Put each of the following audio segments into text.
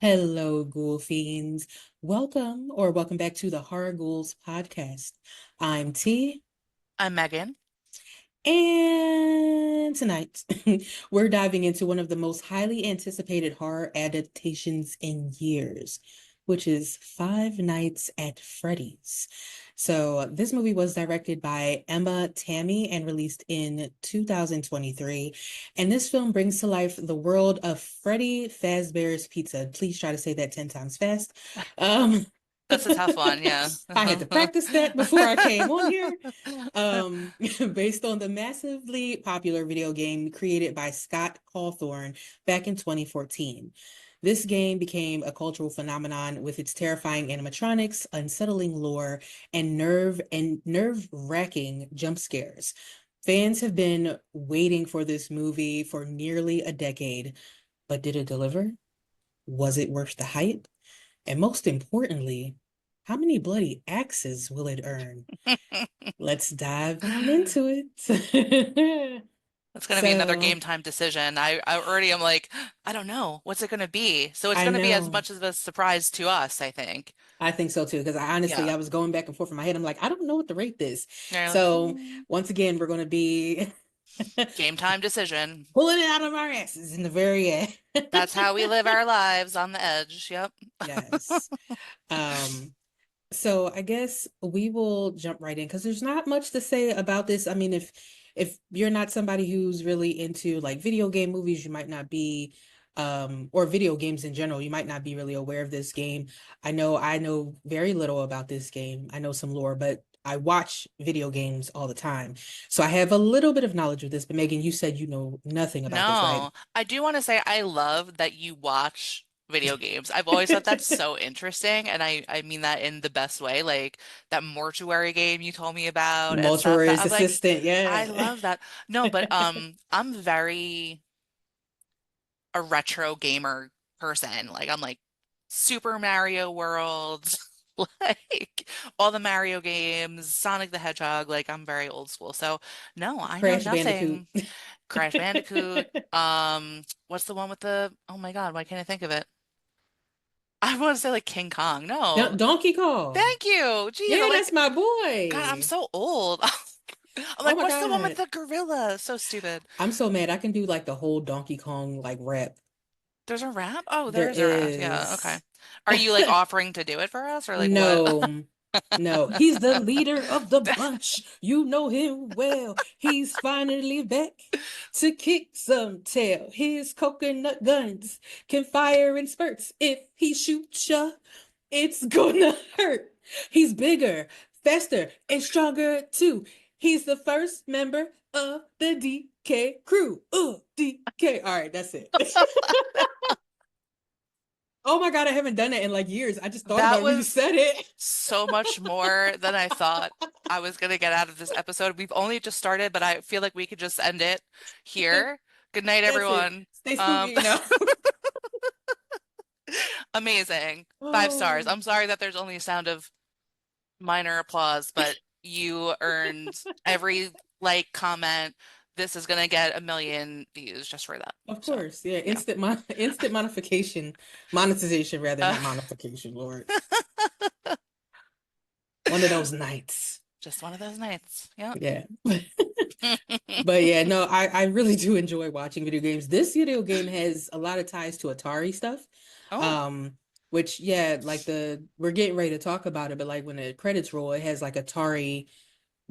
Hello, Ghoul Fiends. Welcome back to the Horror Ghouls podcast. I'm T, I'm Megan. and tonight we're diving into one of the most highly anticipated horror adaptations in years, which is Five Nights at Freddy's. So, this movie was directed by Emma Tammi and released in 2023. And this film brings to life the world of Freddy Fazbear's Pizza. Please try to say that 10 times fast. Um, That's a tough one, yeah. I had to practice that before I came on here. Based on the massively popular video game created by Scott Cawthorne back in 2014. This game became a cultural phenomenon with its terrifying animatronics, unsettling lore, and nerve-wracking jump scares. Fans have been waiting for this movie for nearly a decade, but did it deliver? Was it worth the hype? And most importantly, how many bloody axes will it earn? Let's dive on into it. That's going to be another So, game time decision. I already am like, I don't know. What's it going to be? So it's I going to be as know. much of a surprise to us, I think. I think so too, because I Yeah. was going back and forth in my head. I'm like, I don't know what to rate this. You're like, So, once again, we're going to be game time decision. pulling it out of our asses in the very end. That's how we live our lives on the edge. Yep. Yes. Um, So I guess we will jump right in because there's not much to say about this. I mean, if you're not somebody who's really into like video game movies, you might not be or video games in general, you might not be really aware of this game. I know very little about this game. I know some lore, but I watch video games all the time. So I have a little bit of knowledge of this, but Megan, you said you know nothing about this, right? No, I do want to say I love that you watch video games. I've always thought that's so interesting, and I mean that in the best way. Like that mortuary game you told me about and stuff. That Mortuary's I'm like, assistant, I yeah. love that. No, but I'm very a retro gamer person. Like I'm like Super Mario World, like all the Mario games, Sonic the Hedgehog. Like I'm very old school. So no, I know Crash Bandicoot. nothing. Crash Bandicoot. What's the one with the, oh my God, why can't I think of it? I want to say like King Kong. No. Donkey Kong. Thank you. Geez, Yeah, I'm that's like, my God, I'm boy. so old. I'm Oh like, my what's the one with God. the gorilla? So stupid. I'm so mad. I can do like the whole Donkey Kong like rap. There's a rap? Oh, there There is a rap. Yeah, okay. is. Are you like offering to do it for us or like what? No, no. He's the leader of the bunch. You know him well. He's finally back to kick some tail. His coconut guns can fire in spurts. If he shoots ya, it's gonna hurt. He's bigger, faster, and stronger too. He's the first member of the DK crew. DK. All right, that's it. Oh my God, I haven't done it in like years. I just thought about That it when you was said it. so much more than I thought I was gonna get out of this episode. We've only just started, but I feel like we could just end it here. Good night, That's it. everyone. Stay Um, spooky, amazing. 5 stars. Oh, I'm sorry that there's only a sound of minor applause, but you earned every like, comment. This is gonna get a million views just for that. of So, course. Yeah, yeah. instant monetization rather, not modification, Lord. One of those nights. Just one of those nights. Yep. Yeah. But yeah, no, I really do enjoy watching video games. This video game has a lot of ties to Atari stuff. Oh, Um, which yeah, like we're getting ready to talk about it, but like when the credits roll, it has like Atari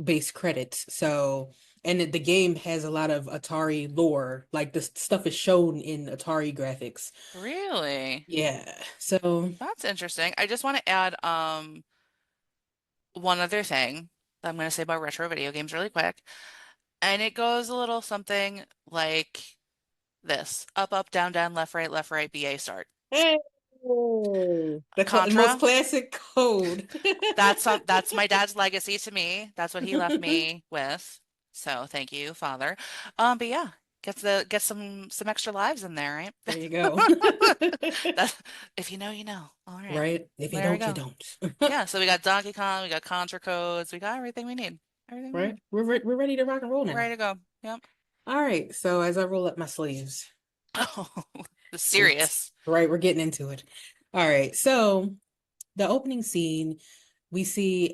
based credits. So, and the game has a lot of Atari lore. Like the stuff is shown in Atari graphics. really? Yeah. So, That's interesting. I just want to add one other thing that I'm going to say about retro video games really quick. And it goes a little something like this. Up, up, down, down, left, right, BA start. hey, the most Contra, classic code. that's my dad's legacy to me. That's what he left me with. So thank you, Father. But yeah, get some extra lives in there, right? There you go. That, if you know, you know. All right. Right? If you There we don't, you go. don't. Yeah, so we got Donkey Kong, we got Contra Codes, we got everything we need. Everything we Right? need. We're ready to rock and roll We're now. ready to go. Yep. All right. So as I roll up my sleeves, Oh, Serious. Right, we're getting into it. All right. So the opening scene, we see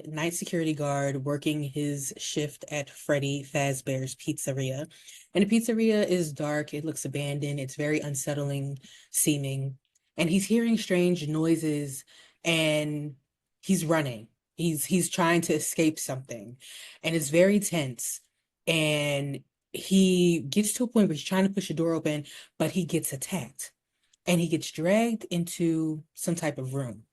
a night security guard working his shift at Freddy Fazbear's pizzeria. And the pizzeria is dark, it looks abandoned, it's very unsettling seeming. And he's hearing strange noises and he's running. He's trying to escape something. And it's very tense. And he gets to a point where he's trying to push the door open, but he gets attacked and he gets dragged into some type of room.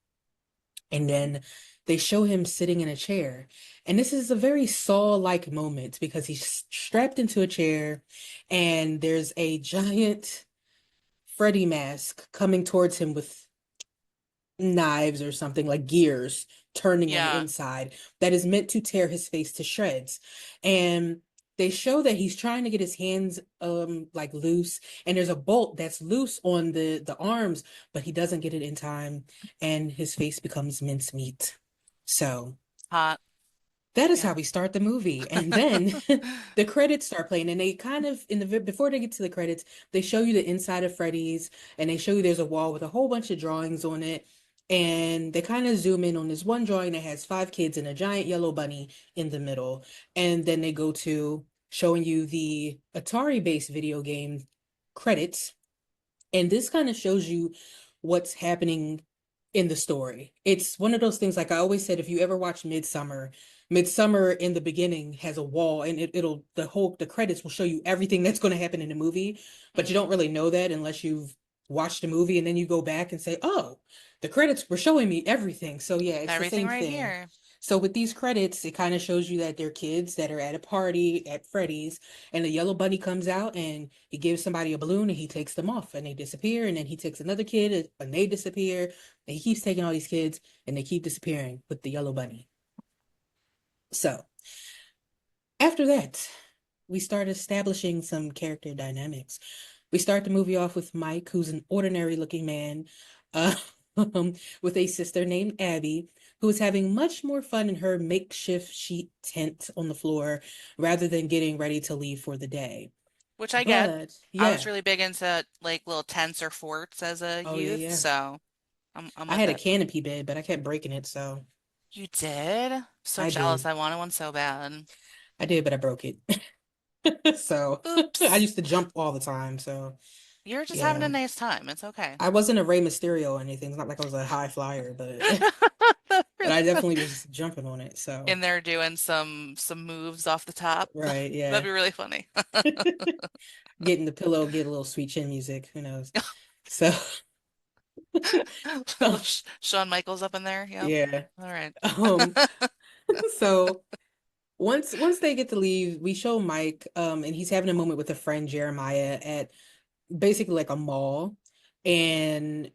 And then they show him sitting in a chair. And this is a very Saw-like moment because he's strapped into a chair and there's a giant Freddy mask coming towards him with knives or something like gears turning on the Yeah. inside that is meant to tear his face to shreds. And they show that he's trying to get his hands like loose and there's a bolt that's loose on the arms, but he doesn't get it in time and his face becomes mincemeat. So Hot. that is Yeah. how we start the movie. And then the credits start playing, and they kind of before they get to the credits, they show you the inside of Freddy's, and they show you there's a wall with a whole bunch of drawings on it. And they kind of zoom in on this one drawing that has five kids and a giant yellow bunny in the middle. And then they go to showing you the Atari-based video game credits, and this kind of shows you what's happening in the story. It's one of those things, like I always said, if you ever watch Midsummer, Midsummer in the beginning has a wall and it'll the credits will show you everything that's going to happen in the movie, but you don't Hmm. really know that unless you've watched the movie and then you go back and say, "Oh, the credits were showing me everything." So yeah, it's the Everything same right thing. here. So with these credits, it kind of shows you that they're kids that are at a party at Freddy's, and the yellow bunny comes out and he gives somebody a balloon and he takes them off and they disappear, and then he takes another kid and they disappear, and he keeps taking all these kids and they keep disappearing with the yellow bunny. So after that, we start establishing some character dynamics. We start the movie off with Mike, who's an ordinary looking man, uh, with a sister named Abby, who is having much more fun in her makeshift sheet tent on the floor rather than getting ready to leave for the day. Which I get. But I was yeah, really big into like little tents or forts as a oh yeah, youth, yeah. so I'm I with had a it. canopy bed, but I kept breaking it, so You did? So I jealous. did. I wanted one so bad. I did, but I broke it. So I Oops. used to jump all the time, so You're just having yeah. a nice time. It's okay. I wasn't a Rey Mysterio or anything. It's not like I was a high flyer, but but I definitely was jumping on it. So In there doing some moves off the top. right, That'd yeah. be really funny. Getting the pillow, get a little sweet chin music, who knows. So Little Shawn Michaels up in there. Yep. yeah. All right. Um so once they get to leave, we show Mike and he's having a moment with a friend Jeremiah at basically like a mall, and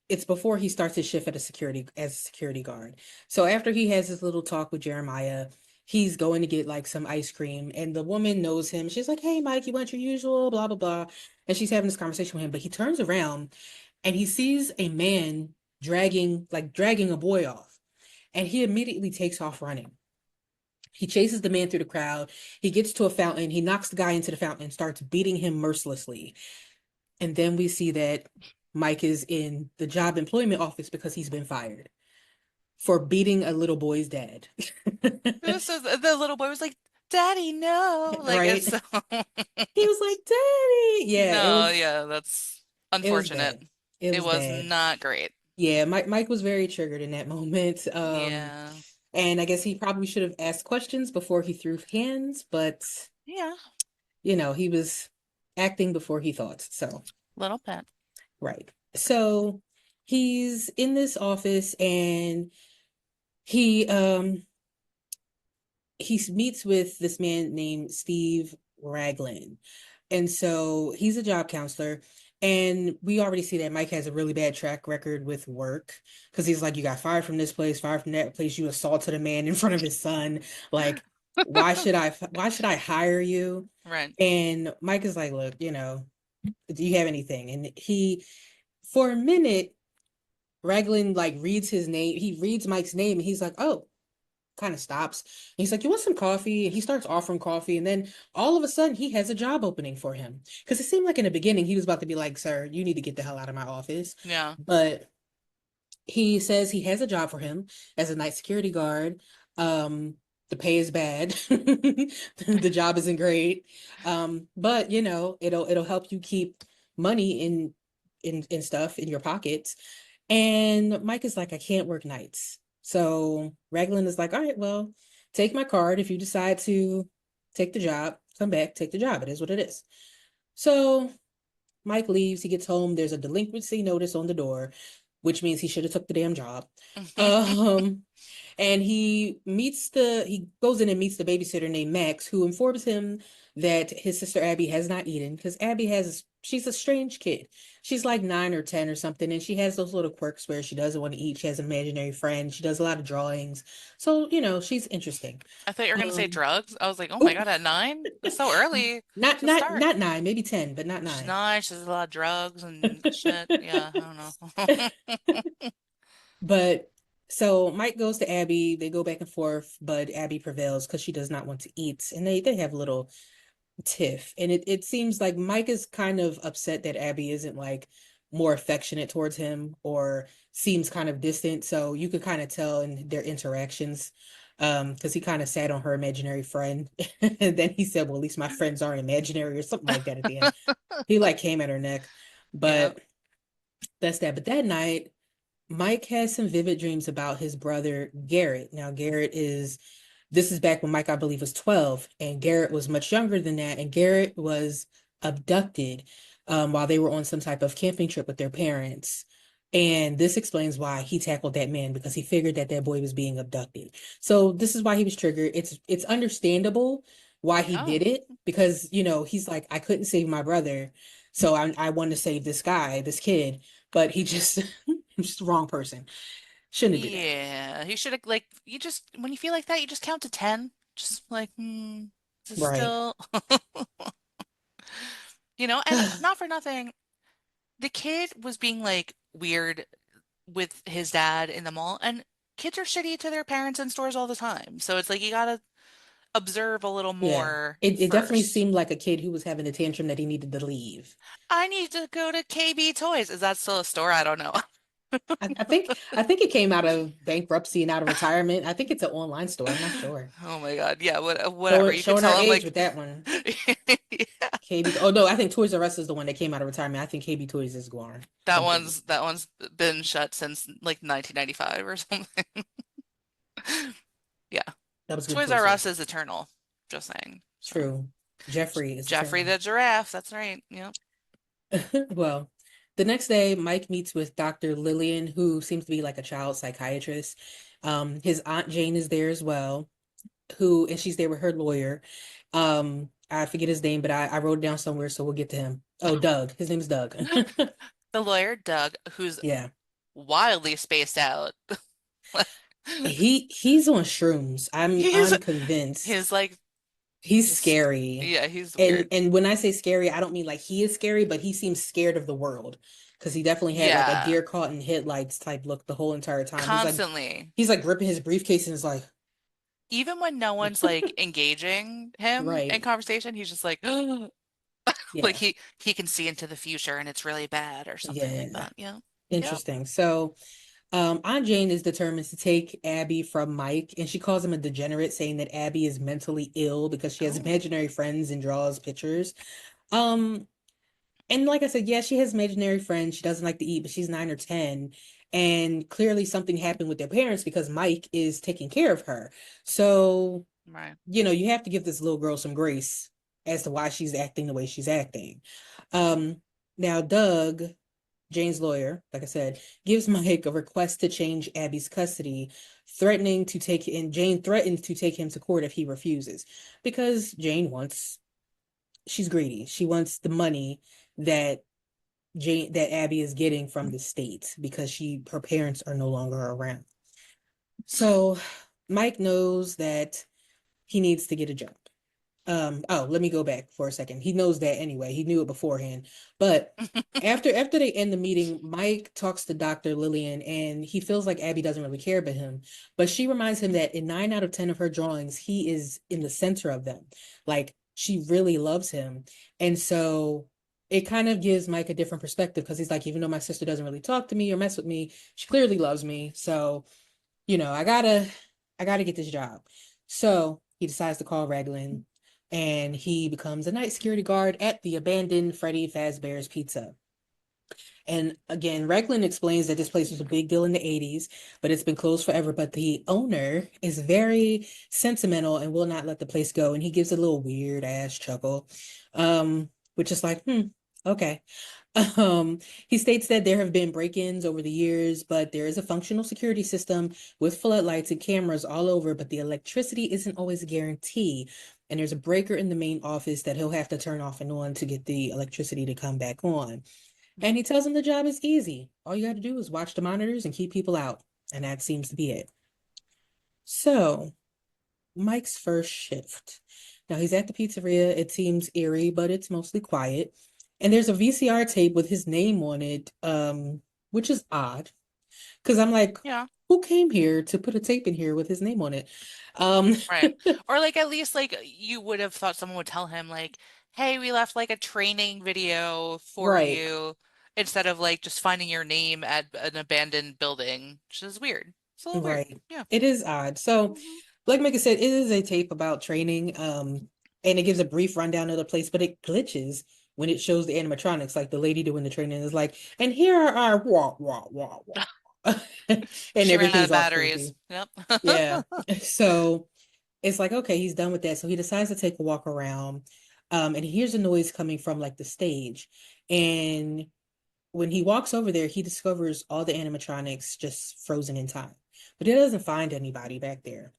it's before he starts his shift at a security as a security guard. So after he has his little talk with Jeremiah, he's going to get like some ice cream, and the woman knows him. She's like, "Hey, Mike, you want your usual?" Blah blah blah, and she's having this conversation with him. But he turns around and he sees a man dragging a boy off, and he immediately takes off running. He chases the man through the crowd. He gets to a fountain. He knocks the guy into the fountain and starts beating him mercilessly. And then we see that Mike is in the job employment office because he's been fired for beating a little boy's dad. So the little boy was like, "Daddy, no!" Like it's Right? so. He was like, "Daddy." Yeah, No, yeah, that's it was unfortunate. bad. It It was was bad. not great. Yeah, Mike was very triggered in that moment. Yeah. And I guess he probably should have asked questions before he threw hands, but Yeah, he was acting before he thought. So, little bit. right. So he's in this office and he meets with this man named Steve Raglan. And so he's a job counselor. And we already see that Mike has a really bad track record with work because he's like, you got fired from this place, fired from that place, you assaulted a man in front of his son. Like, why should I hire you? Right. And Mike is like, look, do you have anything? And for a minute, Raglan like reads his name, he reads Mike's name, and he's like, oh. kind of stops. And he's like, "You want some coffee?" And he starts offering coffee, and then all of a sudden he has a job opening for him. Because it seemed like in the beginning he was about to be like, "Sir, you need to get the hell out of my office." Yeah. But he says he has a job for him as a night security guard. The pay is bad. The job isn't great. But you know, it'll help you keep money in stuff in your pockets. And Mike is like, I can't work nights. So Raglan is like, all right, well, take my card. If you decide to take the job, come back, take the job. It is what it is. So Mike leaves. He gets home. There's a delinquency notice on the door, which means he should have took the damn job. Um, and he goes in and meets the babysitter named Max, who informs him that his sister Abby has not eaten because she's a strange kid. She's like 9 or 10 or something, and she has those little quirks where she doesn't want to eat. She has an imaginary friend. She does a lot of drawings. So, you know, she's interesting. I thought you were gonna say Um, drugs. I was like, oh my oh, God, at 9? That's so early not to not start. not 9, maybe 10, but not She's 9. 9, she does a lot of drugs and shit. Yeah, I don't know. But so Mike goes to Abby. They go back and forth, but Abby prevails because she does not want to eat. And they have a little tiff. And it seems like Mike is kind of upset that Abby isn't like more affectionate towards him or seems kind of distant. So you could kind of tell in their interactions. Because he kind of sat on her imaginary friend. And then he said, well, at least my friends aren't imaginary or something like that at the end. He like came at her neck. Yeah. But that's that. But that night, Mike has some vivid dreams about his brother Garrett. Now, this is back when Mike, I believe, was 12, and Garrett was much younger than that. And Garrett was abducted while they were on some type of camping trip with their parents. And this explains why he tackled that man because he figured that that boy was being abducted. So this is why he was triggered. It's understandable why he Yeah. did it because you know he's like I couldn't save my brother, so I wanted to save this guy, this kid, but he just just the wrong person. Shouldn't have did that. Yeah. He should have like you just when you feel like that, you just count to 10. Just like, is it Right. still and not for nothing, the kid was being like weird with his dad in the mall, and kids are shitty to their parents in stores all the time. So it's like you gotta observe a little Yeah. more It definitely first. seemed like a kid who was having a tantrum that he needed to leave. I need to go to KB Toys. Is that still a store? I don't know. I think it came out of bankruptcy and out of retirement. I think it's an online store. I'm not sure. Oh my God. Yeah, whatever. You could Showing our tell him age like with that one. yeah, KB. Oh no, I think Toys R Us is the one that came out of retirement. I think KB Toys is gone completely. that one's been shut since like 1995 or something. Yeah. That was good Toys R Us choices. is eternal. Just saying. So, True. Jeffrey is Jeffrey eternal. the giraffe. That's right. Yep. Well, the next day, Mike meets with Dr. Lillian, who seems to be like a child psychiatrist. His aunt Jane is there as well, and she's there with her lawyer. I forget his name, but I wrote it down somewhere, so we'll get to him. Oh, Doug. His name's Doug. The lawyer, Doug, who's Yeah. wildly spaced out. He's on shrooms. He's I'm convinced. he's like He's he's scary. yeah, he's And weird. and when I say scary, I don't mean like he is scary, but he seems scared of the world. Because he definitely had like a Yeah. deer caught in headlights type look the whole entire time. Constantly. He's like gripping his briefcase and is like, Even when no one's like engaging him in right. conversation, he's just like like Yeah. he can see into the future and it's really bad or something like Yeah. that. Yeah. Yep. Interesting. So Aunt Jane is determined to take Abby from Mike, and she calls him a degenerate, saying that Abby is mentally ill because she has Oh, imaginary friends and draws pictures. Um, and like I said, yeah, she has imaginary friends. She doesn't like to eat, but she's 9 or 10. And clearly something happened with their parents because Mike is taking care of her. So, right. you know, you have to give this little girl some grace as to why she's acting the way she's acting. Um, Now Doug, Jane's lawyer, like I said, gives Mike a request to change Abby's custody, Jane threatens to take him to court if he refuses because she's greedy. She wants the money that that Abby is getting from the state because her parents are no longer around. So Mike knows that he needs to get a job. oh, let me go back for a second. He knows that anyway. He knew it beforehand. But after they end the meeting, Mike talks to Dr. Lillian and he feels like Abby doesn't really care about him. But she reminds him that in 9 out of 10 of her drawings, he is in the center of them. Like she really loves him. And so it kind of gives Mike a different perspective because he's like, even though my sister doesn't really talk to me or mess with me, she clearly loves me. So, I gotta get this job. So he decides to call Raglan and he becomes a night security guard at the abandoned Freddy Fazbear's Pizza. And again, Raglan explains that this place was a big deal in the 80s, but it's been closed forever. But the owner is very sentimental and will not let the place go. And he gives a little weird ass chuckle, which is like, okay. He states that there have been break-ins over the years, but there is a functional security system with floodlights and cameras all over, but the electricity isn't always a guarantee. And there's a breaker in the main office that he'll have to turn off and on to get the electricity to come back on. And he tells him the job is easy. All you got to do is watch the monitors and keep people out. And that seems to be it. So, Mike's first shift. Now he's at the pizzeria. It seems eerie, but it's mostly quiet. And there's a VCR tape with his name on it, which is odd. Because I'm like, Yeah. who came here to put a tape in here with his name on it? Um, Right. Or like at least like you would have thought someone would tell him like, "Hey, we left like a training video for right, you," instead of like just finding your name at an abandoned building, which is weird. It's a little weird. right. Yeah. It is odd. So, Hmm. like Mika said, it is a tape about training, and it gives a brief rundown of the place, but it glitches when it shows the animatronics, like the lady doing the training is like, and here are our wah wah wah wah, and She ran out everything's of all batteries. creepy. Yep. Yeah. So it's like, okay, he's done with that. So he decides to take a walk around. And he hears a noise coming from like the stage. And when he walks over there, he discovers all the animatronics just frozen in time. But he doesn't find anybody back there.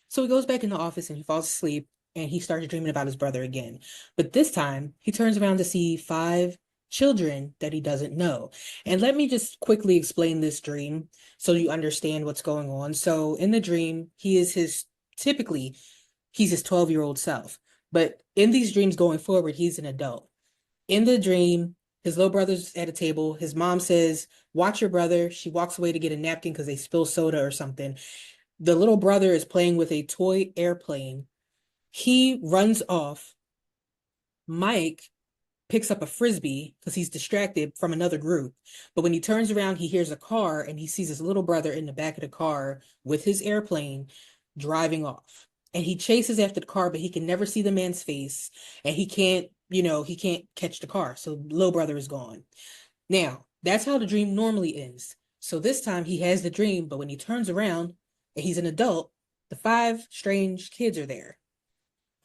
So he goes back in the office and he falls asleep and he starts dreaming about his brother again. But this time he turns around to see five children that he doesn't know. And let me just quickly explain this dream so you understand what's going on. So in the dream, typically he's his 12-year-old self. But in these dreams going forward, he's an adult. In the dream, his little brother's at a table. His mom says, "Watch your brother." She walks away to get a napkin because they spill soda or something. The little brother is playing with a toy airplane. He runs off. Mike picks up a frisbee because he's distracted from another group. But when he turns around, he hears a car and he sees his little brother in the back of the car with his airplane driving off. And he chases after the car, but he can never see the man's face. And he can't catch the car. So little brother is gone. Now, that's how the dream normally ends. So this time he has the dream, but when he turns around and he's an adult, the five strange kids are there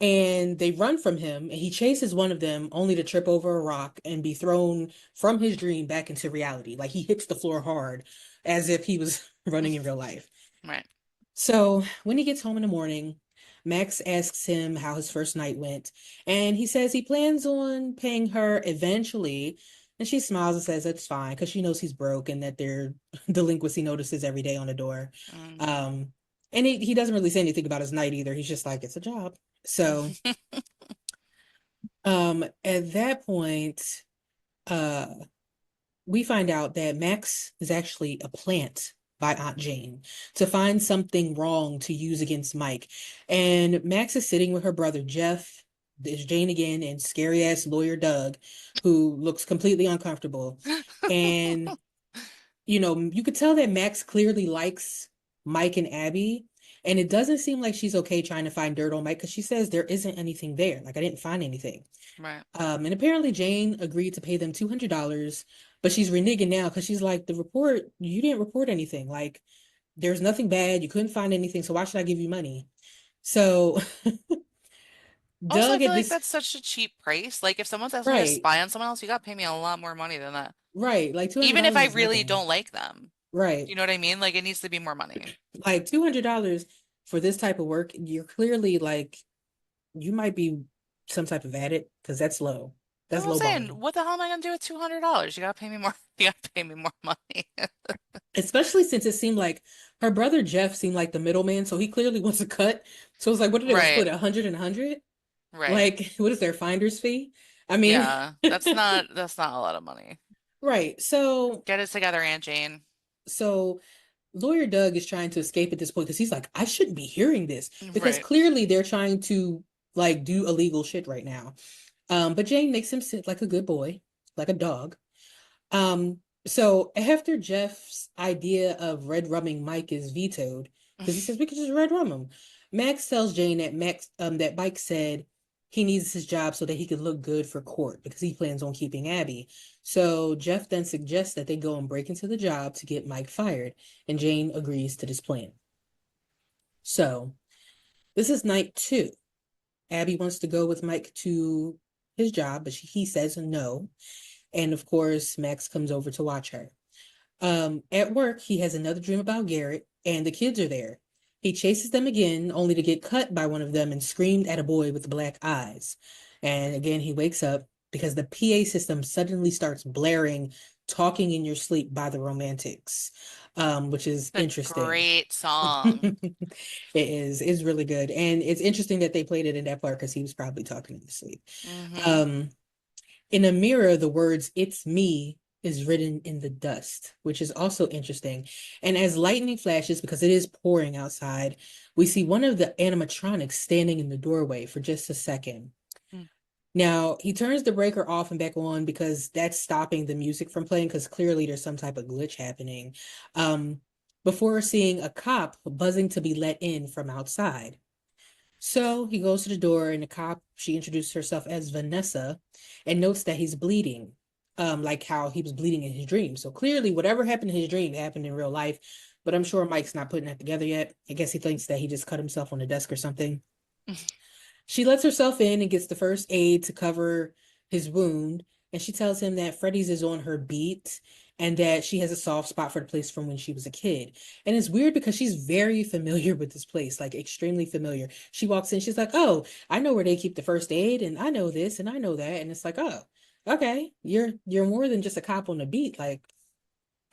and they run from him and he chases one of them only to trip over a rock and be thrown from his dream back into reality. Like he hits the floor hard as if he was running in real life. Right. So when he gets home in the morning, Max asks him how his first night went, and he says he plans on paying her eventually. And she smiles and says that's fine because she knows he's broke and that there are delinquency notices every day on the door. Hmm. Um, and he doesn't really say anything about his night either. He's just like, it's a job. So at that point, uh, we find out that Max is actually a plant by Aunt Jane to find something wrong to use against Mike. And Max is sitting with her brother Jeff, there's Jane again, and scary ass lawyer Doug, who looks completely uncomfortable. And, you could tell that Max clearly likes Mike and Abby. And it doesn't seem like she's okay trying to find dirt on Mike because she says there isn't anything there. Like, I didn't find anything. Right. And apparently Jane agreed to pay them $200, but she's reneging now because she's like, you didn't report anything. Like, there's nothing bad. You couldn't find anything. So why should I give you money? So Also, I Doug feel at like this, that's such a cheap price. Like if someone's asking me to right, spy on someone else, you gotta pay me a lot more money than that. right. Like Even if $200 I is really nothing. don't like them. Do Right. you know what I mean? Like it needs to be more money. Like $200 for this type of work, you're clearly like, you might be some type of addict because that's low. That's That's what I'm low saying. balling. What the hell am I gonna do with $200? You gotta pay me more. You gotta pay me more money. Especially since it seemed like her brother Jeff seemed like the middleman, so he clearly wants a cut. So it's like, what are they gonna Right. split 100 and 100? Right. Like, what is their finder's fee? I mean, Yeah. That's not a lot of money. right. Get it together, Aunt Jane. So lawyer Doug is trying to escape at this point because he's like, I shouldn't be hearing this because Right. clearly they're trying to like do illegal shit right now. But Jane makes him sit like a good boy, like a dog. So after Jeff's idea of red rumming Mike is vetoed, because he says we could just red rum him, Max tells Jane that that Mike said he needs his job so that he could look good for court because he plans on keeping Abby. So Jeff then suggests that they go and break into the job to get Mike fired, and Jane agrees to this plan. So this is night two. Abby wants to go with Mike to his job, but he says no. And of course, Max comes over to watch her. At work, he has another dream about Garrett, and the kids are there. He chases them again, only to get cut by one of them and screamed at a boy with black eyes. And again, he wakes up because the PA system suddenly starts blaring Talking in Your Sleep by the Romantics, which is The interesting. great song. It is. It's really good. And it's interesting that they played it in that part because he was probably talking in his sleep. Hmm. Um, in a mirror, the words "It's me" is written in the dust, which is also interesting. And as lightning flashes, because it is pouring outside, we see one of the animatronics standing in the doorway for just a second. Now, he turns the breaker off and back on because that's stopping the music from playing because clearly there's some type of glitch happening. Um, Before seeing a cop buzzing to be let in from outside. So he goes to the door, and the cop, she introduces herself as Vanessa and notes that he's bleeding, like how he was bleeding in his dream. So clearly, whatever happened in his dream happened in real life, but I'm sure Mike's not putting that together yet. I guess he thinks that he just cut himself on the desk or something. She lets herself in and gets the first aid to cover his wound, and she tells him that Freddy's is on her beat and that she has a soft spot for the place from when she was a kid. And it's weird because she's very familiar with this place, like extremely familiar. She walks in, she's like, "Oh, I know where they keep the first aid, and I know this and I know that." And it's like, "Oh, okay, you're more than just a cop on the beat." Like,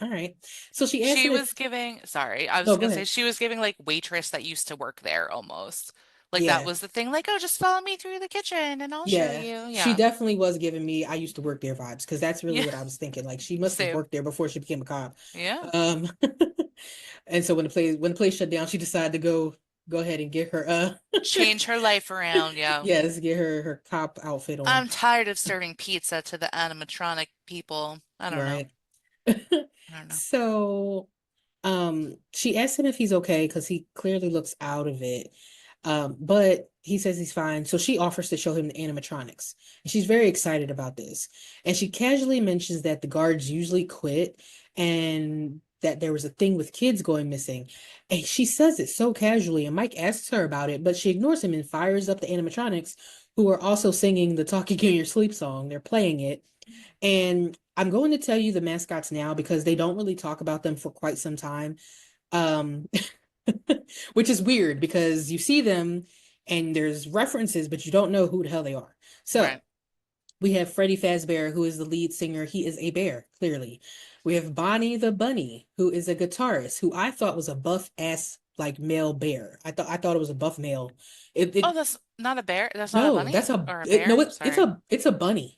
all right. So she asks She him was if, giving, sorry, I was no, just go gonna say ahead. she was giving like waitress that used to work there almost. Like that Yeah. was the thing, like, oh, just follow me through the kitchen and I'll show Yeah, you. she Yeah. definitely was giving me I used to work there vibes because that's really Yeah. what I was thinking. Like she must have Same. worked there before she became a cop. Yeah. Um, and so when the place shut down, she decided to go ahead and get her Change her life around. Yeah. yes, get her cop outfit on. I'm tired of serving pizza to the animatronic people. I don't know. Right. I don't know. So she asks him if he's okay because he clearly looks out of it. But he says he's fine. So she offers to show him the animatronics. And she's very excited about this. And she casually mentions that the guards usually quit and that there was a thing with kids going missing. And she says it so casually, and Mike asks her about it, but she ignores him and fires up the animatronics, who are also singing the Talking in Your Sleep song. They're playing it. And I'm going to tell you the mascots now because they don't really talk about them for quite some time. Um, which is weird because you see them and there's references, but you don't know who the hell they are. So Right. we have Freddy Fazbear, who is the lead singer. He is a bear, clearly. We have Bonnie the Bunny, who is a guitarist, who I thought was a buff ass like male bear. I thought it was a buff male. Oh, It that's not a bear. That's not a no, bunny that's a or a it, no, bear. it's Sorry. a bunny.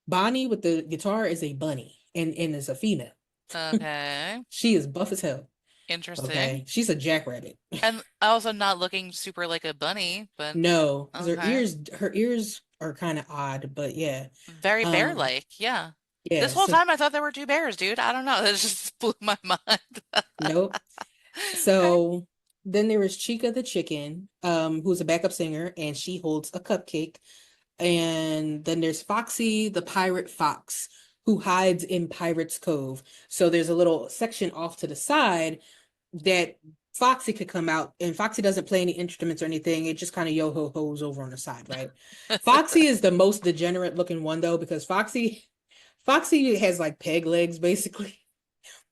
Bonnie with the guitar is a bunny and is a female. Okay. She is buff as hell. Interesting. Okay. She's a jackrabbit. And also not looking super like a bunny, but No, because okay. her ears are kind of odd, but yeah. Very Um, bear-like. Yeah. This yeah, whole so time I thought there were two bears, dude. I don't know. That just blew my mind. nope. Okay. So then there is Chica the chicken, who's a backup singer, and she holds a cupcake. And then there's Foxy the pirate fox, who hides in Pirate's Cove. So there's a little section off to the side that Foxy could come out, and Foxy doesn't play any instruments or anything. It just kind of yo ho ho's over on the side, right? Foxy is the most degenerate looking one though, because Foxy has like peg legs basically.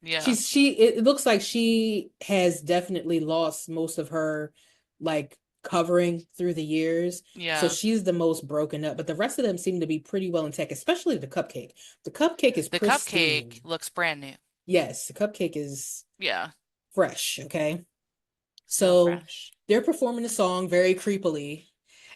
Yeah. It looks like she has definitely lost most of her like covering through the years. So Yeah. she's the most broken up, but the rest of them seem to be pretty well intact, especially the cupcake. The cupcake is The cupcake pristine. looks brand new. Yes, the cupcake is Yeah. fresh, okay? So So fresh. they're performing the song very creepily.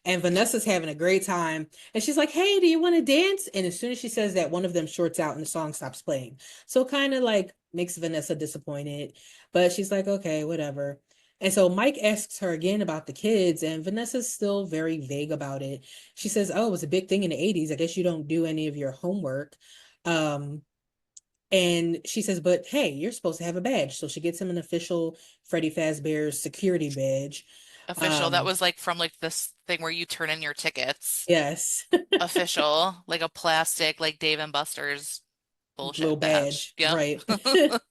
And Vanessa's having a great time. And she's like, hey, do you want to dance? And as soon as she says that, one of them shorts out and the song stops playing. So kind of like makes Vanessa disappointed. But she's like, okay, whatever. And so Mike asks her again about the kids, and Vanessa's still very vague about it. She says, oh, it was a big thing in the 80s. I guess you don't do any of your homework. Um, and she says, but hey, you're supposed to have a badge. So she gets him an official Freddy Fazbear's security badge. Official. That Um, was like from like this thing where you turn in your tickets. yes. Official, like a plastic, like Dave and Buster's Little bullshit badge. badge, Yep. right?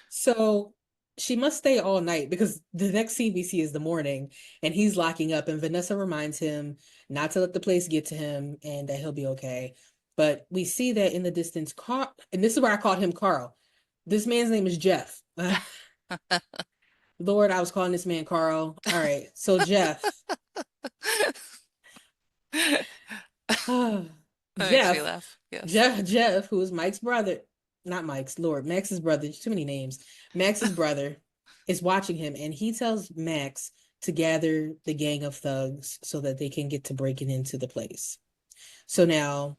So she must stay all night because the next scene we see is the morning and he's locking up, and Vanessa reminds him not to let the place get to him and that he'll be okay. But we see that in the distance, Carl, and this is where I called him Carl. This man's name is Jeff. Lord, I was calling this man Carl. All right. So Jeff. That makes me Jeff, laugh. Yes. Jeff, who is Mike's brother, not Mike's, Lord, Max's brother, there's too many names. Max's brother is watching him, and he tells Max to gather the gang of thugs so that they can get to breaking into the place. So now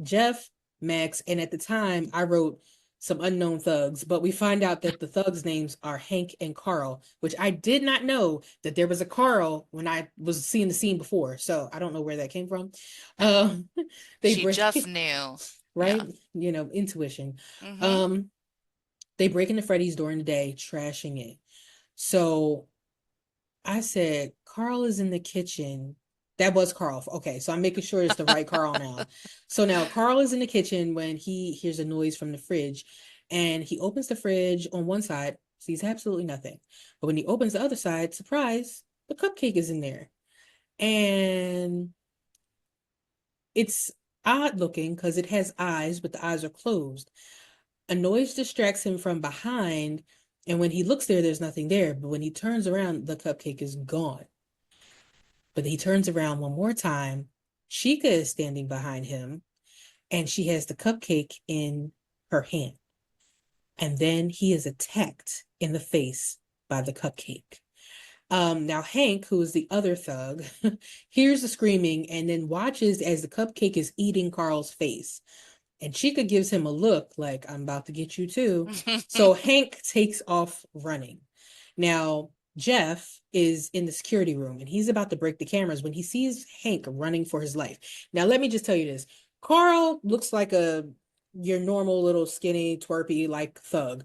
Jeff, Max, and at the time I wrote some unknown thugs, but we find out that the thugs' names are Hank and Carl, which I did not know that there was a Carl when I was seeing the scene before. So I don't know where that came from. Um, they She just break knew. right, Yeah. intuition. Hmm. Um, they break into Freddy's during the day, trashing it. So I said, Carl is in the kitchen. That was Carl. Okay, so I'm making sure it's the right Carl now. So now Carl is in the kitchen when he hears a noise from the fridge, and he opens the fridge on one side, sees absolutely nothing. But when he opens the other side, surprise, the cupcake is in there. And it's odd looking because it has eyes, but the eyes are closed. A noise distracts him from behind, and when he looks there, there's nothing there. But when he turns around, the cupcake is gone. But he turns around one more time. Chica is standing behind him, and she has the cupcake in her hand. And then he is attacked in the face by the cupcake. Now Hank, who is the other thug, hears the screaming and then watches as the cupcake is eating Carl's face. And Chica gives him a look like, I'm about to get you too. So Hank takes off running. Now, Jeff is in the security room and he's about to break the cameras when he sees Hank running for his life. Now, let me just tell you this. Carl looks like a your normal little skinny, twerpy like thug.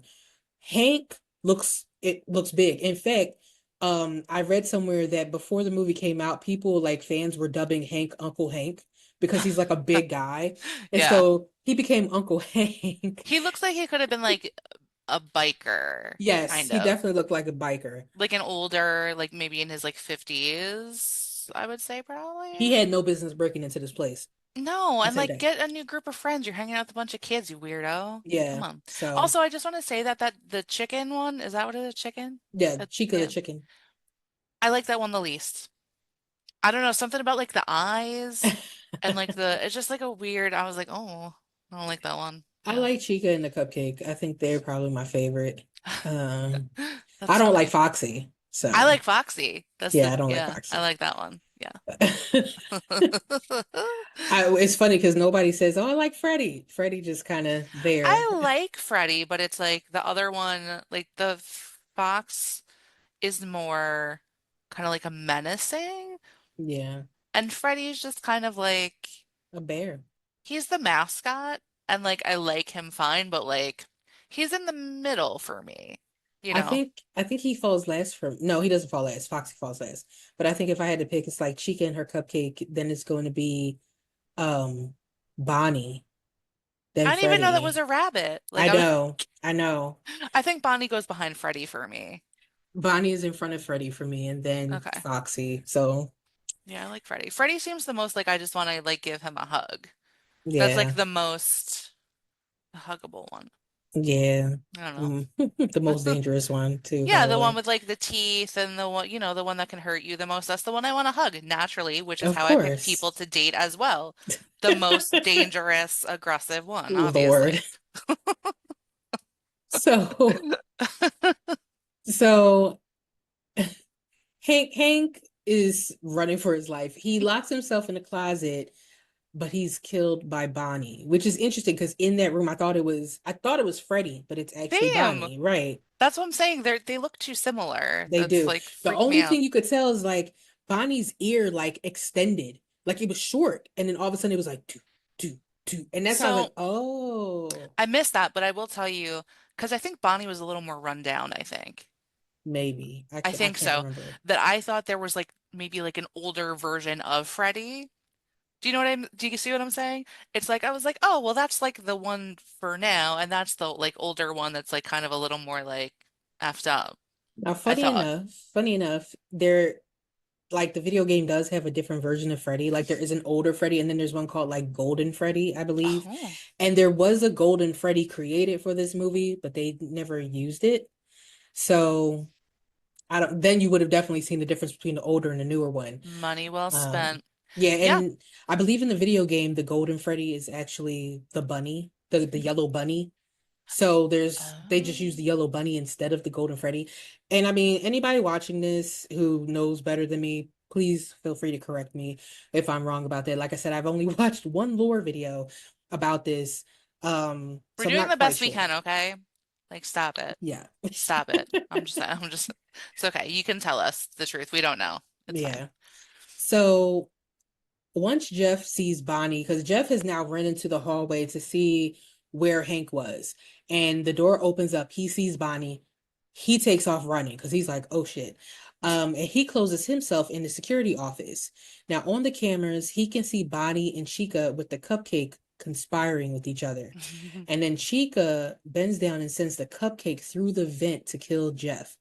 Hank looks big. In fact, I read somewhere that before the movie came out, people like fans were dubbing Hank Uncle Hank because he's like a big guy. And Yeah. so he became Uncle Hank. He looks like he could have been like a biker, Yes, kind he of. definitely looked like a biker. Like an older, like maybe in his like 50s, I would say He probably. had no business breaking into this place. No, I'll and tell you like that. get a new group of friends. You're hanging out with a bunch of kids, you weirdo. Yeah. Come on. So Also, I just want to say that the chicken one, is that what it is? Chicken? yeah, Chica the Yeah. chicken. I like that one the least. I don't know, something about like the eyes and like it's just like a weird, I was like, oh, I don't like that one. I Yeah. like Chica and the cupcake. I think they're probably my favorite. Um, I That's don't like funny. Foxy. I So like Foxy. yeah, I don't like Yeah, I Foxy. like that one. Yeah. It's funny because nobody says, "Oh, I like Freddy." Freddy just kind of there. I like Freddy, but it's like the other one, like the Fox is more kind of like a menacing, Yeah, and Freddy's just kind of like a bear. he's the mascot, and like I like him fine, but like he's in the middle for me, you know? I think he falls last for. No, he doesn't fall last. Foxy falls last. But I think if I had to pick, it's like Chica and her cupcake. Then it's going to be um Bonnie, then I didn't even know that was Freddy. a rabbit. Like I know, I know. I think Bonnie goes behind Freddy for me. Bonnie is in front of Freddy for me, and then Okay. Foxy. So Yeah, I like Freddy. Freddy seems the most like I just want to like give him a hug. That's like yeah, the most huggable one. yeah. I don't know. Mm. The most dangerous one too, by Yeah, the the one way. with like the teeth and the one, the one that can hurt you the most. That's the one I want to hug naturally, which is Of how I pick people course. to date as well. The most dangerous, aggressive one, Lord. obviously. So so Hank is running for his life. He locks himself in the closet, but he's killed by Bonnie, which is interesting because in that room I thought it was Freddy, but it's actually Damn. Bonnie, right? That's what I'm saying. They look too similar. They That's do. like The freaked me only out. thing you could tell is like Bonnie's ear like extended, like it was short, and then all of a sudden it was like do do, and that's how I was like, So oh, I missed that, but I will tell you, because I think Bonnie was a little more rundown, I think. maybe I I think can't so. remember. That I thought there was like maybe like an older version of Freddy. Do you see what I'm saying? It's like I was like, oh, well, that's like the one for now, and that's the like older one that's like kind of a little more like effed up, Now, I thought. funny enough, there like the video game does have a different version of Freddy. Like there is an older Freddy, and then there's one called like Golden Freddy, I believe. Oh, And there was a Golden Freddy created for this movie, but they never used it. So I don't. Then you would have definitely seen the difference between the older and the newer one. money well Um, spent. yeah, Yeah. and I believe in the video game, the Golden Freddy is actually the bunny, the yellow bunny. So they just use Oh. the yellow bunny instead of the golden Freddy. And I mean, anybody watching this who knows better than me, please feel free to correct me if I'm wrong about that. Like I said, I've only watched one lore video about this. We're So I'm doing not the quite best we sure. can, okay? Like, stop it. Yeah. Stop it. I'm just, it's okay. You can tell us the truth. We don't know. It's fine. Yeah. So once Jeff sees Bonnie, because Jeff has now run into the hallway to see where Hank was, and the door opens up, he sees Bonnie, he takes off running because he's like, oh shit. And he closes himself in the security office. Now, on the cameras, he can see Bonnie and Chica with the cupcake conspiring with each other. And then Chica bends down and sends the cupcake through the vent to kill Jeff,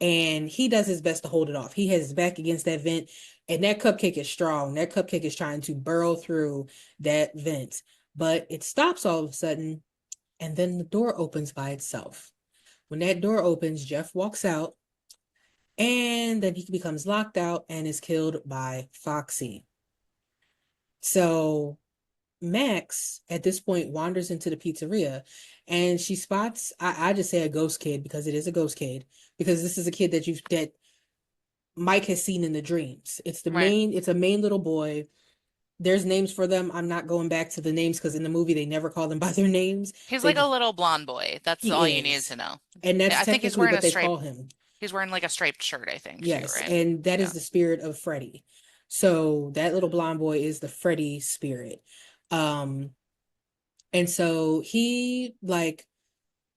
and he does his best to hold it off. He has his back against that vent, and that cupcake is strong. That cupcake is trying to burrow through that vent, but it stops all of a sudden, and then the door opens by itself. When that door opens, Jeff walks out, and then he becomes locked out and is killed by Foxy. So Max at this point wanders into the pizzeria, and she spots, I just say a ghost kid because it is a ghost kid, because this is a kid that Mike has seen in the dreams. Right. It's a main little boy. There's names for them. I'm not going back to the names because in the movie they never call them by their names. He's like They a little blonde boy. That's all He you needed is. to know. And that's I think he's technically wearing what a they stripe. call him. He's wearing like a striped shirt, I think, too, Yes, right? and that is Yeah. the spirit of Freddy. So that little blonde boy is the Freddy spirit. Um, and so he like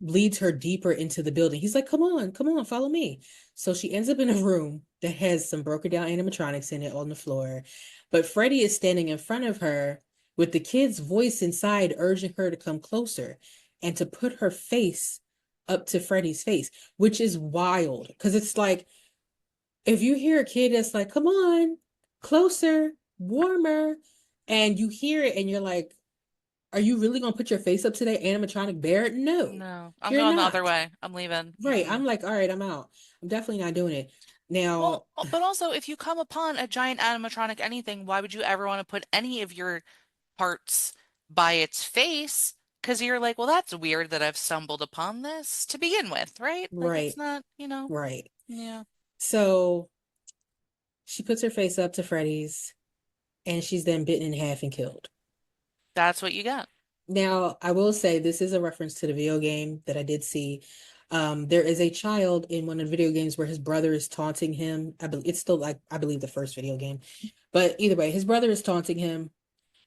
leads her deeper into the building. He's like, come on, follow me. So she ends up in a room that has some broken down animatronics in it on the floor. But Freddy is standing in front of her with the kid's voice inside urging her to come closer and to put her face up to Freddy's face, which is wild. Because it's like, if you hear a kid that's like, come on, closer, warmer, and you hear it and you're like, are you really gonna put your face up to that animatronic bear? No, No, I'm you're going the other not. way. I'm leaving. Right. Mm-mm. I'm like, all right, I'm out. I'm definitely not doing it. Well, Now, but also, if you come upon a giant animatronic anything, why would you ever want to put any of your parts by its face? Because you're like, well, that's weird that I've stumbled upon this to begin with, right? Like, it's right, not, right. yeah, So she puts her face up to Freddy's and she's then bitten in half and killed. that's what you got. Now, I will say this is a reference to the video game that I did see. There is a child in one of the video games where his brother is taunting him. It's still like I believe the first video game, but either way, his brother is taunting him,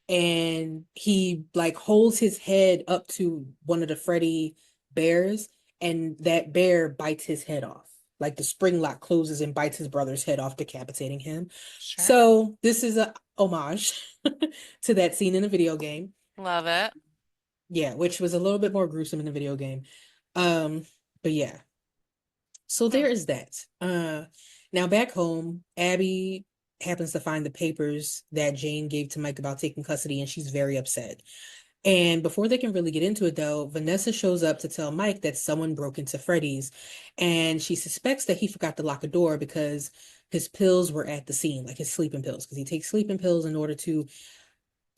and he like holds his head up to one of the Freddy bears, and that bear bites his head off. Like the spring lock closes and bites his brother's head off, decapitating him. Sure. So this is a homage to that scene in the video game. Love it. Yeah, which was a little bit more gruesome in the video game. Um, but yeah. So Hmm. there is that. Now back home, Abby happens to find the papers that Jane gave to Mike about taking custody, and she's very upset. And before they can really get into it, though, Vanessa shows up to tell Mike that someone broke into Freddy's, and she suspects that he forgot to lock a door because his pills were at the scene, like his sleeping pills, because he takes sleeping pills in order to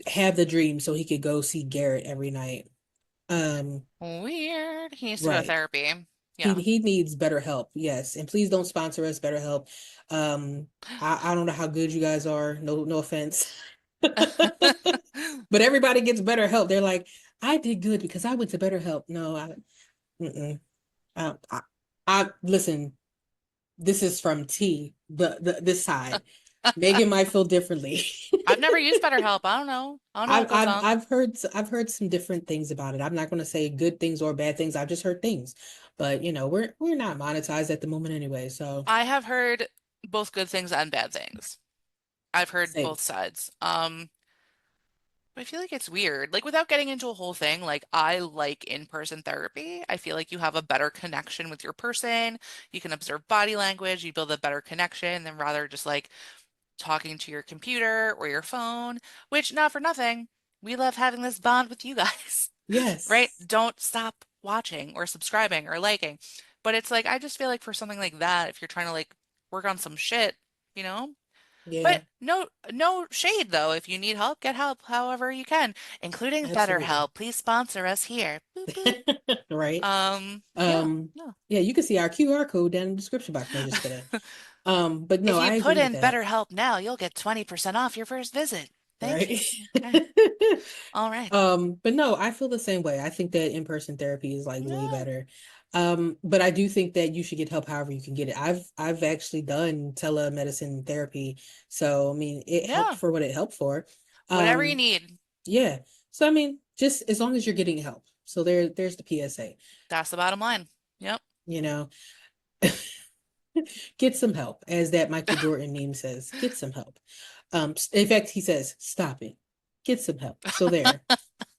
have the dream so he could go see Garrett every night. Um, Weird. He needs to go to right. therapy. Yeah. He needs better help. Yes, and please don't sponsor us. Better help. Um, I don't know how good you guys are. No offense, but everybody gets better help. They're like, I did good because I went to better help. No, mm-mm. I, I, I listen. This is from T, this side. Megan might feel differently. I've never used BetterHelp. I don't know. I don't know what goes on. I've heard some different things about it. I'm not going to say good things or bad things. I've just heard things, but we're not monetized at the moment anyway. So I have heard both good things and bad things. I've heard same. both sides. I feel like it's weird. Like without getting into a whole thing, like I like in-person therapy. I feel like you have a better connection with your person. You can observe body language, you build a better connection than rather just like talking to your computer or your phone, which not for nothing, we love having this bond with you guys, right? Yes. Don't stop watching or subscribing or liking. But it's like, I just feel like for something like that, if you're trying to like work on some shit, you know? Yeah. But no shade though. If you need help, get help however you can, including Absolutely. BetterHelp. Please sponsor us here. Boop boop. Right. Yeah, Um. yeah. Yeah, you can see our QR code down in the description box. No, just kidding. But no, If you I put agree with in that. BetterHelp now, you'll get 20% off your first visit. Thank you. Right. Okay. All right. But no, I feel the same way. I think that in-person therapy is like way Yeah. better. But I do think that you should get help however you can get it. I've actually done telemedicine therapy. So I mean it helped Yeah. for what it helped for. Whatever you Um, need. yeah. So I mean, just as long as you're getting help. So there's the PSA, That's the bottom line. Yep. you know. Get some help, as that Michael Jordan meme says. Get some help. In fact, he says, stop it. Get some help. So there.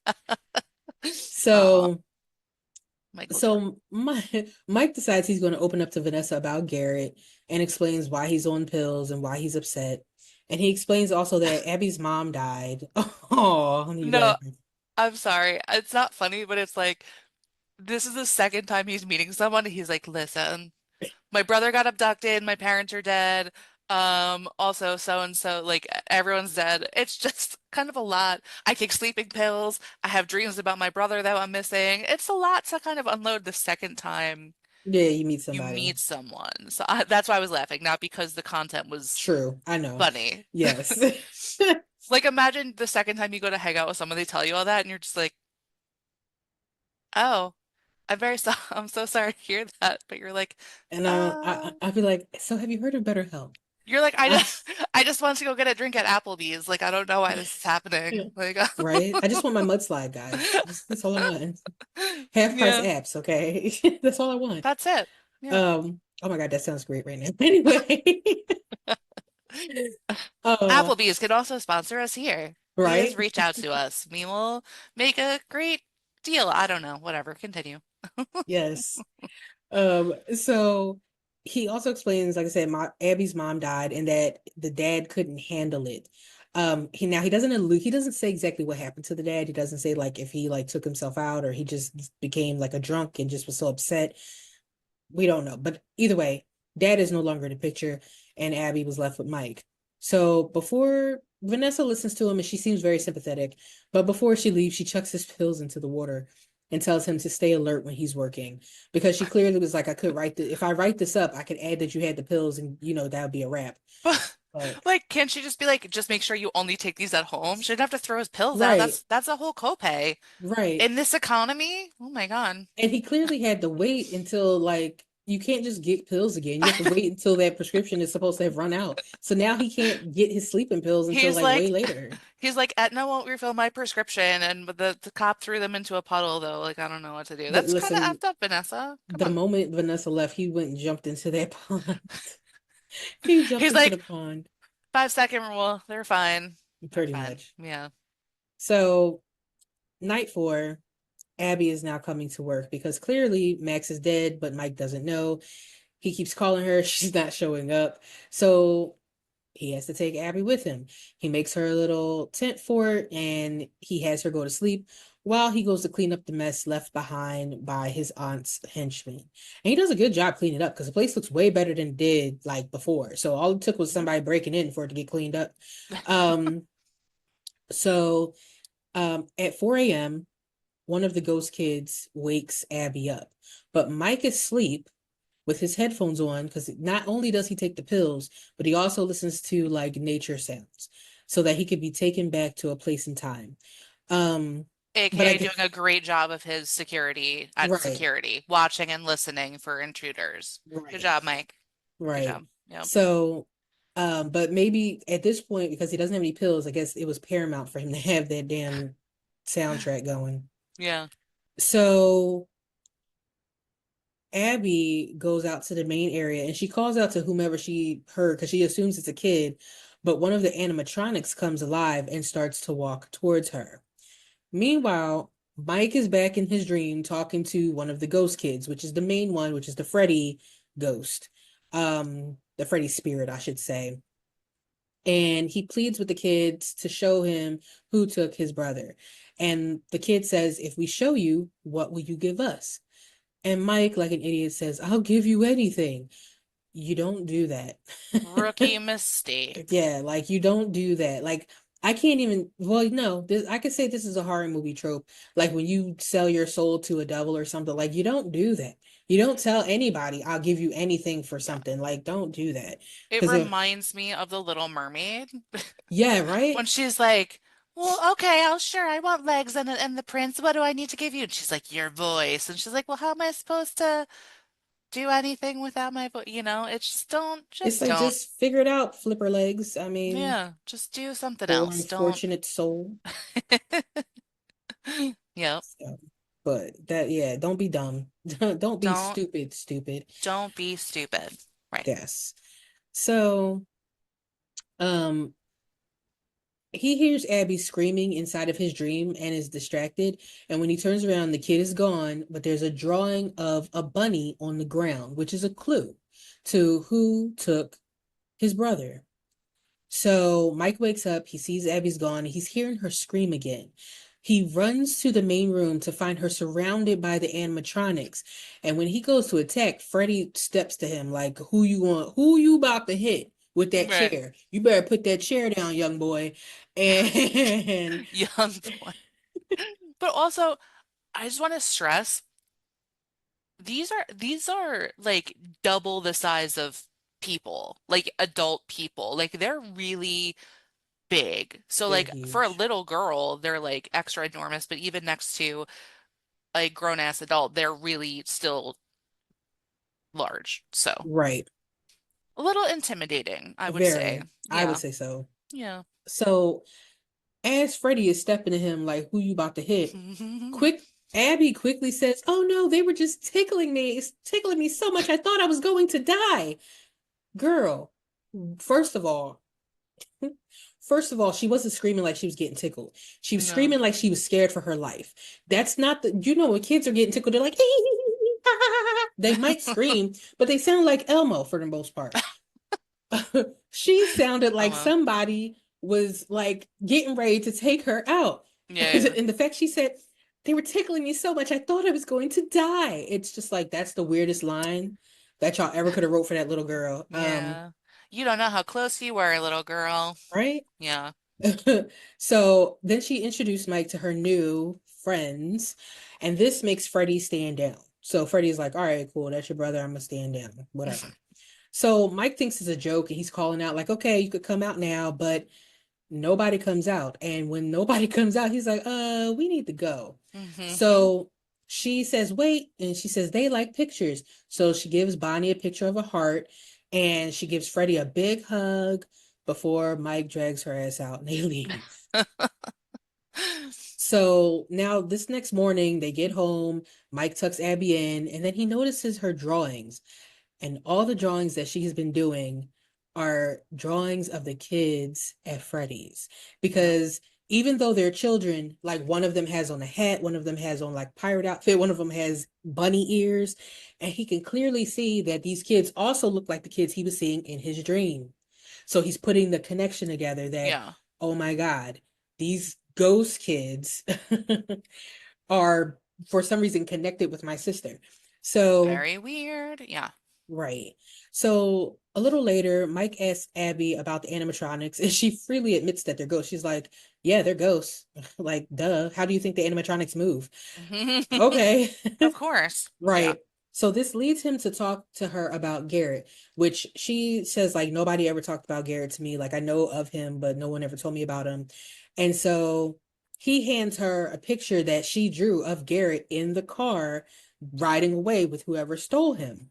Aw, So Michael Jordan. So Mike decides he's going to open up to Vanessa about Garrett and explains why he's on pills and why he's upset. And he explains also that Abby's mom died. Oh, you No, laughing. I'm sorry. It's not funny, but it's like this is the second time he's meeting someone. He's like, listen, my brother got abducted, my parents are dead. Also so and so, like everyone's dead. It's just kind of a lot. I take sleeping pills. I have dreams about my brother that I'm missing. It's a lot to kind of unload the second time Yeah, you meet you somebody. meet someone. So that's why I was laughing, not because the content was True, I know. funny. Yes. Like imagine the second time you go to hang out with someone, they tell you all that, and you're just like, oh, I'm so sorry to hear that. But you're like, And uh. I'd be like, so have you heard of BetterHelp? You're like, I, I just want to go get a drink at Applebee's. Like, I don't know why this is happening. Like, right? I just want my mudslide, guys. That's all I want. Half price yeah, apps, okay? That's all I want. that's it. Yeah. Oh my God, that sounds great right now. Anyway, uh, Applebee's could also sponsor us here. Please right? reach out to us. We will make a great deal. I don't know. Whatever. Continue. Yes. So he also explains, like I said, Abby's mom died and that the dad couldn't handle it. He doesn't he doesn't say exactly what happened to the dad. He doesn't say like if he like took himself out or he just became like a drunk and just was so upset. We don't know. But either way, dad is no longer in the picture and Abby was left with Mike. So before Vanessa listens to him and she seems very sympathetic, but before she leaves, she chucks his pills into the water and tells him to stay alert when he's working because she clearly was like, I could write if I write this up, I could add that you had the pills and that would be a wrap. But But like, can't she just be like, just make sure you only take these at home? She didn't have to throw his pills out. right, That's a whole copay. right. In this economy? Oh my God. And he clearly had to wait until like you can't just get pills again. You have to wait until that prescription is supposed to have run out. So now he can't get his sleeping pills until He's like way like, later. he's like, Aetna won't refill my prescription, and the cop threw them into a puddle though. Like, I don't know what to do. But That's kind of listen, effed up, Vanessa. Come the on. moment Vanessa left, he went and jumped into that pond. He jumped He's into the like, pond, 5 second rule. They're fine. They're pretty fine. much. Yeah. So night four, Abby is now coming to work because clearly Max is dead, but Mike doesn't know. He keeps calling her, she's not showing up. So he has to take Abby with him. He makes her a little tent fort and he has her go to sleep while he goes to clean up the mess left behind by his aunt's henchmen. And he does a good job cleaning it up because the place looks way better than it did like before. So all it took was Yep. somebody breaking in for it to get cleaned up. Um, so at 4 a.m., one of the ghost kids wakes Abby up. But Mike is asleep with his headphones on because not only does he take the pills, but he also listens to like nature sounds so that he could be taken back to a place and time. Um, but I AKA doing guess a great job of his security at right, security, watching and listening for intruders. Good right, job, Mike. Good right. job. Yep. So, but maybe at this point, because he doesn't have any pills, I guess it was paramount for him to have that damn soundtrack going. Yeah. So Abby goes out to the main area and she calls out to whomever she heard because she assumes it's a kid, but one of the animatronics comes alive and starts to walk towards her. Meanwhile, Mike is back in his dream talking to one of the ghost kids, which is the main one, which is the Freddy ghost. The Freddy spirit, I should say. And he pleads with the kids to show him who took his brother. And the kid says, "If we show you, what will you give us?" And Mike, like an idiot, says, "I'll give you anything." You don't do that. Rookie mistake. Yeah, like you don't do that. Like I can't even, well, no, I could say this is a horror movie trope. Like when you sell your soul to a devil or something, like you don't do that. You don't tell anybody, "I'll give you anything for Yeah. something." Like don't do that. It Because if, reminds me of The Little Mermaid yeah, when right? she's like, "Well, okay, I'll sure. I want legs and the prince. What do I need to give you?" And she's like, "Your voice." And she's like, "Well, how am I supposed to do anything without my voice?" It's It's just like don't. just figure it out, flipper legs. I mean, Yeah, just do something poor else. Don't. unfortunate soul. Yep. So, but that, yeah, don't be dumb. Don't be Don't stupid, stupid. don't be stupid. Right. Yes. So, um, he hears Abby screaming inside of his dream and is distracted. And when he turns around, the kid is gone, but there's a drawing of a bunny on the ground, which is a clue to who took his brother. So Mike wakes up, he sees Abby's gone, and he's hearing her scream again. He runs to the main room to find her surrounded by the animatronics. And when he goes to attack, Freddy steps to him like, "Who you want? Who you about to hit with that Right. chair? You better put that chair down, young boy." And Young boy. But also, I just want to stress these are like double the size of people, like adult people. Like they're really big. So they're like for a huge. little girl, they're like extra enormous, but even next to a grown-ass adult, they're really still large. So Right. a little intimidating, I would say. Very. I would Yeah. say so. Yeah. So as Freddy is stepping to him like, "Who you about to hit?" Quick Abby quickly says, "Oh no, they were just tickling me. It's tickling me so much I thought I was going to die." Girl, first of all, first of all, she wasn't screaming like she was getting tickled. She was No. screaming like she was scared for her life. That's not the, when kids are getting tickled, they're like, they might scream, but they sound like Elmo for the most part. She sounded Oh like well. somebody was like getting ready to take her out. Yeah, And the fact she said, "They were tickling me so much, I thought I was going to die." It's just like, that's the weirdest line that y'all ever could have wrote for that little girl. yeah. Yeah. You don't know how close you were, little girl. Right? Yeah. So then she introduced Mike to her new friends, and this makes Freddie stand down. So Freddie's like, "All right, cool, that's your brother. I'm gonna stand down, whatever." So Mike thinks it's a joke and he's calling out, like, "Okay, you could come out now," but nobody comes out. And when nobody comes out, he's like, "We need to go." Hmm. So she says, "Wait." And she says, "They like pictures." So she gives Bonnie a picture of a heart and she gives Freddie a big hug before Mike drags her ass out and they leave. So now this next morning, they get home. Mike tucks Abby in and then he notices her drawings. And all the drawings that she has been doing are drawings of the kids at Freddy's. Yep. Because even though they're children, like one of them has on a hat, one of them has on like pirate outfit, one of them has bunny ears, and he can clearly see that these kids also look like the kids he was seeing in his dream. So he's putting the connection together that, Yeah. oh my God, these ghost kids are for some reason connected with my sister. So Very weird. Yeah. right. So a little later, Mike asks Abby about the animatronics, and she freely admits that they're ghosts. She's like, Yeah, they're ghosts. Like, duh. How do you think the animatronics move? Okay. Of course. Yeah. Right. So this leads him to talk to her about Garrett, which she says, like, nobody ever talked about Garrett to me. Like, I know of him, but no one ever told me about him. And so he hands her a picture that she drew of Garrett in the car riding away with whoever stole him.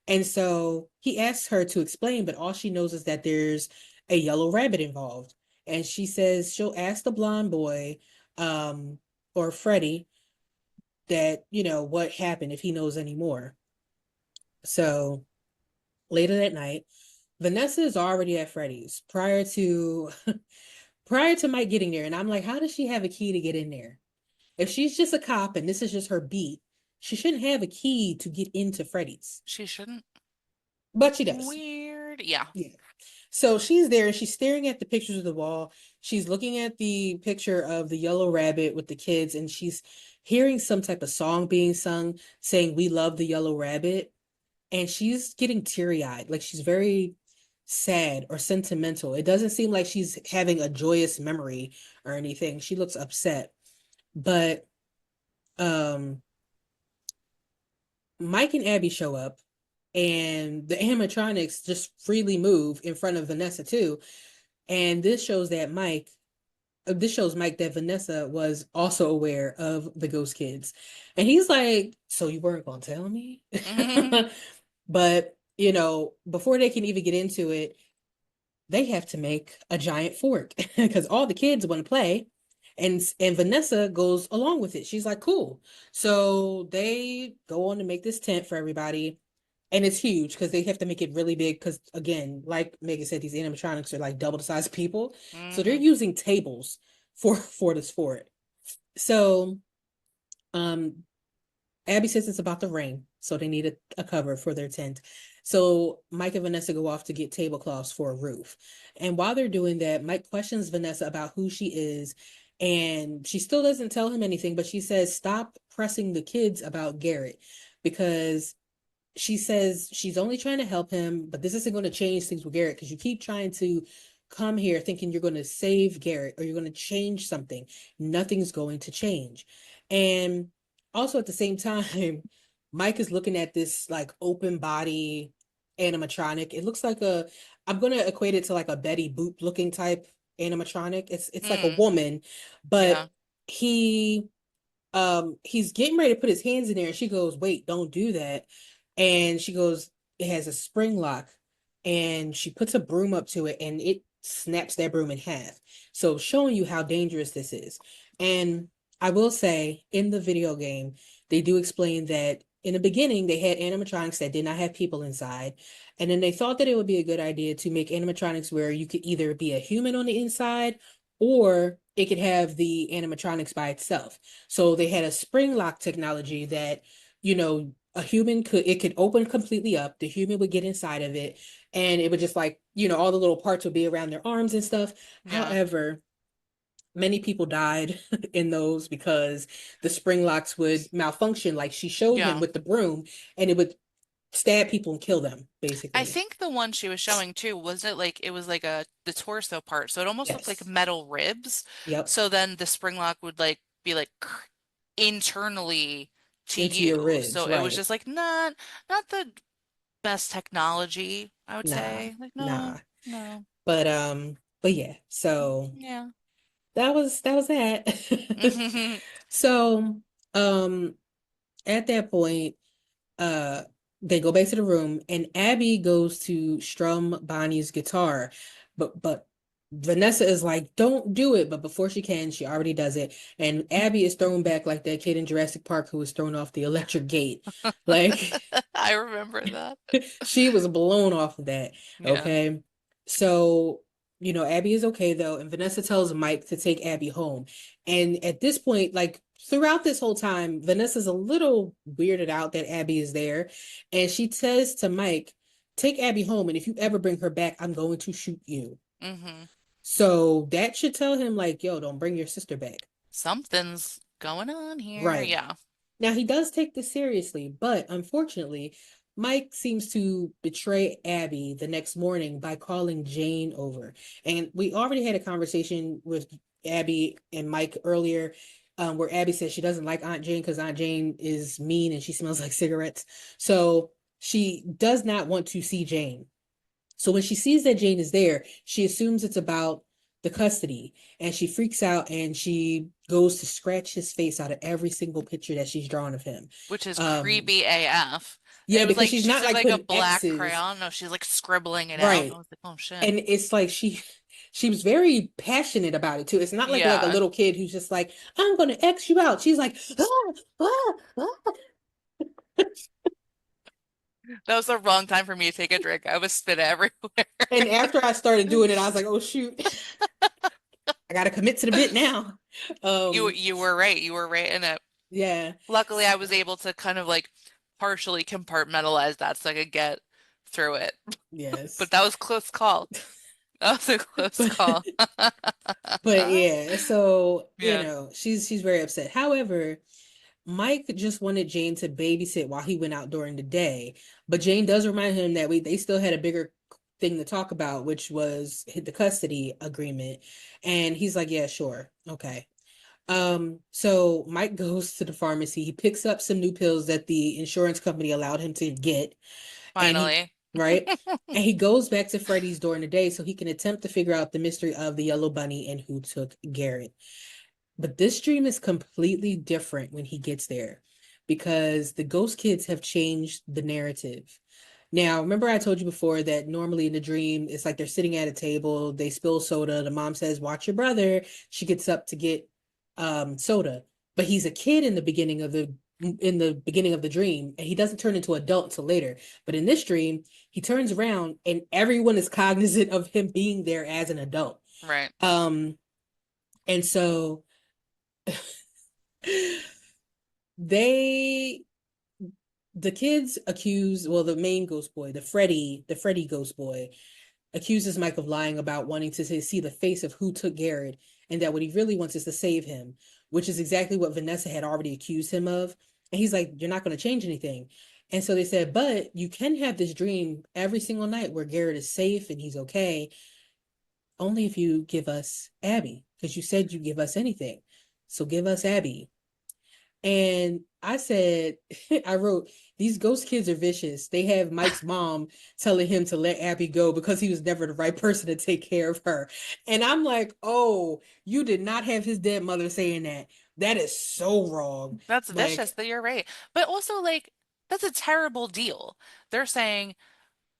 And so he asks her to explain, but all she knows is that there's a yellow rabbit involved. And she says she'll ask the blonde boy, um, or Freddy, that, what happened if he knows any more. So later that night, Vanessa is already at Freddy's prior to Mike getting there. And I'm like, how does she have a key to get in there? If she's just a cop and this is just her beat, she shouldn't have a key to get into Freddy's. She shouldn't. But she does. Weird. Yeah. Yeah. So she's there and she's staring at the pictures of the wall. She's looking at the picture of the yellow rabbit with the kids, and she's hearing some type of song being sung saying, "We love the yellow rabbit." And she's getting teary-eyed, like she's very sad or sentimental. It doesn't seem like she's having a joyous memory or anything. She looks upset. But um Mike and Abby show up, and the animatronics just freely move in front of Vanessa too. And this shows Mike that Vanessa was also aware of the ghost kids. And he's like, "So you weren't gonna tell me?" But, before they can even get into it, they have to make a giant fort because all the kids want to play. And Vanessa goes along with it. She's like, "Cool." So they go on to make this tent for everybody. And it's huge because they have to make it really big because, again, like Megan said, these animatronics are like double the size of people. So they're Hmm. using tables for this fort. So um Abby says it's about to rain, so they need a cover for their tent. So Mike and Vanessa go off to get tablecloths for a roof. And while they're doing that, Mike questions Vanessa about who she is. And she still doesn't tell him anything, but she says, "Stop pressing the kids about Garrett," because she says she's only trying to help him, but this isn't going to change things with Garrett because you keep trying to come here thinking you're going to save Garrett or you're going to change something. Nothing's going to change. And also at the same time, Mike is looking at this like open body animatronic. It looks like I'm going to equate it to like a Betty Boop looking type animatronic. It's like a Mm. woman, but Yeah. he he's getting ready to put his hands in there and she goes, "Wait, don't do that." And she goes, "It has a spring lock." And she puts a broom up to it and it snaps that broom in half, so showing you how dangerous this is. And I will say, in the video game, they do explain that in the beginning they had animatronics that did not have people inside, and then they thought that it would be a good idea to make animatronics where you could either be a human on the inside or it could have the animatronics by itself. So they had a spring lock technology that, a human could open completely up. The human would get inside of it and it would just like, all the little parts would be around their arms and stuff. Yeah. However, many people died in those because the spring locks would malfunction, like she showed him Yeah. with the broom, and it would stab people and kill them, I basically. think the one she was showing too, wasn't it like it was like the torso part, so it almost looked like Yes. metal ribs. Yep. So then the spring lock would like be like internally to Into your you. ribs, So it was right. just like not the best technology, I would Nah, say. Like no, nah. no. But yeah, so Yeah. that was that. So, um, at that point, uh, they go back to the room, and Abby goes to strum Bonnie's guitar, but Vanessa is like, "Don't do it!" But before she can, she already does it, and Abby is thrown back like that kid in Jurassic Park who was thrown off the electric gate, like. I remember that. She was blown off of that. Yeah. Okay. So, Abby is okay though. And Vanessa tells Mike to take Abby home. And at this point, like throughout this whole time, Vanessa's a little weirded out that Abby is there. And she says to Mike, "Take Abby home. And if you ever bring her back, I'm going to shoot you." Hmm. So that should tell him, like, "Yo, don't bring your sister back." Something's going on here. Right. Yeah. Now he does take this seriously, but unfortunately, Mike seems to betray Abby the next morning by calling Jane over. And we already had a conversation with Abby and Mike earlier, where Abby says she doesn't like Aunt Jane because Aunt Jane is mean and she smells like cigarettes. So she does not want to see Jane. So when she sees that Jane is there, she assumes it's about the custody and she freaks out and she goes to scratch his face out of every single picture that she's drawn of him. which is Um, creepy AF. yeah, It was because like she's she not took like like a putting black X's, crayon. No, she's like scribbling it out. I right? was like, oh shit. And it's like she was very passionate about it too. It's not like a Yeah. little kid who's just like, I'm gonna X you out. She's like, ah, ah, ah. That was the wrong time for me to take a drink. I was spit everywhere. And after I started doing it, I was like, oh shoot, I gotta commit to the bit now. Um, You were right. You were right in it. yeah. Luckily, I was So, able to kind of like partially compartmentalize that so I could get through it. But yes. that was close call. That was a close But call. but yeah, so Yeah, she's very upset. However, Mike just wanted Jane to babysit while he went out during the day, but Jane does remind him that they still had a bigger thing to talk about, which was the custody agreement. And he's like, yeah, sure. Okay. So Mike goes to the pharmacy. He picks up some new pills that the insurance company allowed him to get, and he finally. right, and he goes back to Freddy's during the day so he can attempt to figure out the mystery of the yellow bunny and who took Garrett. But this dream is completely different when he gets there because the ghost kids have changed the narrative. Now, remember I told you before that normally in the dream, it's like they're sitting at a table, they spill soda, the mom says, "Watch your brother." She gets up to get soda. But he's a kid in the beginning of the dream, and he doesn't turn into adult until later. But in this dream, he turns around and everyone is cognizant of him being there as an adult. Right. Um, and so they the kids accuse, well, the main ghost boy, the Freddy ghost boy, accuses Mike of lying about wanting to see the face of who took Garrett, and that what he really wants is to save him, which is exactly what Vanessa had already accused him of. And he's like, "You're not going to change anything." And so they said, "But you can have this dream every single night where Garrett is safe and he's okay, only if you give us Abby, because you said you give us anything. So give us Abby." And I said, I wrote, these ghost kids are vicious. They have Mike's mom telling him to let Abby go because he was never the right person to take care of her. And I'm like, oh, you did not have his dead mother saying that. That is so wrong. That's vicious Like, that you're right. But also, like, that's a terrible deal. They're saying,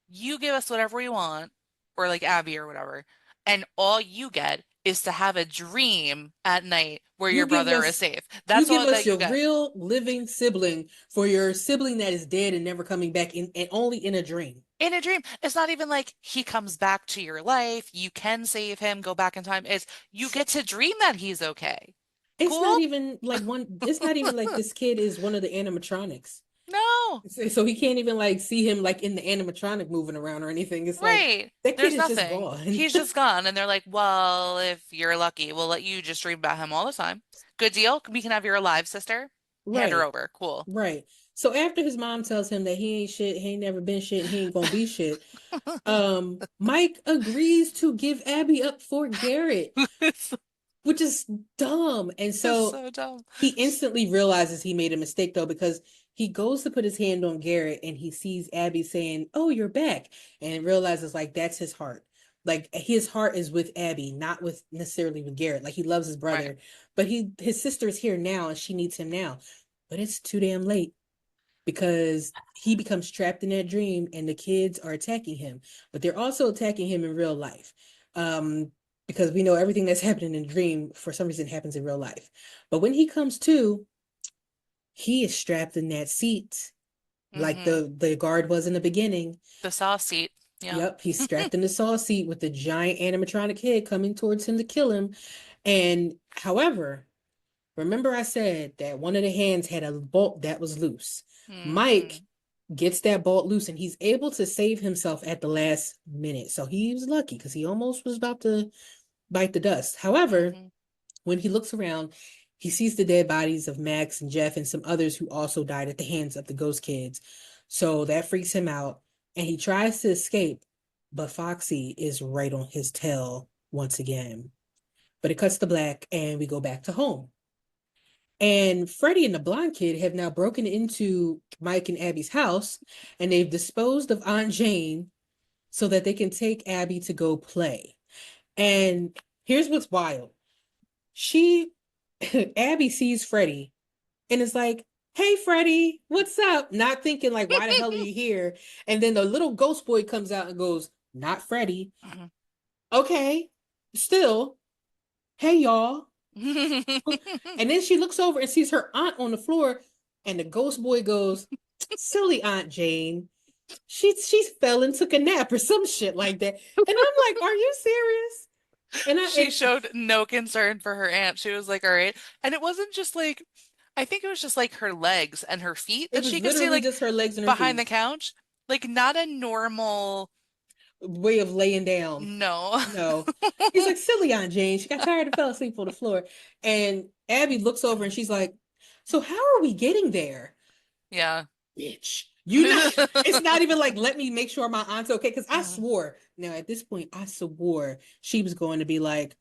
you give us whatever we want, or like Abby or whatever, and all you get is to have a dream at night where your you give brother is us safe. you That's give all that us you your get. real living sibling for your sibling that is dead and never coming back in and only in a dream. In a dream, it's not even like he comes back to your life. You can save him, go back in time. It's you get to dream that he's okay. Cool? It's not even like this kid is one of the animatronics. No. So he can't even like see him like in the animatronic moving around or anything. It's like Right. that kid There's is just nothing. gone. He's just gone. And they're like, well, if you're lucky, we'll let you just dream about him all the time. Good deal. We can have your alive sister. Hand her Right, over. Cool. right. So after his mom tells him that he ain't shit, he ain't never been shit, and he ain't gonna be shit, Mike agrees to give Abby up for Garrett, It's, which is dumb. And it's so so dumb. he instantly realizes he made a mistake though, because he goes to put his hand on Garrett and he sees Abby saying, "Oh, you're back," and realizes like that's his heart. Like his heart is with Abby, not with necessarily with Garrett. Like he loves his Right. brother, but his sister is here now and she needs him now. But it's too damn late because he becomes trapped in that dream and the kids are attacking him, but they're also attacking him in real life. Um, because we know everything that's happening in the dream for some reason happens in real life. But when he comes to, he is strapped in that seat like Mm-hmm. the guard was in the beginning. The saw seat. Yeah. Yep, he's strapped in the saw seat with the giant animatronic head coming towards him to kill him. And however, remember I said that one of the hands had a bolt that was loose. Mike Mm-hmm. gets that bolt loose and he's able to save himself at the last minute. So he was lucky because he almost was about to bite the dust. However, Mm-hmm. when he looks around, he sees the dead bodies of Max and Jeff and some others who also died at the hands of the ghost kids. So that freaks him out and he tries to escape, but Foxy is right on his tail once again. But it cuts to black and we go back to home. And Freddie and the blonde kid have now broken into Mike and Abby's house and they've disposed of Aunt Jane so that they can take Abby to go play. And here's what's wild. She Abby sees Freddie and is like, "Hey Freddie, what's up?" Not thinking like, "Why the hell are you here?" And then the little ghost boy comes out and goes, "Not Freddie." Okay. Still, "Hey y'all." And then she looks over and sees her aunt on the floor and the ghost boy goes, "Silly Aunt Jane. She fell and took a nap or some shit like that." And I'm like, "Are you serious?" And I She and showed no concern for her aunt. She was like, all right. And it wasn't just like, I think it was just like her legs and her feet it that was she could see literally like just her legs and her behind the feet. couch. Like not a normal, Way of laying down. no. No. He's like, "Silly Aunt Jane. She got tired and fell asleep on the floor." And Abby looks over and she's like, "So how are we getting there?" Yeah. Bitch. You not it's not even like let me make sure my aunt's okay. Cause I swore. Now at this point, I swore she was going to be like,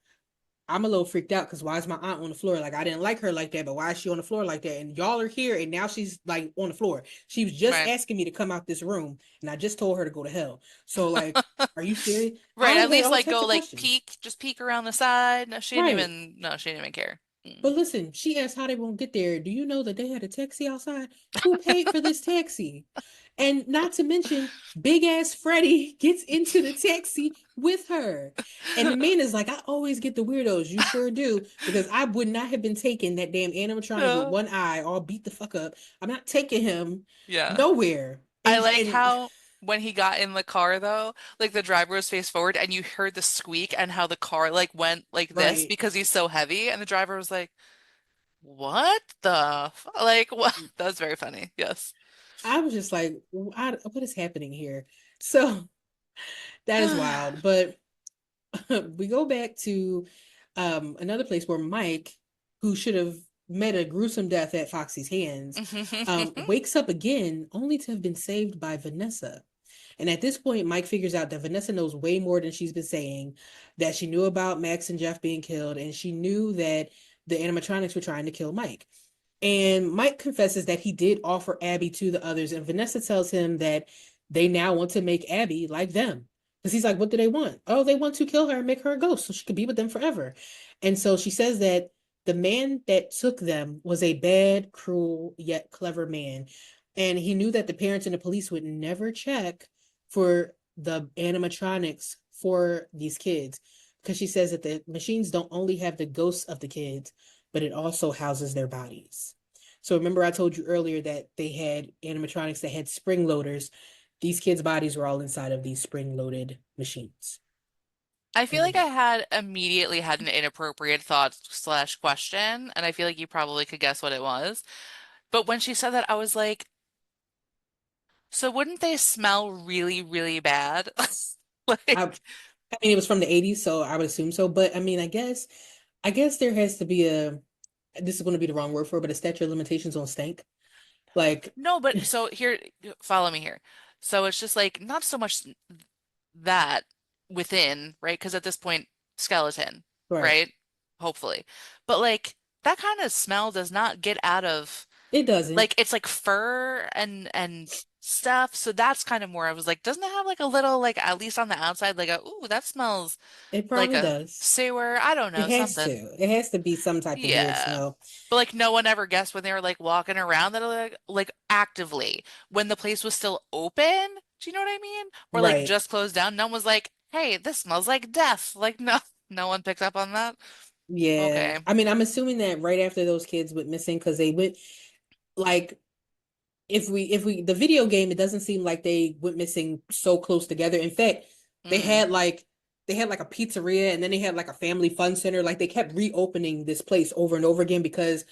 I'm a little freaked out because why is my aunt on the floor? Like I didn't like her like that, but why is she on the floor like that? And y'all are here and now she's like on the floor. She was just Right. asking me to come out this room and I just told her to go to hell. So like, are you serious? Right. I At had least all like types go of like questions. peek, just peek around the side. Right. No, she didn't even care. Mm. But listen, she asked how they won't get there. Do you know that they had a taxi outside? Who paid for this taxi? And not to mention, big ass Freddy gets into the taxi with her. And the man is like, "I always get the weirdos. You sure do. Because I would not have been taking that damn animatronic with Yeah. one eye all beat the fuck up. I'm not taking him Yeah. nowhere." I like And how when he got in the car though, like the driver was face forward and you heard the squeak and how the car like went like this right. because he's so heavy and the driver was like, "What the like what?" That was very funny. Yes. I was just like, what is happening here? So that is wild. But we go back to another place where Mike, who should have met a gruesome death at Foxy's hands, wakes up again only to have been saved by Vanessa. And at this point, Mike figures out that Vanessa knows way more than she's been saying, that she knew about Max and Jeff being killed, and she knew that the animatronics were trying to kill Mike. And Mike confesses that he did offer Abby to the others, and Vanessa tells him that they now want to make Abby like them. Because he's like, "What do they want?" "Oh, they want to kill her and make her a ghost so she could be with them forever." And so she says that the man that took them was a bad, cruel, yet clever man. And he knew that the parents and the police would never check for the animatronics for these kids. Because she says that the machines don't only have the ghosts of the kids, but it also houses their bodies. So remember I told you earlier that they had animatronics that had spring loaders. These kids' bodies were all inside of these spring-loaded machines. I feel like And I had immediately had an inappropriate thought slash question, and I feel like you probably could guess what it was. But when she said that, I was like, so wouldn't they smell really, really bad? I, Like, I mean, it was from the 80s, so I would assume so. But I mean, I guess there has to be a, this is going to be the wrong word for it, but a statute of limitations on stank. Like, no, but so here, follow me here. So it's just like not so much that within, right? Because at this point, skeleton, right. right? Hopefully. But like that kind of smell does not get out of It doesn't. like it's like fur and stuff. So that's kind of more I was like, doesn't it have like a little like at least on the outside like a ooh, that smells It like probably a does. sewer. I don't It know, has to. something. It has to be some type of weird Yeah. smell. But like no one ever guessed when they were like walking around that like actively when the place was still open. Do you know what I mean? Or like Right. just closed down. No one was like, "Hey, this smells like death." Like no, no one picked up on that. Yeah. Okay. I mean, I'm assuming that right after those kids went missing, because they went like if we the video game, it doesn't seem like they went missing so close together. In fact, they Mm, had like they had like a pizzeria and then they had like a family fun center. Like they kept reopening this place over and over again because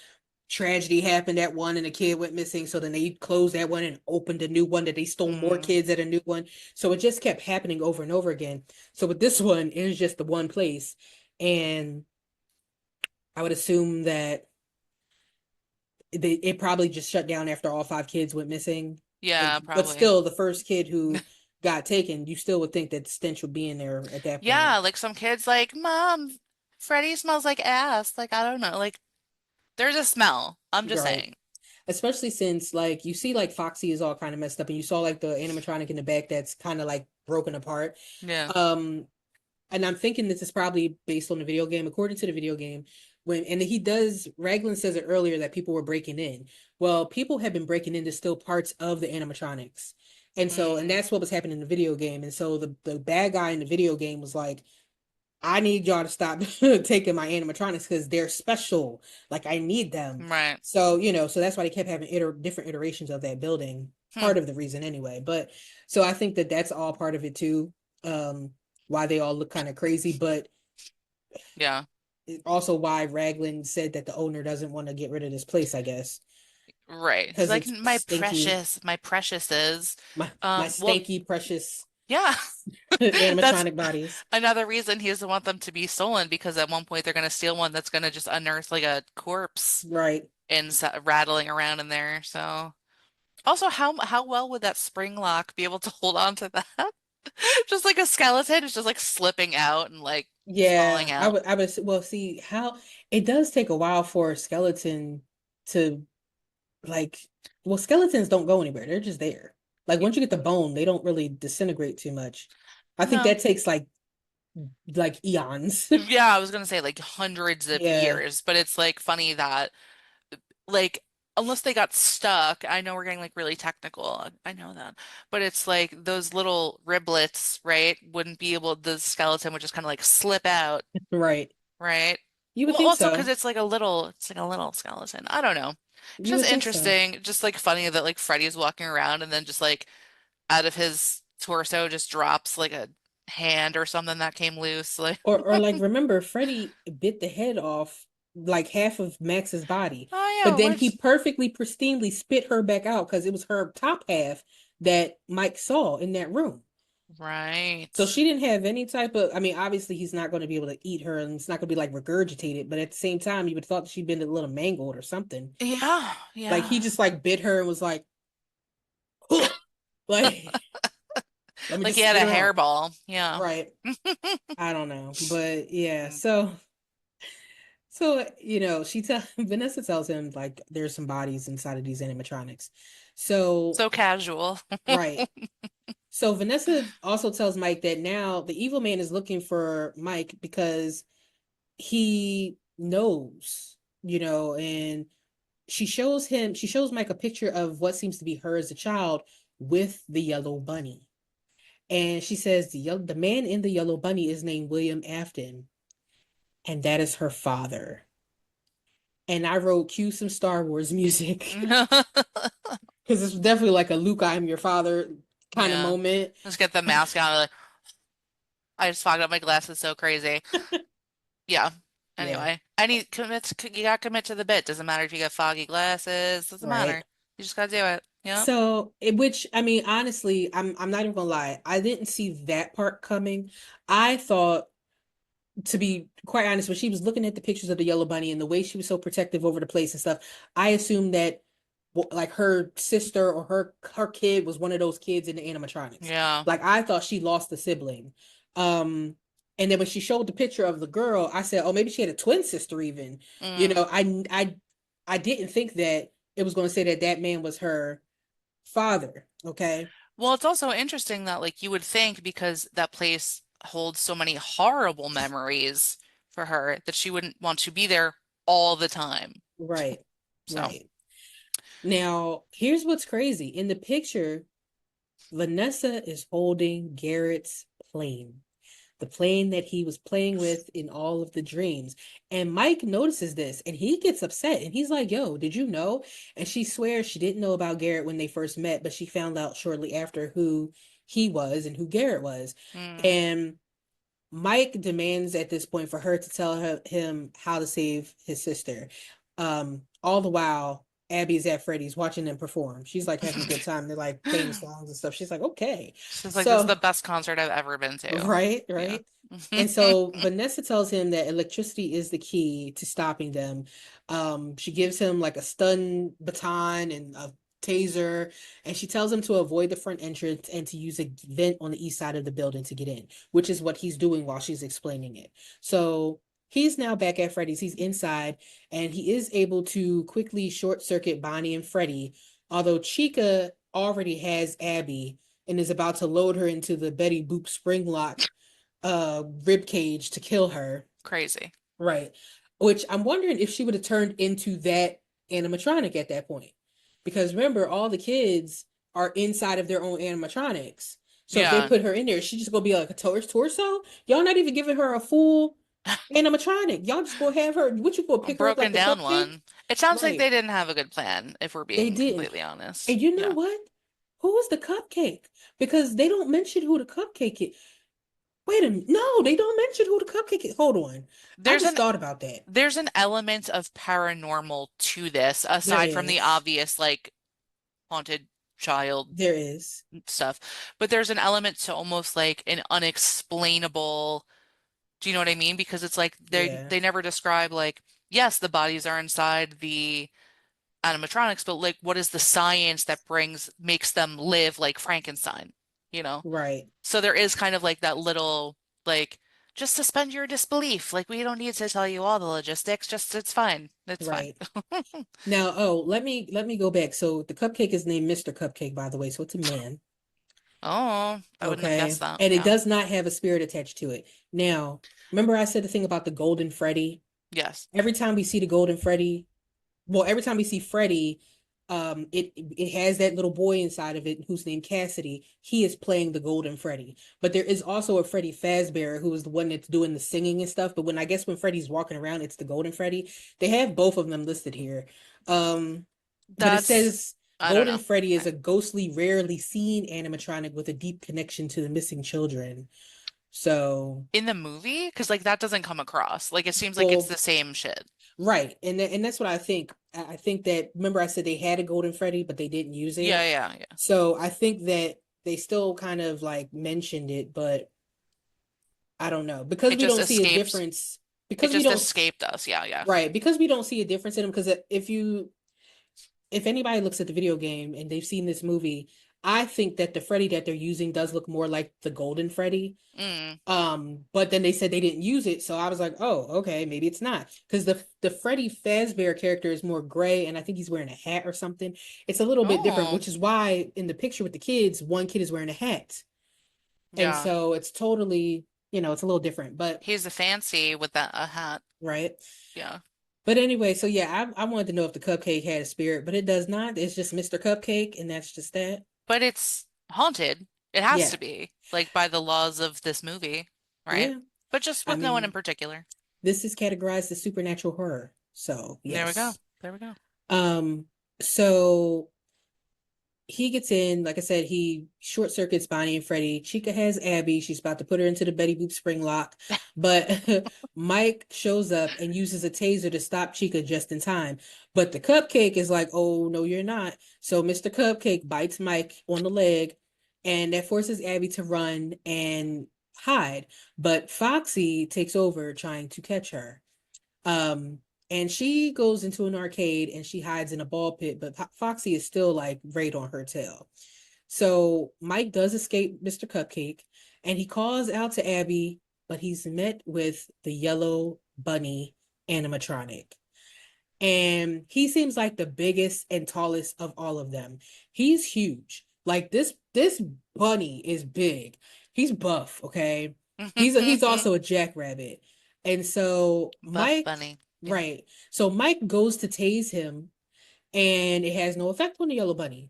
tragedy happened at one and a kid went missing. So then they closed that one and opened a new one that they stole more mm. kids at a new one. So it just kept happening over and over again. So with this one, it was just the one place. And I would assume that it probably just shut down after all five kids went missing. And Yeah, but probably. still, the first kid who got taken, you still would think that stench would be in there at that Yeah, point. like some kids like, "Mom, Freddy smells like ass. Like, I don't know. Like, there's a smell. I'm just Right. saying. Especially since like you see like Foxy is all kind of messed up and you saw like the animatronic in the back that's kind of like broken apart. Yeah. Um and I'm thinking this is probably based on the video game. According to the video game, when and he does Raglan says it earlier that people were breaking in. Well, people have been breaking into still parts of the animatronics. And Mm, that's what was happening in the video game. And so the bad guy in the video game was like, I need y'all to stop taking my animatronics because they're special. Like I need them. right. So, so that's why they kept having different iterations of that building. Hmm. Part of the reason anyway. But so I think that that's all part of it too. Um, why they all look kind of crazy, but Yeah. also why Raglan said that the owner doesn't want to get rid of this place, I guess, Right. He's because like, it's stinky. my precious is. My Well, stanky, precious yeah. That's animatronic bodies. another reason he doesn't want them to be stolen because at one point they're going to steal one that's going to just unearth like a corpse Right. and rattling around in there. So, also, how well would that spring lock be able to hold on to that? Just like a skeleton is just like slipping out and like falling Yeah, out. I would, well, see how it does take a while for a skeleton to like, well, skeletons don't go anywhere. They're just there. Like once you get the bone, they don't really disintegrate too much. I think No. that takes like eons. Yeah, I was gonna say like hundreds of Yeah, years, but it's like funny that like unless they got stuck, I know we're getting like really technical. I know that. But it's like those little riblets, right? Wouldn't be able the skeleton would just kind of like slip out, right. right? You would Well, think also because so. it's like a little skeleton. I don't know. It's You just would think so. interesting, just like funny that like Freddy's walking around and then just like out of his torso just drops like a hand or something that came loose. Like, Or like remember, Freddy bit the head off like half of Max's body, oh yeah, but then he where's perfectly pristinely spit her back out because it was her top half that Mike saw in that room. right? So she didn't have any type of, I mean, obviously he's not going to be able to eat her and it's not going to be like regurgitated, but at the same time, you would have thought that she'd been a little mangled or something. Yeah, Like he yeah. just like bit her and was like, like, let me Like he just had spit a her out. hairball. Yeah. Right. I don't know. But yeah, Mm. so she tell Vanessa tells him like there's some bodies inside of these animatronics. So So casual. right. So Vanessa also tells Mike that now the evil man is looking for Mike because he knows, and she shows Mike a picture of what seems to be her as a child with the yellow bunny. And she says the man in the yellow bunny is named William Afton, and that is her father. And I wrote cue some Star Wars music because it's definitely like a Luke, I'm your father kind of Yeah. moment. Let's get the mask on. Like, I just fogged up my glasses so crazy. Yeah. Yeah, Anyway, I need commit. You gotta commit to the bit. Doesn't matter if you got foggy glasses. Doesn't right. matter. You just gotta do it. Yep. So, which I mean, honestly, I'm not even gonna lie. I didn't see that part coming. I thought, to be quite honest, when she was looking at the pictures of the yellow bunny and the way she was so protective over the place and stuff, I assumed that like her sister or her kid was one of those kids in the animatronics. Yeah. Like I thought she lost a sibling. Um, and then when she showed the picture of the girl, I said, "Oh, maybe she had a twin sister even." You Mm. know, I didn't think that it was going to say that that man was her father. Okay. Well, it's also interesting that like you would think because that place holds so many horrible memories for her that she wouldn't want to be there all the time. Right. So, Right. Now, here's what's crazy. In the picture, Vanessa is holding Garrett's plane, the plane that he was playing with in all of the dreams. And Mike notices this and he gets upset and he's like, "Yo, did you know?" And she swears she didn't know about Garrett when they first met, but she found out shortly after who he was and who Garrett was. mm. And Mike demands at this point for her to tell him how to save his sister. All the while, Abby's at Freddy's watching them perform. She's like having a good time. They're like playing songs and stuff. She's like, okay. She's like, this is So, the best concert I've ever been to. right, Yeah. right. And so Vanessa tells him that electricity is the key to stopping them. She gives him like a stun baton and a taser, and she tells him to avoid the front entrance and to use a vent on the east side of the building to get in, which is what he's doing while she's explaining it. So he's now back at Freddy's. He's inside, and he is able to quickly short circuit Bonnie and Freddy. Although Chica already has Abby and is about to load her into the Betty Boop spring lock rib cage to kill her. Crazy. Right. Which I'm wondering if she would have turned into that animatronic at that point. Because remember, all the kids are inside of their own animatronics. So if they Yeah. put her in there, she's just gonna be like a torso. Y'all not even giving her a full animatronic. Y'all just gonna have her. What you gonna A pick her up broken like a down cupcake? one. It sounds like they Right. didn't have a good plan, if we're They being didn't. completely honest. And you know Yeah. what? Who was the cupcake? Because they don't mention who the cupcake is. Wait a minute. No, they don't mention who the cupcake is. Hold on. I There's just an thought about that. there's an element of paranormal to this, There aside from the is. obvious like haunted child There is. stuff. But there's an element to almost like an unexplainable, do you know what I mean? Because it's like Yeah. they never describe like, yes, the bodies are inside the animatronics, but like what is the science that makes them live like Frankenstein, you know? Right. So there is kind of like that little like just suspend your disbelief. Like we don't need to tell you all the logistics. Just it's fine. It's fine. Right. Now, oh, let me go back. So the cupcake is named Mr. Cupcake, by the way. So it's a man. Oh, I wouldn't have Okay. guessed that. And it Yeah. does not have a spirit attached to it. Now, remember I said the thing about the Golden Freddy? Yes. Every time we see the Golden Freddy, well, every time we see Freddy, it has that little boy inside of it who's named Cassidy. He is playing the Golden Freddy. But there is also a Freddy Fazbear who is the one that's doing the singing and stuff. But when I guess when Freddy's walking around, it's the Golden Freddy. They have both of them listed here. Um, but it That's says I don't Golden know. Freddy is Okay. a ghostly, rarely seen animatronic with a deep connection to the missing children. So, In the movie, because like that doesn't come across. Like it seems like it's well, the same shit. right, and that's what I think. I think that remember I said they had a Golden Freddy, but they didn't use Yeah, it. yeah, yeah. So I think that they still kind of like mentioned it, but I don't know because It we just don't see a escaped. difference. It Because we just don't escaped us. Yeah, yeah. right because we don't see a difference in them. Because if anybody looks at the video game and they've seen this movie, I think that the Freddy that they're using does look more like the Golden Freddy. Mm. But then they said they didn't use it, so I was like, oh, okay, maybe it's not. Because the Freddy Fazbear character is more gray, and I think he's wearing a hat or something. It's a little bit different, Oh, which is why in the picture with the kids, one kid is wearing a hat. And yeah. so it's totally, it's a little different, but He's a fancy with that a hat. right. Yeah. But anyway, so yeah, I wanted to know if the cupcake had a spirit, but it does not. It's just Mr. Cupcake, and that's just that. But it's haunted. It has Yeah. to be, like by the laws of this movie, right? Yeah. But just I with no one in mean, particular. this is categorized as supernatural horror. So There we go. yes. There we go. Um, so he gets in, like I said, he short circuits Bonnie and Freddy. Chica has Abby. She's about to put her into the Betty Boop spring lock. But Mike shows up and uses a taser to stop Chica just in time. But the cupcake is like, oh, no, you're not. So Mr. Cupcake bites Mike on the leg, and that forces Abby to run and hide. But Foxy takes over trying to catch her. Um, and she goes into an arcade and she hides in a ball pit, but Foxy is still like right on her tail. So Mike does escape Mr. Cupcake and he calls out to Abby, but he's met with the yellow bunny animatronic. And he seems like the biggest and tallest of all of them. He's huge. Like this bunny is big. He's buff, okay? He's also a jackrabbit. And so Buff Mike, Bunny. Yeah. right. So Mike goes to tase him and it has no effect on the yellow bunny,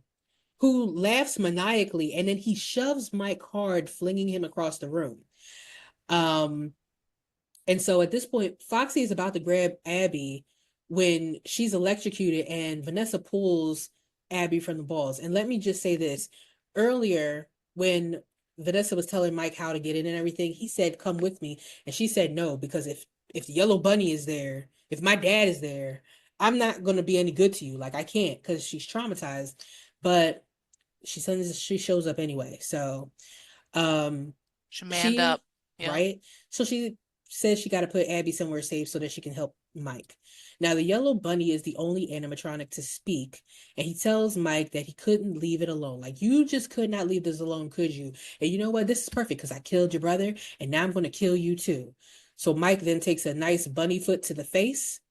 who laughs maniacally and then he shoves Mike hard, flinging him across the room. Um and so at this point, Foxy is about to grab Abby when she's electrocuted and Vanessa pulls Abby from the balls. And let me just say this. Earlier, when Vanessa was telling Mike how to get in and everything, he said, come with me. And she said no, because if the yellow bunny is there, if my dad is there, I'm not gonna be any good to you. Like I can't because she's traumatized. But she shows up anyway. So um She manned up. she Yeah. right? So she says she got to put Abby somewhere safe so that she can help Mike. Now the yellow bunny is the only animatronic to speak, and he tells Mike that he couldn't leave it alone. Like you just could not leave this alone, could you? And you know what? This is perfect because I killed your brother, and now I'm going to kill you too. So Mike then takes a nice bunny foot to the face.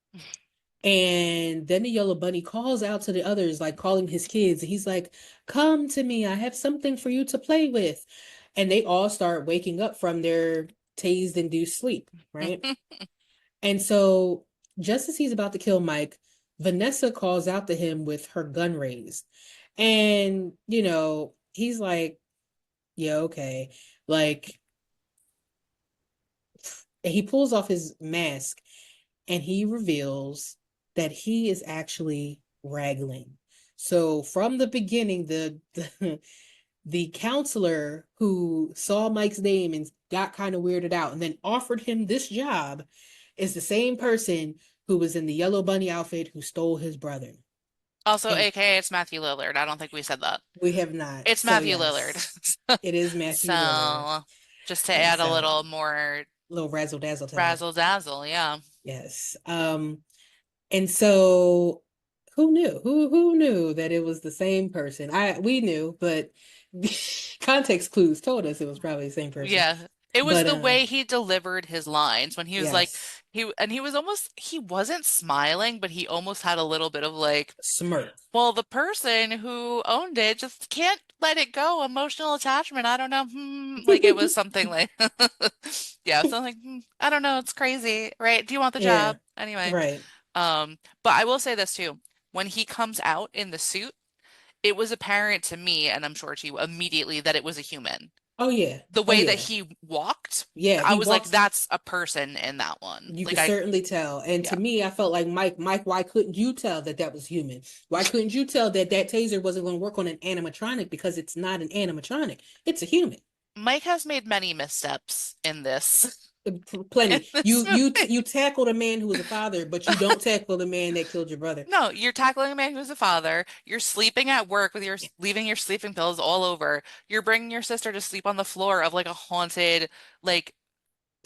And then the yellow bunny calls out to the others, like calling his kids. He's like, "Come to me. I have something for you to play with." And they all start waking up from their tased induced sleep, right? And so, just as he's about to kill Mike, Vanessa calls out to him with her gun raised. And, he's like, "Yeah, okay." Like, he pulls off his mask and he reveals that he is actually Raglan. So from the beginning, the counselor who saw Mike's name and got kind of weirded out and then offered him this job is the same person who was in the yellow bunny outfit who stole his brother. Also, And AKA, it's Matthew Lillard. I don't think we said that. we have not. It's So Matthew Lillard. yes, it is Matthew Lillard. So, just to And add a so little more little razzle dazzle to that. razzle dazzle, yeah. Yes. And so who knew? Who knew that it was the same person? We knew, but context clues told us it was probably the same person. Yeah. It was But the way he delivered his lines when he was like, yes, he was almost, he wasn't smiling, but he almost had a little bit of like, smirk. well, the person who owned it just can't let it go. Emotional attachment. I don't know. Like it was something like, yeah, something like, I don't know. It's crazy, right? Do you want the Yeah, job? Anyway, right. but I will say this too. When he comes out in the suit, it was apparent to me, and I'm sure to you immediately, that it was a human. Oh yeah. The Oh way that yeah. he walked, Yeah, I he was like, walks. that's a person in that one. You Like could I, certainly tell. And yeah. to me, I felt like Mike, why couldn't you tell that that was human? Why couldn't you tell that that taser wasn't going to work on an animatronic because it's not an animatronic. It's a human. Mike has made many missteps in this in Plenty. this You movie. you tackled a man who was a father, but you don't tackle the man that killed your brother. No, you're tackling a man who's a father. You're sleeping at work with leaving your sleeping pills all over. You're bringing your sister to sleep on the floor of like a haunted, like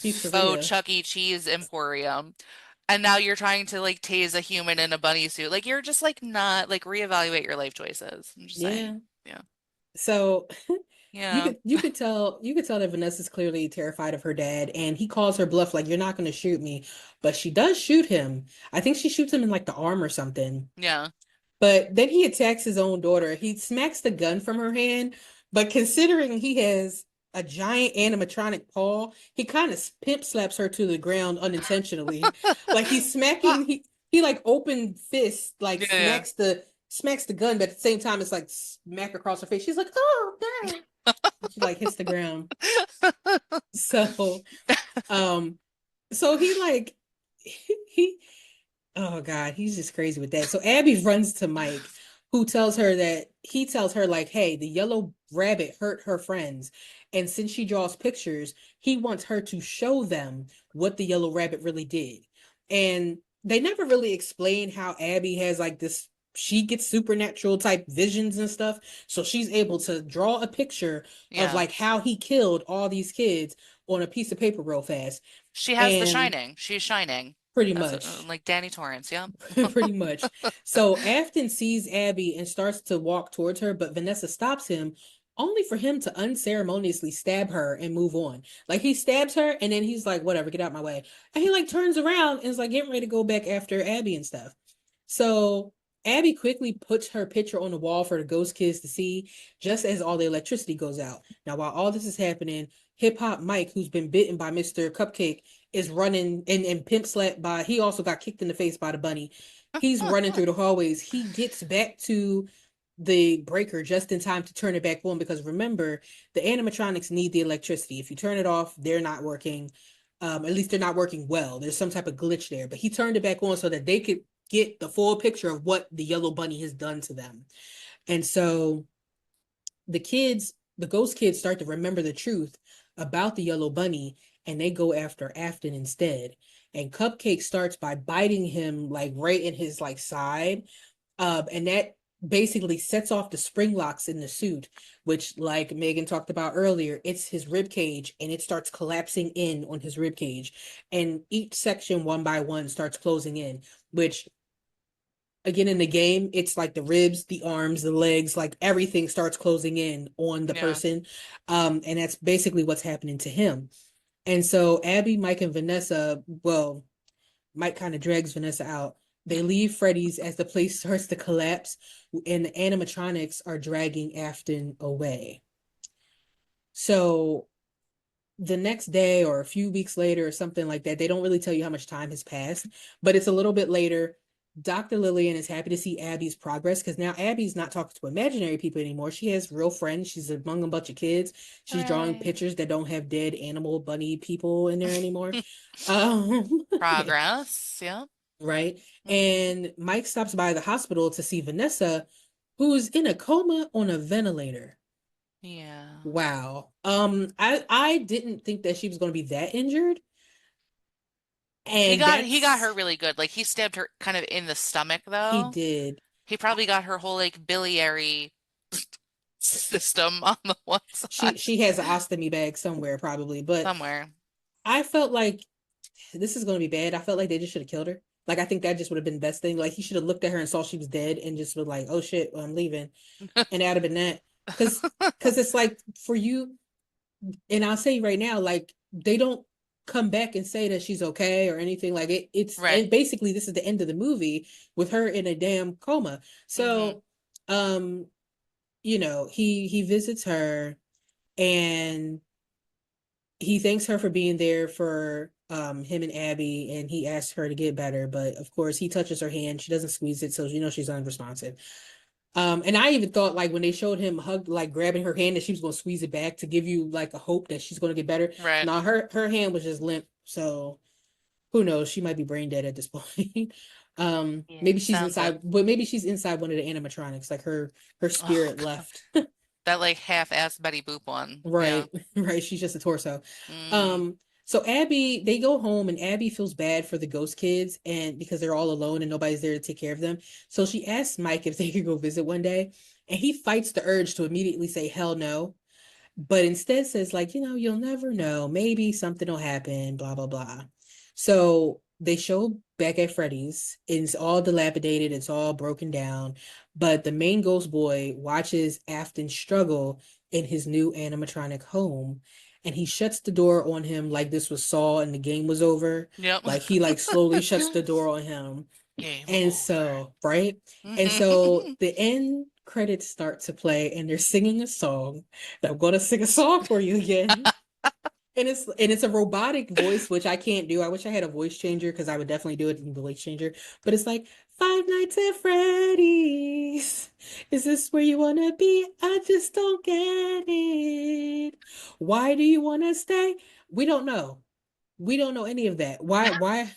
faux Pizzeria. Chuck E. Cheese emporium. And now you're trying to like tase a human in a bunny suit. Like you're just like not like reevaluate your life choices. I'm just saying. Yeah. Yeah. So you Yeah. could you could tell that Vanessa's clearly terrified of her dad, and he calls her bluff like you're not going to shoot me, but she does shoot him. I think she shoots him in like the arm or something. Yeah. But then he attacks his own daughter. He smacks the gun from her hand, but considering he has a giant animatronic paw, he kind of pimp slaps her to the ground unintentionally. Like he's smacking he like open fist like Yeah. smacks the gun, but at the same time it's like smack across her face. She's like, "Oh, damn." She like hits the ground. So, um, so he like he oh God, he's just crazy with that. So Abby runs to Mike, who tells her that he tells her, like, hey, the yellow rabbit hurt her friends. And since she draws pictures, he wants her to show them what the yellow rabbit really did. And they never really explain how Abby has like this, she gets supernatural type visions and stuff. So she's able to draw a picture of Yeah. like how he killed all these kids on a piece of paper real fast. She has the And shining. She's shining. pretty That's much. like Danny Torrance. Yeah. Pretty much. So Afton sees Abby and starts to walk towards her, but Vanessa stops him, only for him to unceremoniously stab her and move on. Like he stabs her and then he's like, whatever, get out my way. And he like turns around and is like getting ready to go back after Abby and stuff. So Abby quickly puts her picture on the wall for the ghost kids to see, just as all the electricity goes out. Now, while all this is happening, Hip Hop Mike, who's been bitten by Mr. Cupcake, is running and pimp slapped by, he also got kicked in the face by the bunny. He's running through the hallways. He gets back to the breaker just in time to turn it back on because remember, the animatronics need the electricity. If you turn it off, they're not working. At least they're not working well. There's some type of glitch there. But he turned it back on so that they could get the full picture of what the yellow bunny has done to them. And so the ghost kids start to remember the truth about the yellow bunny and they go after Afton instead. And Cupcake starts by biting him like right in his like side. And that basically sets off the spring locks in the suit, which like Meghan talked about earlier, it's his rib cage and it starts collapsing in on his rib cage. And each section one by one starts closing in, which again in the game it's like the ribs, the arms, the legs, like everything starts closing in on the Yeah. person. And that's basically what's happening to him. And so Abby, Mike, and Vanessa, well, Mike kind of drags Vanessa out. They leave Freddy's as the place starts to collapse, and the animatronics are dragging Afton away. So the next day or a few weeks later or something like that, they don't really tell you how much time has passed, but it's a little bit later. Dr. Lillian is happy to see Abby's progress because now Abby's not talking to imaginary people anymore. She has real friends. She's among a bunch of kids. She's drawing Hooray. pictures that don't have dead animal bunny people in there anymore. Um, Progress. Yep. right. Hmm. And Mike stops by the hospital to see Vanessa, who's in a coma on a ventilator. Yeah. Wow. I didn't think that she was going to be that injured, and He got her that's really good. Like he stabbed her kind of in the stomach he though. did. He probably got her whole like biliary system on the one side She has an ostomy bag somewhere probably, but somewhere. I felt like this is going to be bad. I felt like they just should have killed her. Like I think that just would have been the best thing. Like he should have looked at her and saw she was dead and just was like, "Oh shit, well, I'm leaving," and that would have been that. Because it's like for you, and I'll say right now, like they don't come back and say that she's okay or anything like it. It's Right. and basically this is the end of the movie with her in a damn coma. Hmm. So, um, he visits her and he thanks her for being there for him and Abby, and he asks her to get better, but of course he touches her hand. She doesn't squeeze it, so she's unresponsive. And I even thought like when they showed him hug like grabbing her hand that she was gonna squeeze it back to give you like a hope that she's gonna get better. Right. Now her hand was just limp, so who knows? She might be brain dead at this point. Yeah. Maybe she's Sounds it. inside, but maybe she's inside one of the animatronics, like her Oh spirit God. left. That like half-assed Betty Boop one. Yeah. Right, right. She's just a torso. Hmm. So Abby, they go home and Abby feels bad for the ghost kids and because they're all alone and nobody's there to take care of them. So she asks Mike if they could go visit one day, and he fights the urge to immediately say hell no, but instead says like, you'll never know, maybe something will happen, blah blah blah. So they show back at Freddy's. It's all dilapidated, it's all broken down, but the main ghost boy watches Afton struggle in his new animatronic home, and he shuts the door on him like this was Saw and the game was over. Yep. Like he like slowly shuts the door on him. Game And over. so, right? And so the end credits start to play and they're singing a song. I'm gonna sing a song for you again. And it's a robotic voice, which I can't do. I wish I had a voice changer because I would definitely do it in the voice changer. But it's like Five Nights at Freddy's. Is this where you wanna be? I just don't get it. Why do you wanna stay? We don't know. We don't know any of that. Why?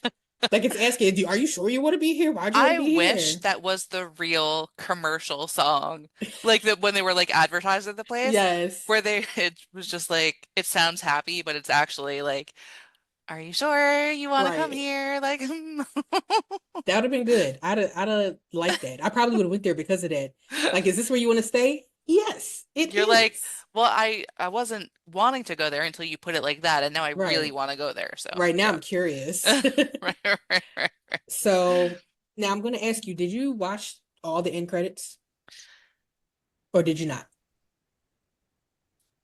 Like it's asking, are you sure you want to be here? Why'd you want to I be wish here? that was the real commercial song. Like that when they were like advertising the place, Yes. where they it was just like it sounds happy, but it's actually like, are you sure you want to come Right. here? Like That would have been good. I'd have liked that. I probably would have went there because of that. Like, is this where you want to stay? Yes, it you're like, is. well, I wasn't wanting to go there until you put it like that, and now I really Right. want to go there. So, Right now yeah. I'm curious. Right, right, right, right. So now I'm gonna ask you, did you watch all the end credits or did you not?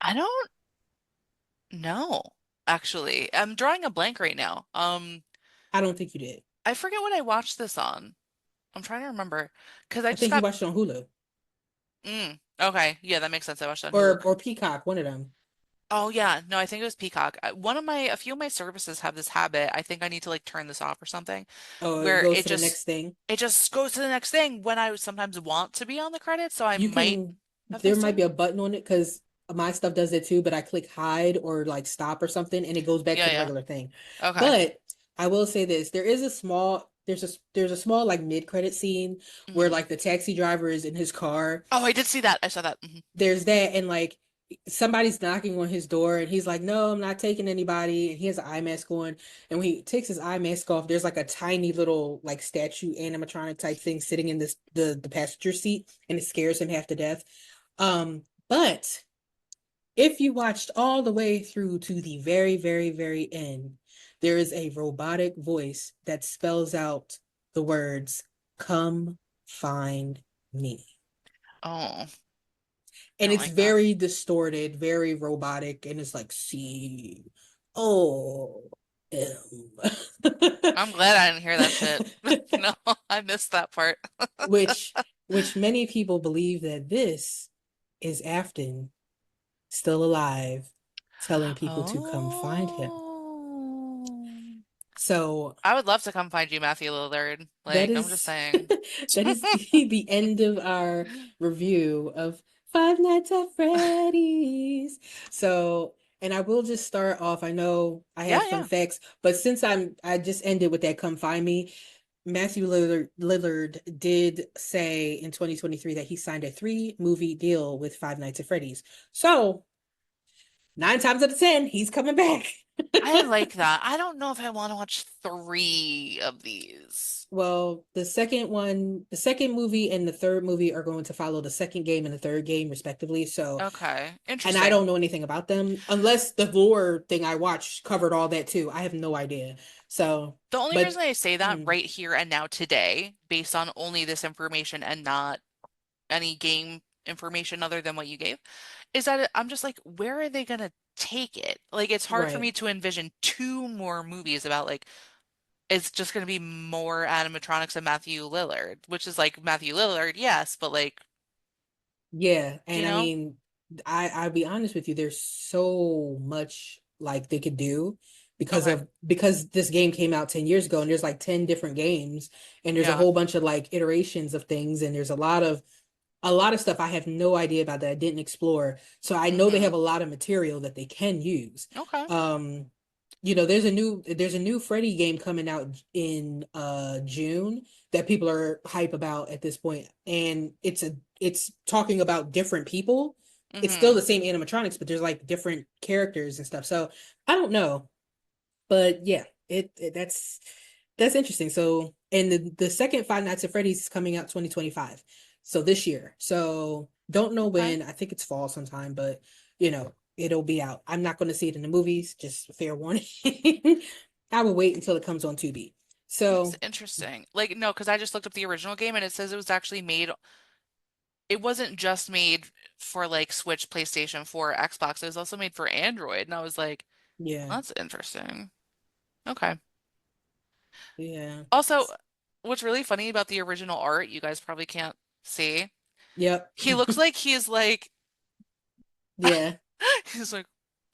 I don't know, actually. I'm drawing a blank right now. I don't think you did. I forget what I watched this on. I'm trying to remember because I I just think you got watched it on Hulu okay, yeah, that makes sense. I watched it on Hulu. or Peacock, one of them. Oh yeah, no, I think it was Peacock. A few of my services have this habit. I think I need to like turn this off or something, Oh, it where goes to the next thing. it just goes to the next thing when I sometimes want to be on the credits. So I You might can have there missed might it. be a button on it because my stuff does it too, but I click hide or like stop or something and it goes back to Yeah, the yeah. regular thing. Okay. But I will say this, there's a small like mid-credit scene where Hmm. like the taxi driver is in his car. Oh, I did see that. I saw that. There's that, and like somebody's knocking on his door and he's like, no, I'm not taking anybody, and he has an eye mask on, and when he takes his eye mask off, there's like a tiny little like statue animatronic type thing sitting in the passenger seat, and it scares him half to death. But if you watched all the way through to the very, very, very end, there is a robotic voice that spells out the words, "Come find me." Oh, I And don't it's like that. very distorted, very robotic, and it's like, see, Oh, I'm glad I didn't hear that shit. No, I missed that part. which which many people believe that this is Afton still alive, telling people to come find him. Oh. So I would love to come find you, Matthew Lillard. that Like, I'm just is saying. that is the end of our review of Five Nights at Freddy's. So, and I will just start off. I know I Yeah, have fun yeah. facts, but since I just ended with that "Come Find Me," Matthew Lillard did say in 2023 that he signed a 3-movie deal with Five Nights at Freddy's. So 9 times out of 10, he's coming back. I like that. I don't know if I want to watch three of these. Well, the second movie and the third movie are going to follow the second game and the third game, respectively. So, Okay, and I don't interesting. know anything about them unless the lore thing I watched covered all that too. I have no idea. So, The only but reason I say that mm, right here and now today, based on only this information and not any game information other than what you gave, is that I'm just like, where are they gonna take it? Like, it's hard for right. me to envision two more movies about like it's just gonna be more animatronics and Matthew Lillard, which is like Matthew Lillard, yes, but like, Yeah, you and I know? mean, I'll be honest with you, there's so much like they could do Okay. because this game came out 10 years ago and there's like 10 different games and there's a Yeah. whole bunch of like iterations of things and there's a lot of stuff I have no idea about that I didn't explore. So I know they Mm-hmm. have a lot of material that they can use. Okay. Um, there's a new Freddy game coming out in June that people are hype about at this point, and it's talking about different people. It's still Mm-hmm. the same animatronics, but there's like different characters and stuff. So I don't know, but yeah, that's interesting. So, and the second Five Nights at Freddy's is coming out 2025, so this year. So don't know Okay. when. I think it's fall sometime, but it'll be out. I'm not going to see it in the movies. Just fair warning. I will wait until it comes on Tubi. That's So interesting. Like, no, because I just looked up the original game and it says it was actually made, it wasn't just made for like Switch, PlayStation 4, Xbox. It was also made for Android. And I was like, yeah, that's interesting. Okay. yeah, Also, what's really funny about the original art, you guys probably can't see. yep, He looks like he's like, yeah. he's like,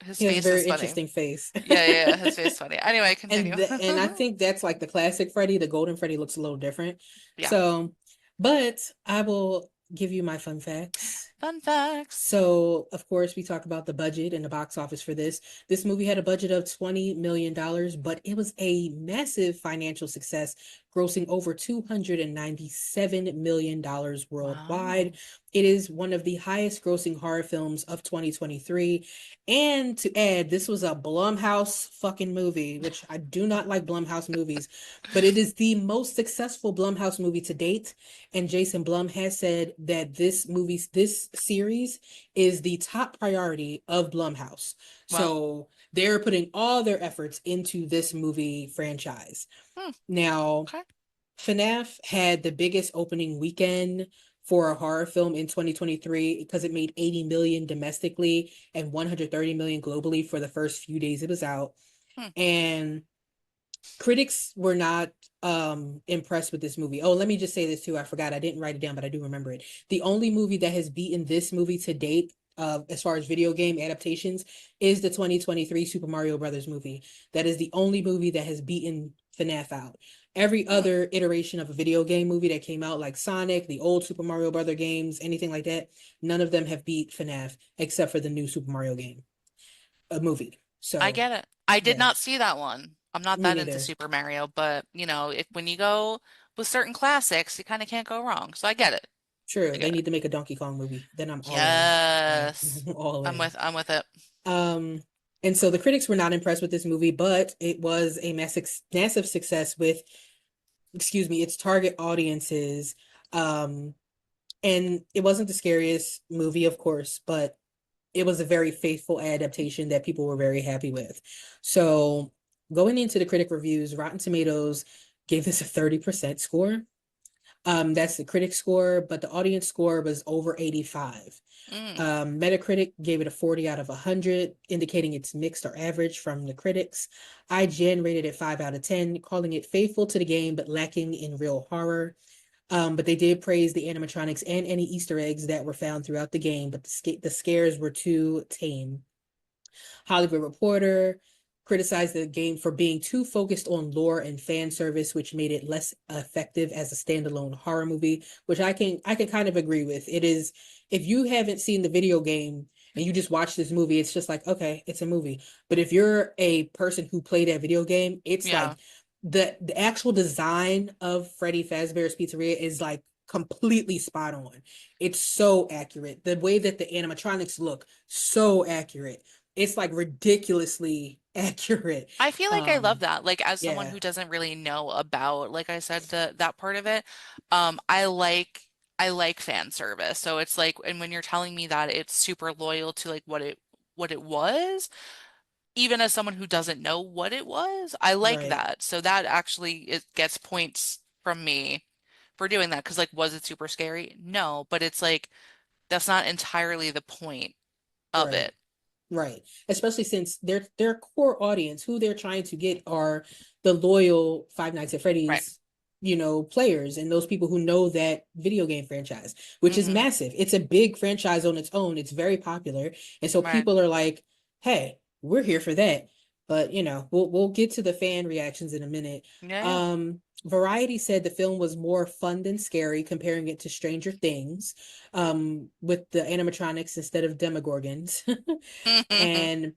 his He has a face very is funny. interesting face. Yeah, yeah, yeah, his face is funny. Anyway, continue. And I think that's like the classic Freddy. The golden Freddy looks a little different. Yeah. So, but I will give you my fun facts. Fun facts. So, of course, we talk about the budget and the box office for this. This movie had a budget of $20 million, but it was a massive financial success, grossing over $297 million worldwide. Wow. It is one of the highest grossing horror films of 2023. And to add, this was a Blumhouse fucking movie, which I do not like Blumhouse movies, but it is the most successful Blumhouse movie to date. And Jason Blum has said that this series is the top priority of Blumhouse. Well, So they're putting all their efforts into this movie franchise. hmm, Now, okay. FNAF had the biggest opening weekend for a horror film in 2023 because it made 80 million domestically and 130 million globally for the first few days it was out. Hmm. And critics were not impressed with this movie. Oh, let me just say this too. I forgot. I didn't write it down, but I do remember it. The only movie that has beaten this movie to date, as far as video game adaptations, is the 2023 Super Mario Brothers movie. That is the only movie that has beaten FNAF out. Every Hmm. other iteration of a video game movie that came out, like Sonic, the old Super Mario Brother games, anything like that, none of them have beat FNAF except for the new Super Mario game, a movie. I So get it. I did yeah, not see that one. I'm not me that into neither. Super Mario, but you know, if when you go with certain classics, you kind of can't go wrong. So I get it. Sure, I they get it. need to make a Donkey Kong movie. Then I'm all in. I'm Yes. all in. I'm with it. Um, and so the critics were not impressed with this movie, but it was a massive success with, excuse me, its target audiences. Um, and it wasn't the scariest movie, of course, but it was a very faithful adaptation that people were very happy with. So going into the critic reviews, Rotten Tomatoes gave this a 30% score. That's the critic score, but the audience score was over 85. Mm. Metacritic gave it a 40 out of 100, indicating it's mixed or average from the critics. IGN rated it 5 out of 10, calling it faithful to the game but lacking in real horror. But they did praise the animatronics and any Easter eggs that were found throughout the game, but the scares were too tame. Hollywood Reporter criticized the game for being too focused on lore and fan service, which made it less effective as a standalone horror movie, which I can kind of agree with. It is, if you haven't seen the video game and you just watch this movie, it's just like, okay, it's a movie. But if you're a person who played that video game, it's Yeah. like the actual design of Freddy Fazbear's Pizzeria is like completely spot on. It's so accurate. The way that the animatronics look, so accurate. It's like ridiculously accurate. I feel like I love that. Like as someone Yeah, who doesn't really know about, like I said, the that part of it, I like fan service. So it's like, and when you're telling me that it's super loyal to like what it was, even as someone who doesn't know what it was, I like right, that. So that actually it gets points from me for doing that. Because like, was it super scary? No, but it's like that's not entirely the point of right. it. Right. Especially since their core audience, who they're trying to get are the loyal Five Nights at Right. Freddy's, players and those people who know that video game franchise, which is Hmm. massive. It's a big franchise on its own. It's very popular. And so Right. people are like, "Hey, we're here for that." But, we'll get to the fan reactions in a minute. Yeah, yeah. Variety said the film was more fun than scary, comparing it to Stranger Things, with the animatronics instead of Demogorgons. And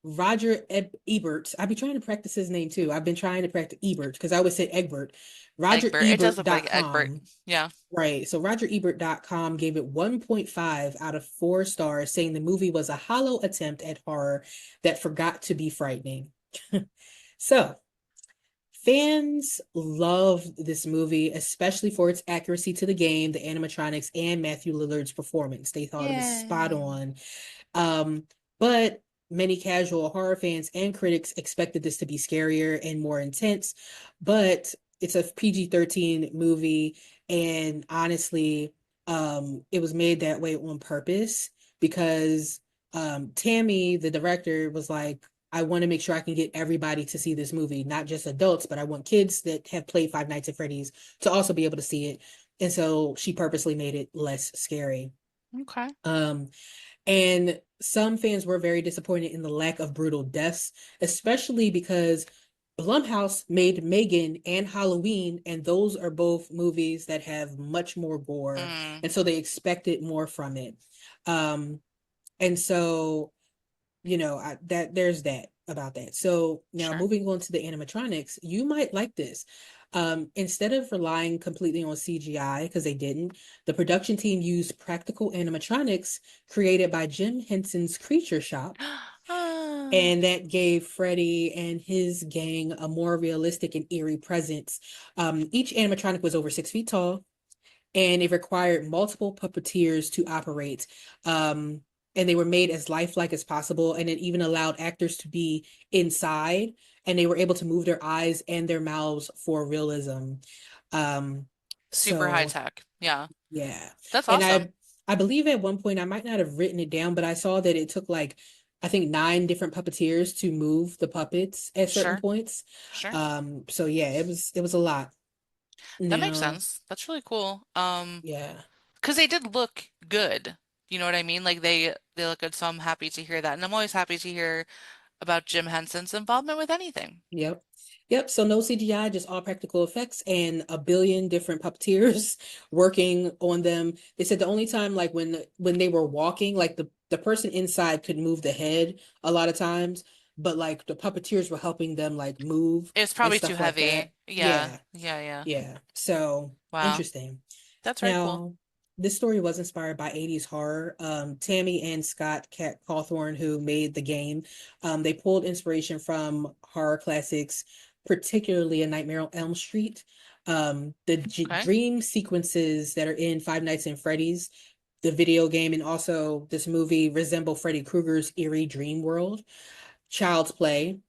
Ebert, I've been trying to practice his name too. I've been trying to practice Ebert because I always say Egbert. Egbert. It does look like Egbert. RogerEbert.com. Yeah. Right. So RogerEbert.com gave it 1.5 out of 4 stars, saying the movie was a hollow attempt at horror that forgot to be frightening. So fans loved this movie, especially for its accuracy to the game, the animatronics, and Matthew Lillard's performance. They thought it was spot Yay. on. Um, but many casual horror fans and critics expected this to be scarier and more intense. But it's a PG-13 movie, and honestly, it was made that way on purpose because Tammy, the director, was like, I want to make sure I can get everybody to see this movie, not just adults, but I want kids that have played Five Nights at Freddy's to also be able to see it. And so she purposely made it less scary. Okay. Um, and some fans were very disappointed in the lack of brutal deaths, especially because Blumhouse made Megan and Halloween, and those are both movies that have much more gore. Mm, And so they expected more from it. Um, and so that there's that about that. So now sure. moving on to the animatronics, you might like this. Instead of relying completely on CGI, because they didn't, the production team used practical animatronics created by Jim Henson's Creature Shop, Ah, and that gave Freddy and his gang a more realistic and eerie presence. Each animatronic was over 6 feet tall, and it required multiple puppeteers to operate. Um, and they were made as lifelike as possible, and it even allowed actors to be inside, and they were able to move their eyes and their mouths for realism. Um, super high so tech. Yeah. yeah, That's and awesome. I believe at one point I might not have written it down, but I saw that it took like I think 9 different puppeteers to move the puppets at certain Sure. points. Sure. So yeah, it was a lot. That makes Now, sense. That's really cool. yeah. Because they did look good. You know what I mean? Like they look good, so I'm happy to hear that. And I'm always happy to hear about Jim Henson's involvement with anything. Yep. Yep. So no CGI, just all practical effects and a billion different puppeteers working on them. They said the only time like when they were walking, like the person inside could move the head a lot of times, but like the puppeteers were helping them like move It's and probably too stuff like heavy. that. Yeah. Yeah. Yeah, yeah. Yeah. So Wow. interesting. That's very cool. Now, this story was inspired by 80s horror. Tammy and Scott Cat Cawthorn, who made the game, they pulled inspiration from horror classics, particularly A Nightmare on Elm Street. The Okay. dream sequences that are in Five Nights at Freddy's, the video game, and also this movie resemble Freddy Krueger's eerie dream world. Child's Play,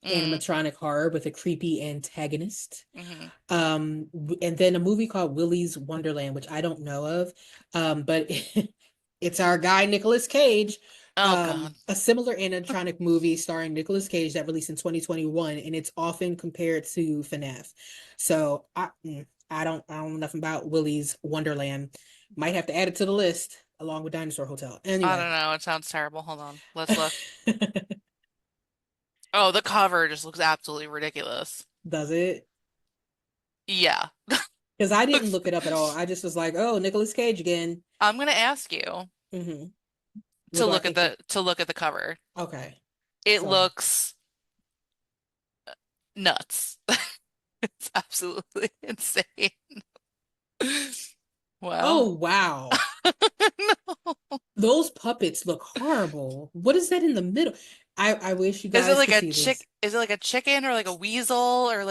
Mm, animatronic horror with a creepy antagonist. hmm. And then a movie called Willy's Wonderland, which I don't know of, but it's our guy Nicolas Cage. Oh God. A similar animatronic movie starring Nicolas Cage that released in 2021, and it's often compared to FNAF. So I don't know nothing about Willy's Wonderland. Might have to add it to the list along with Dinosaur Hotel. I Anyway, don't know. It sounds terrible. Hold on. Let's look. Oh, the cover just looks absolutely ridiculous. does it? Yeah. Because I didn't Looks- look it up at all. I just was like, oh, Nicolas Cage again. I'm gonna ask you hmm What to do I look at think? the cover. Okay. It So, looks nuts. It's absolutely insane. Well, oh wow. no. Those puppets look horrible. What is that in the middle? I wish you guys could see this. Is it like a chicken or like a weasel or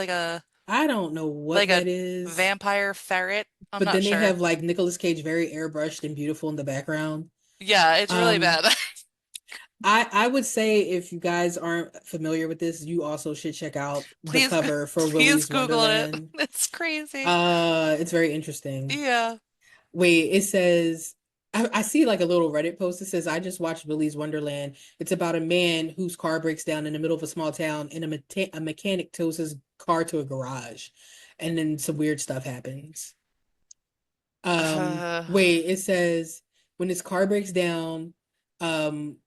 I don't know what like a that is, vampire ferret? I'm but not then they sure. have like Nicolas Cage very airbrushed and beautiful in the background. Yeah, it's really Um, bad. I would say if you guys aren't familiar with this, you also should check out the Please, cover for please Willy's Google it. Wonderland. It's crazy. It's very interesting. Yeah. Wait, it says I see like a little Reddit post that says I just watched Willy's Wonderland. It's about a man whose car breaks down in the middle of a small town and a mechanic tows his car to a garage. And then some weird stuff happens. Uh, Wait, it says when his car breaks down, um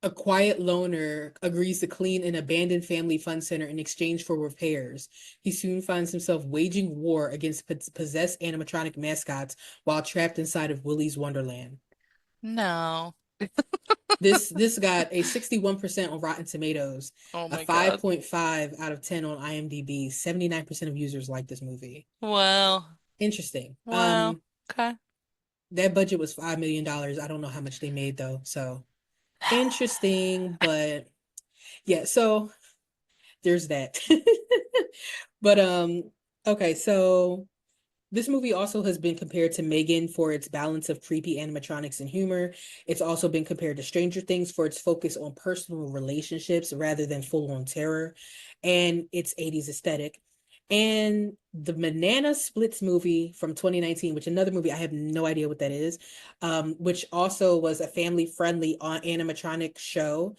a quiet loner agrees to clean an abandoned family fun center in exchange for repairs. He soon finds himself waging war against possessed animatronic mascots while trapped inside of Willy's Wonderland. no. This got a 61% on Rotten Tomatoes, Oh a my God. 5.5 out of 10 on IMDb. 79% of users like this movie. Well, Interesting. well, okay. That budget was $5 million. I don't know how much they made though. So interesting, but yeah, so there's that. But okay, so this movie also has been compared to Megan for its balance of creepy animatronics and humor. It's also been compared to Stranger Things for its focus on personal relationships rather than full-on terror and its 80s aesthetic. And the Banana Splits movie from 2019, which another movie I have no idea what that is, which also was a family-friendly on animatronic show.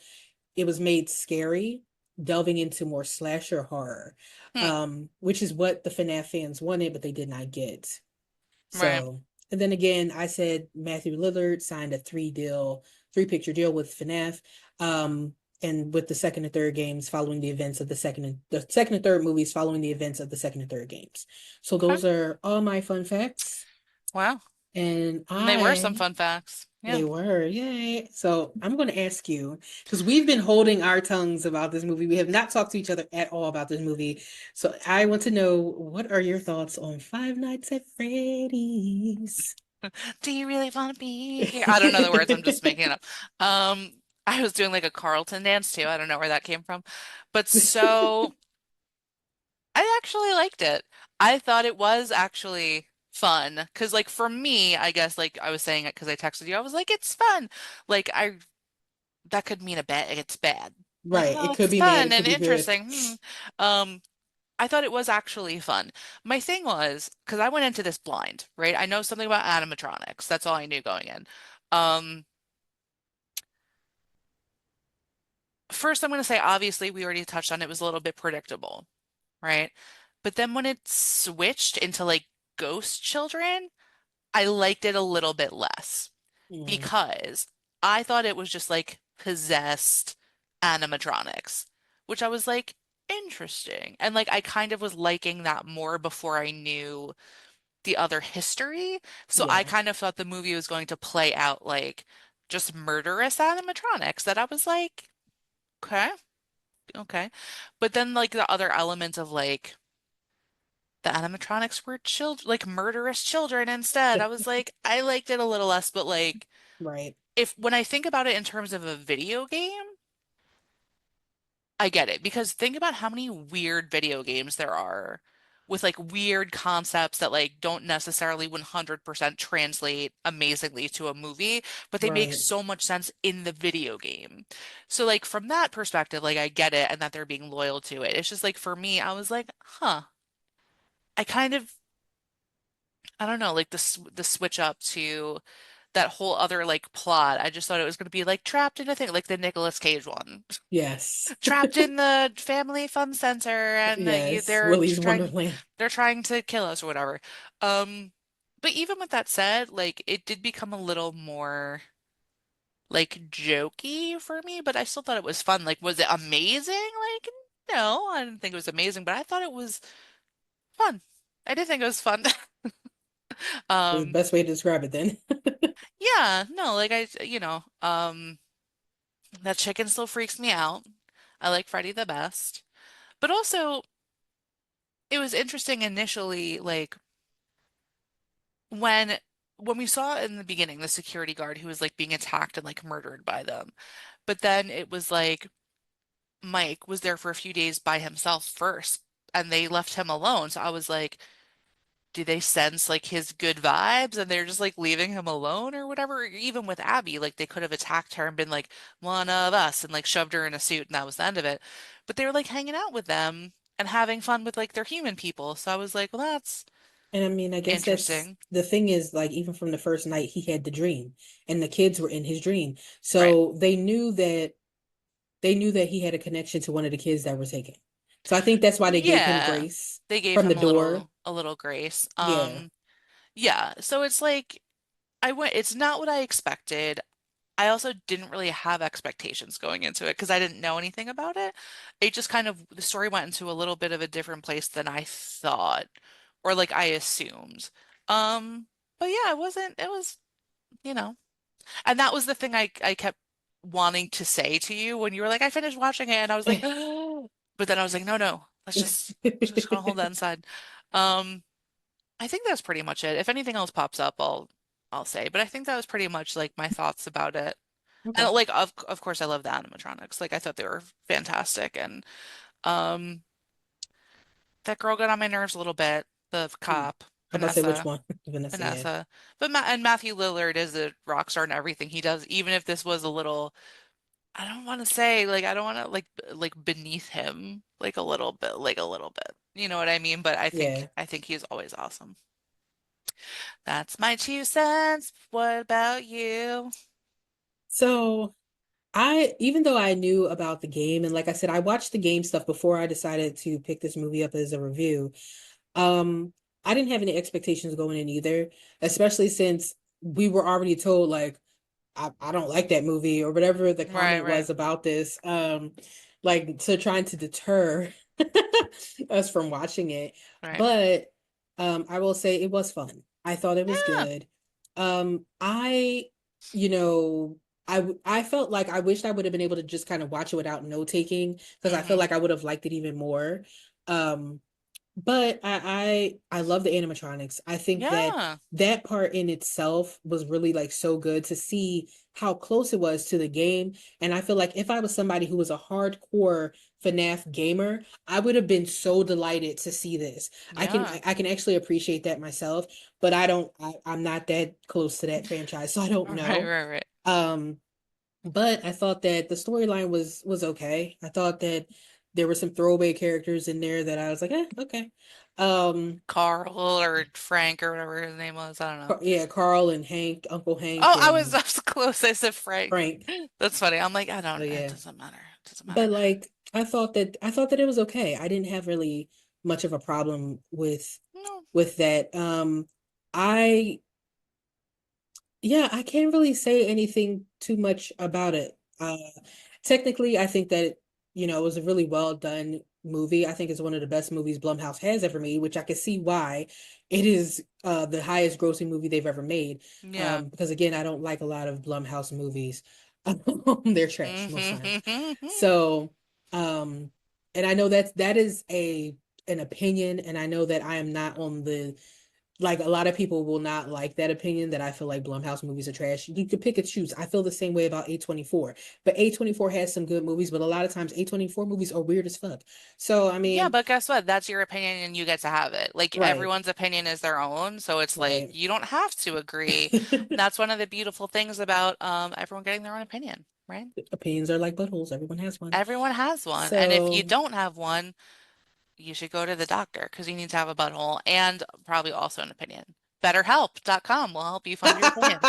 It was made scary, delving into more slasher horror, Hmm, which is what the FNAF fans wanted, but they did not get. right. So, and then again, I said Matthew Lillard signed a three picture deal with FNAF, and with the second and third games following the events of the second and third movies following the events of the second and third games. So Okay. those are all my fun facts, Wow. and They were some I fun facts. Yeah. they were, yay. So I'm going to ask you, because we've been holding our tongues about this movie. We have not talked to each other at all about this movie. So I want to know, what are your thoughts on Five Nights at Freddy's? Do you really want to be here? I don't know the words. I'm just making it up. Um, I was doing like a Carlton dance too. I don't know where that came from. But so I actually liked it. I thought it was actually fun because like for me, I guess like I was saying it because I texted you. I was like, it's fun. Like I that could mean a bad it's bad. Like, Right. oh, It could it's be bad. fun It could and be good. interesting. I thought it was actually fun. My thing was because I went into this blind, right? I know something about animatronics. That's all I knew going in. Um, First, I'm going to say, obviously, we already touched on it was a little bit predictable, right? But then when it switched into like ghost children, I liked it a little bit less Mm, because I thought it was just like possessed animatronics, which I was like, interesting. And like, I kind of was liking that more before I knew the other history. So I yeah. kind of thought the movie was going to play out like just murderous animatronics that I was like, okay. Okay. But then like the other elements of like the animatronics were children like murderous children instead. I was like, I liked it a little less, but like Right. if when I think about it in terms of a video game, I get it because think about how many weird video games there are with like weird concepts that like don't necessarily 100% translate amazingly to a movie, but they make Right. so much sense in the video game. So like from that perspective, like I get it and that they're being loyal to it. It's just like for me, I was like, huh, I kind of I don't know, like the switch up to that whole other like plot. I just thought it was going to be like trapped in a thing, like the Nicolas Cage one. Yes. Trapped in the family fun center and Yes. Willy's Wonderland. they're trying to kill us or whatever. Um but even with that said, like it did become a little more like jokey for me, but I still thought it was fun. Like was it amazing? Like no, I didn't think it was amazing, but I thought it was fun. I did think it was fun. Is the Um best way to describe it then. yeah, no, like that chicken still freaks me out. I like Freddy the best. But also it was interesting initially, like when when we saw in the beginning the security guard who was like being attacked and like murdered by them. But then it was like Mike was there for a few days by himself first and they left him alone. So I was like, do they sense like his good vibes and they're just like leaving him alone or whatever? Or even with Abby, like they could have attacked her and been like one of us and like shoved her in a suit and that was the end of it. But they were like hanging out with them and having fun with like their human people. So I was like, well, that's And I mean, I guess that's interesting. the thing is like even from the first night he had the dream and the kids were in his dream. Right. So they knew that he had a connection to one of the kids that were taken. So I think that's why they gave him Yeah. grace They gave from the him door. a little grace. Yeah. Yeah. So it's like it's not what I expected. I also didn't really have expectations going into it because I didn't know anything about it. It just kind of the story went into a little bit of a different place than I thought or like I assumed. Um, but yeah, it was, you know. And that was the thing I kept wanting to say to you when you were like, I finished watching it, and I was like, but then I was like, no, no, let's just gonna hold that inside. Um, I think that's pretty much it. If anything else pops up, I'll say. But I think that was pretty much like my thoughts about it. Okay. And like of course I love the animatronics. Like I thought they were fantastic. And um that girl got on my nerves a little bit, the Hmm. cop, I'm about to say which Vanessa. one? Vanessa, yeah. Vanessa. But Ma and Matthew Lillard is a rock star in everything he does, even if this was a little I don't want to say like I don't want to like beneath him like a little bit. You know what I mean? But Yeah. I think he's always awesome. That's my 2 cents. What about you? So even though I knew about the game, and like I said, I watched the game stuff before I decided to pick this movie up as a review. Um, I didn't have any expectations going in either, especially since we were already told like I don't like that movie or whatever the Right, comment right, was about this. Like to trying to deter us from watching it. right. But I will say it was fun. I thought it was Yeah. good. I, you know, I felt like I wished I would have been able to just kind of watch it without note taking because I feel Mm-hmm. like I would have liked it even more. Um, but I love the animatronics. I think that Yeah. that part in itself was really like so good to see how close it was to the game. And I feel like if I was somebody who was a hardcore FNAF gamer, I would have been so delighted to see this. Yeah. I can actually appreciate that myself, but I don't I'm not that close to that franchise, so I don't Right, know. right, right. Um but I thought that the storyline was okay. I thought that there were some throwaway characters in there that I was like, okay. Um, Carl or Frank or whatever his name was. I don't know. Yeah, Carl and Hank, Uncle Hank Oh, and I was close. I said Frank. Frank. That's funny. I'm like, So it yeah. doesn't matter. It doesn't matter. But like I thought that it was okay. I didn't have really much of a problem No. with that. I Yeah, I can't really say anything too much about it. Technically, I think that it was a really well done movie. I think it's one of the best movies Blumhouse has ever made, which I can see why it is the highest grossing movie they've ever made. Yeah. Because again, I don't like a lot of Blumhouse movies. They're trash most times. Mm-hmm. So, um, and I know that is an opinion, and I know that I am not on the like a lot of people will not like that opinion that I feel like Blumhouse movies are trash. You could pick and choose. I feel the same way about A24. But A24 has some good movies, but a lot of times A24 movies are weird as fuck. So, I Yeah, mean, but guess what? That's your opinion and you get to have it. Like right, everyone's opinion is their own, so it's like right. you don't have to agree. And that's one of the beautiful things about everyone getting their own opinion, right? Opinions are like buttholes. Everyone has one. Everyone has one. And if you So, don't have one, you should go to the doctor because you need to have a butthole and probably also an opinion. BetterHelp.com will help you find your opinion.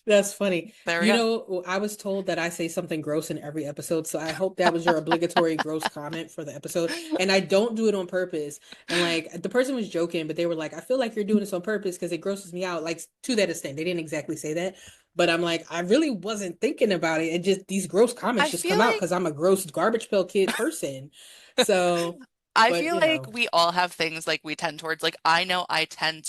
that's funny. There we You go. know, I was told that I say something gross in every episode, so I hope that was your obligatory gross comment for the episode. And I don't do it on purpose. And like the person was joking, but they were like, I feel like you're doing this on purpose because it grosses me out. Like to that extent. They didn't exactly say that. But I'm like, I really wasn't thinking about it. And just these gross comments I just feel come out like because I'm a gross garbage pail kid person. So, I but feel you like know, we all have things like we tend towards. Like I know I tend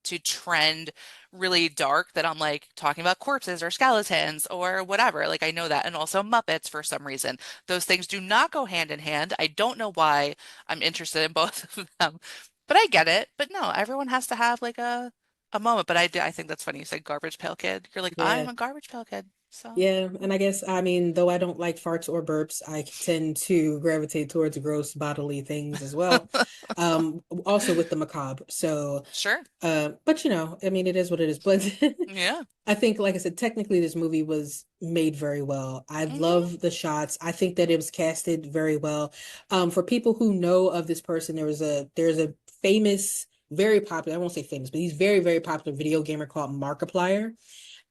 to trend really dark that I'm like talking about corpses or skeletons or whatever. Like I know that. And also Muppets for some reason. Those things do not go hand in hand. I don't know why I'm interested in both of them, but I get it. But no, everyone has to have like a moment. But I think that's funny. You said garbage pail kid. You're like, I'm yeah. a garbage pail kid. So Yeah, and I guess I mean, though I don't like farts or burps, I tend to gravitate towards gross bodily things as well. Also with the macabre. So, sure. but I mean, it is what it is. But Yeah. I think, like I said, technically this movie was made very well. I Hmm. love the shots. I think that it was casted very well. For people who know of this person, there's a famous, very popular, I won't say famous, but he's very, very popular video gamer called Markiplier,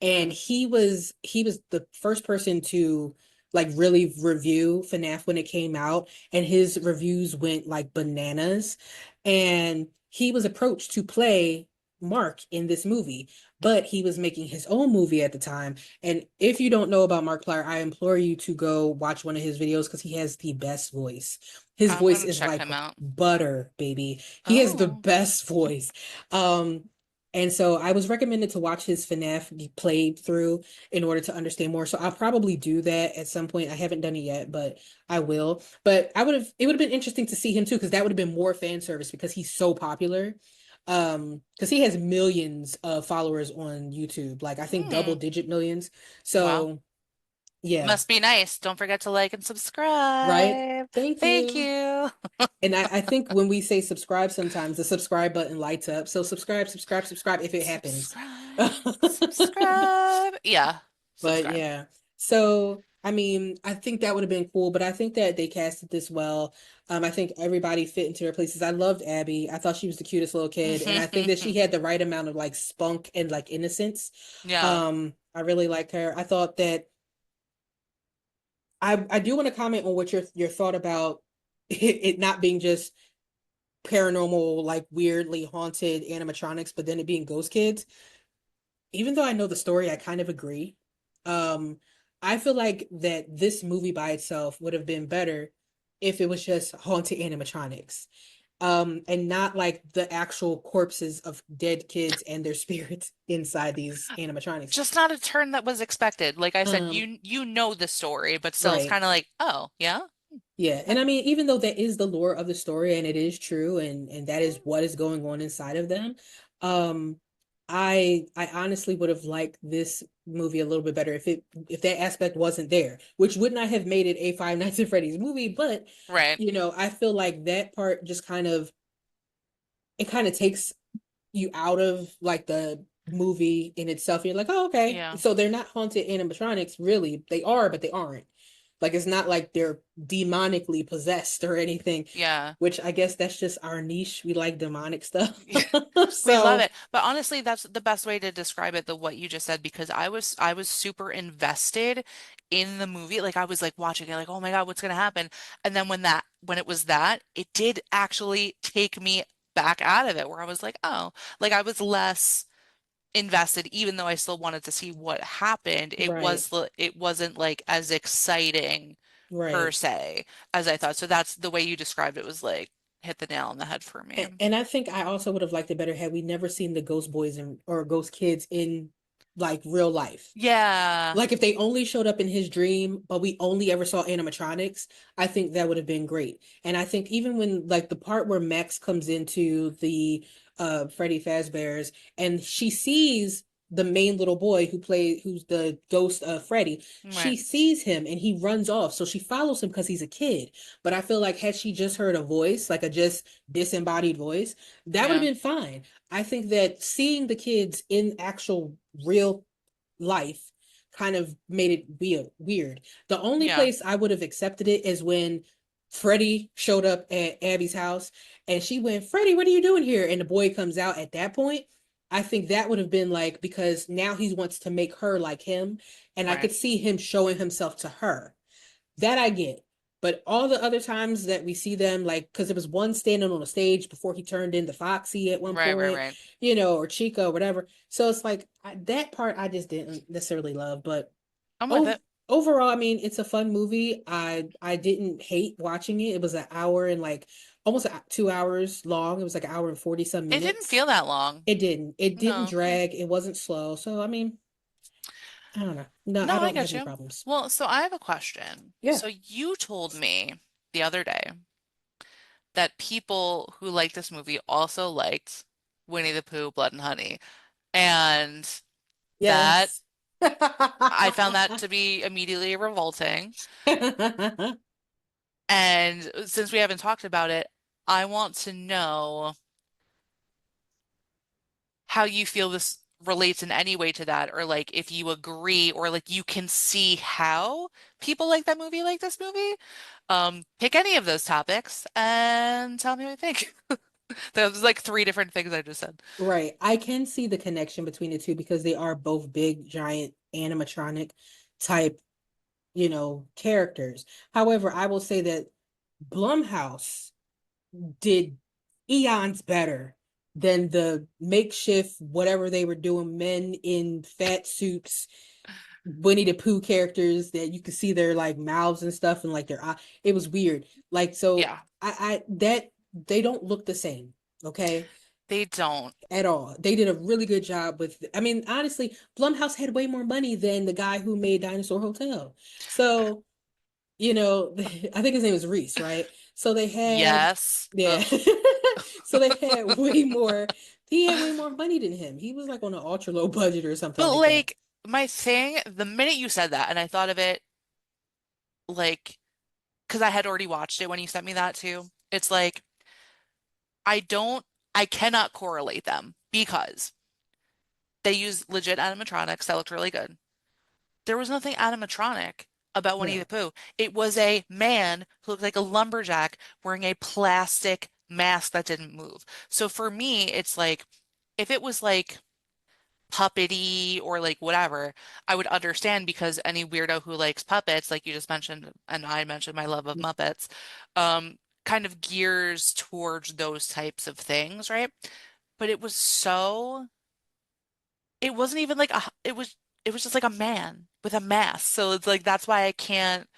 and Mm. he was the first person to like really review FNAF when it came out, and his reviews went like bananas. And he was approached to play Mark in this movie, but he was making his own movie at the time. And if you don't know about Markiplier, I implore you to go watch one of his videos because he has the best voice. His I'm voice gonna is check like him out. butter, baby. He has the Oh. best voice. Um, and so I was recommended to watch his FNAF playthrough in order to understand more. So I'll probably do that at some point. I haven't done it yet, but I will. But it would have been interesting to see him too, because that would have been more fan service because he's so popular. Because he has millions of followers on YouTube, like I think double Hmm. digit millions. Wow. So yeah, Must be nice. Don't forget to like and right. subscribe. Thank Thank you. you. And I think when we say subscribe, sometimes the subscribe button lights up. So subscribe, subscribe, subscribe if it happens. Subscribe. Subscribe. Yeah. But Subscribe. yeah. So, I mean, I think that would have been cool, but I think that they casted this well. I think everybody fit into their places. I loved Abby. I thought she was the cutest little kid, and I think that she had the right amount of like spunk and like innocence. Yeah. I really liked her. I thought that I do want to comment on what your thought about it not being just paranormal, like weirdly haunted animatronics, but then it being ghost kids. Even though I know the story, I kind of agree. Um, I feel like that this movie by itself would have been better if it was just haunted animatronics. And not like the actual corpses of dead kids and their spirits inside these animatronics. Just not a turn that was expected. Like I said, Um, you know the story, but still it's right. kind of like, oh, yeah. Yeah, and Okay. I mean, even though that is the lore of the story and it is true, and that is Mm. what is going on inside of them, um, I honestly would have liked this movie a little bit better if that aspect wasn't there, which would not have made it a Five Nights at Freddy's movie, but Right. I feel like that part just kind of takes you out of like the movie in itself. You're like, oh, okay. Yeah. So they're not haunted animatronics, really. They are, but they aren't. Like it's not like they're demonically possessed or anything, Yeah. which I guess that's just our niche. We like demonic stuff. We love So, it. But honestly, that's the best way to describe it, the what you just said, because I was super invested in the movie. Like I was like watching it, like, oh my God, what's gonna happen? And then when it was that, it did actually take me back out of it where I was like, oh, like I was less invested, even though I still wanted to see what happened. right, It wasn't like as exciting per right. se as I thought. So that's the way you described it was like hit the nail on the head for me. And I think I also would have liked it better had we never seen the ghost boys or ghost kids in like real life. Yeah. Like if they only showed up in his dream, but we only ever saw animatronics, I think that would have been great. And I think even when like the part where Max comes into the Freddy Fazbears, and she sees the main little boy who's the ghost of Freddy. She Right. sees him and he runs off. So she follows him because he's a kid. But I feel like had she just heard a voice, like a just disembodied voice, that would have Yeah. been fine. I think that seeing the kids in actual real life kind of made it weird. The only Yeah. place I would have accepted it is when Freddie showed up at Abby's house and she went, Freddie, what are you doing here? And the boy comes out at that point. I think that would have been like, because now he wants to make her like him. And I Right. could see him showing himself to her. That I get. But all the other times that we see them, like, because there was one standing on a stage before he turned into Foxy at one Right, right, point, right. or Chica or whatever. So it's like that part I just didn't necessarily love. But I'm with oh, it. overall, I mean, it's a fun movie. I didn't hate watching it. It was an hour and like almost 2 hours long. It was like an hour and 40 some It didn't minutes. feel that long. It didn't. It didn't No. Yeah. drag. It wasn't slow. So I mean, I don't know. No, I No, I don't have get any you. problems. Well, so I have a question. Yeah. So you told me the other day that people who liked this movie also liked Winnie the Pooh, Blood and Honey. And that Yes. I found that to be immediately revolting. And since we haven't talked about it, I want to know how you feel this relates in any way to that, or like if you agree, or like you can see how people like that movie, like this movie. Pick any of those topics and tell me what you think. There's like three different things I just said. Right. I can see the connection between the two because they are both big, giant animatronic type, characters. However, I will say that Blumhouse did eons better than the makeshift whatever they were doing, men in fat suits, Winnie the Pooh characters that you could see their like mouths and stuff and like their eye. It was weird. Like so Yeah, I that they don't look the same, okay? they don't. At all. They did a really good job with, I mean, honestly, Blumhouse had way more money than the guy who made Dinosaur Hotel. So, I think his name is Reese, right? So they had, Yes. yeah. Ugh. So they had way more, he had way more money than him. He was like on an ultra low budget or something But like that. like my thing, the minute you said that, and I thought of it like, because I had already watched it when you sent me that too. It's like I don't, I cannot correlate them because they use legit animatronics that looked really good. There was nothing animatronic about Winnie Yeah. the Pooh. It was a man who looked like a lumberjack wearing a plastic mask that didn't move. So for me, it's like if it was like puppety or like whatever, I would understand because any weirdo who likes puppets, like you just mentioned, and I mentioned my love of Muppets, kind of gears towards those types of things, right? But it wasn't even like it was just like a man with a mask. So it's like that's why I can't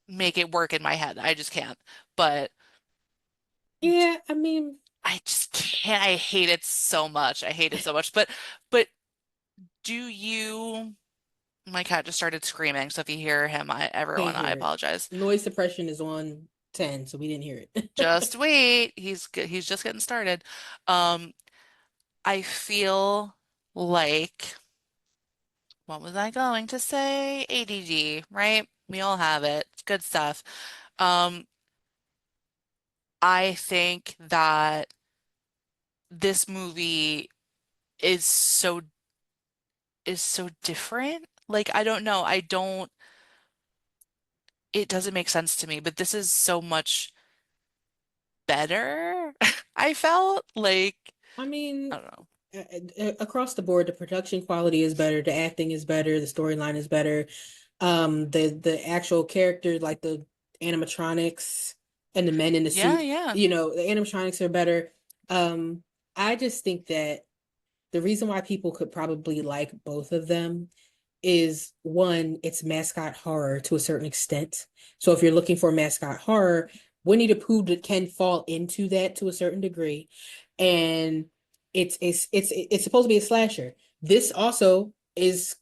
make it work in my head. I just can't. But Yeah, I mean, I just can't. I hate it so much. I hate it so much. But do you my cat just started screaming, so if you hear him, can't everyone, I hear it. apologize. Noise suppression is on 10, so we didn't hear it. Just wait. He's just getting started. Um, I feel like what was I going to say? ADD, right? We all have it. It's good stuff. Um, I think that this movie is so different. Like, I don't know. It doesn't make sense to me, but this is so much better. I felt like, I mean, I don't know. across the board, the production quality is better, the acting is better, the storyline is better. The actual character, like the animatronics and the men in the Yeah, suit, yeah. the animatronics are better. Um, I just think that the reason why people could probably like both of them is one, it's mascot horror to a certain extent. So if you're looking for mascot horror, Winnie the Pooh can fall into that to a certain degree, and it's supposed to be a slasher. This also is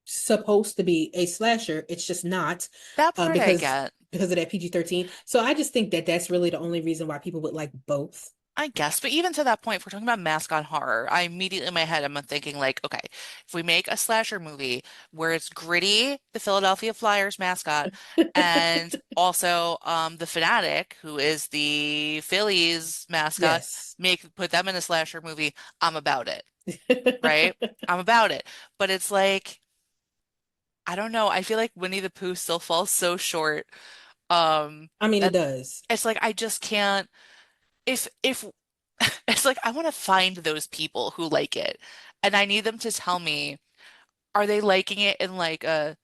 supposed to be a slasher. It's just not, That part I because get. of that PG-13. So I just think that that's really the only reason why people would like both. I guess, but even to that point, if we're talking about mascot horror, I immediately in my head I'm thinking like, okay, if we make a slasher movie where it's Gritty, the Philadelphia Flyers mascot, and also the Fanatic, who is the Phillies mascot, Yes. make put them in a slasher movie, I'm about it, right? I'm about it. But it's like, I don't know, I feel like Winnie the Pooh still falls so short. I mean, it That does. it's like I just can't if it's like I want to find those people who like it, and I need them to tell me, are they liking it in like a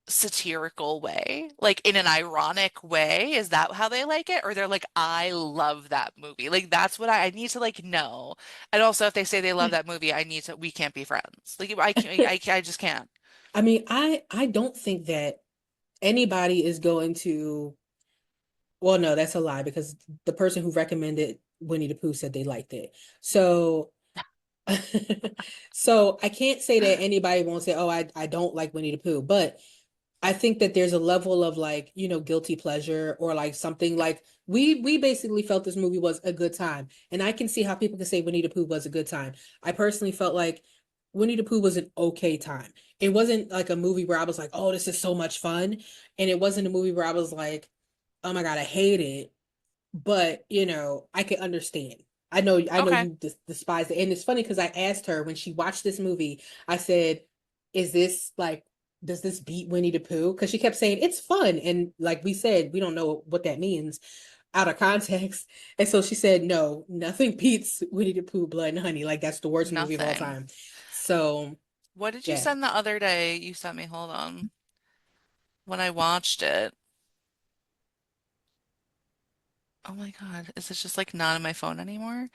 satirical way, like in an ironic way? Is that how they like it? Or they're like, I love that movie. Like that's what I need to like know. And also, if they say they love that movie, I need to. We can't be friends. Like I can't. I just can't. I mean, I don't think that anybody is going to, well, no, that's a lie because the person who recommended Winnie the Pooh said they liked it. So so I can't say that anybody won't say, "Oh, I don't like Winnie the Pooh," but I think that there's a level of like, guilty pleasure or like something like we basically felt this movie was a good time. And I can see how people can say Winnie the Pooh was a good time. I personally felt like Winnie the Pooh was an okay time. It wasn't like a movie where I was like, "Oh, this is so much fun." And it wasn't a movie where I was like, "Oh my God, I hate it." But I can understand. I know Okay. you despise it, and it's funny because I asked her when she watched this movie. I said, "Is this like, does this beat Winnie the Pooh?" Because she kept saying it's fun, and like we said, we don't know what that means out of context. And so she said, "No, nothing beats Winnie the Pooh, Blood and Honey. Like that's the worst movie of all Nothing. time." So What did you yeah, send the other day? You sent me, hold on. When I watched it. Oh my God, is this just like not on my phone anymore?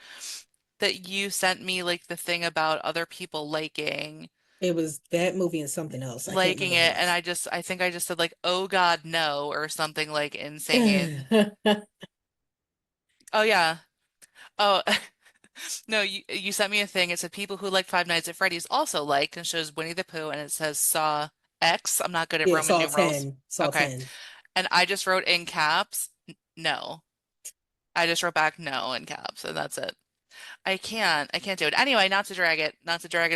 That you sent me like the thing about other people it was that movie and something else. I can't liking remember what it it, and was. I think I just said like, oh God, no, or something like insane. Oh yeah. Oh no, you sent me a thing. It said people who like Five Nights at Freddy's also liked and shows Winnie the Pooh, and it says Saw X. I'm not good at Yeah, Roman Saw numerals. 10, Saw Okay. 10. And I just wrote in caps, no. I just wrote back no in caps, and that's it. I can't do it. Anyway, not to drag it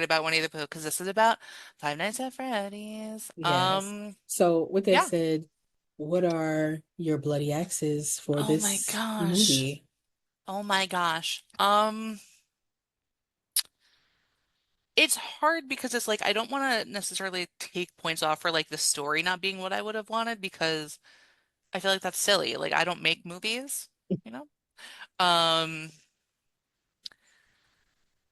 about Winnie the Pooh, because this is about Five Nights at Freddy's. Yes. So with that Yeah. said, what are your bloody axes for Oh my this gosh. movie? Oh my gosh. It's hard because it's like I don't want to necessarily take points off for like the story not being what I would have wanted because I feel like that's silly. Like I don't make movies, you know? Um,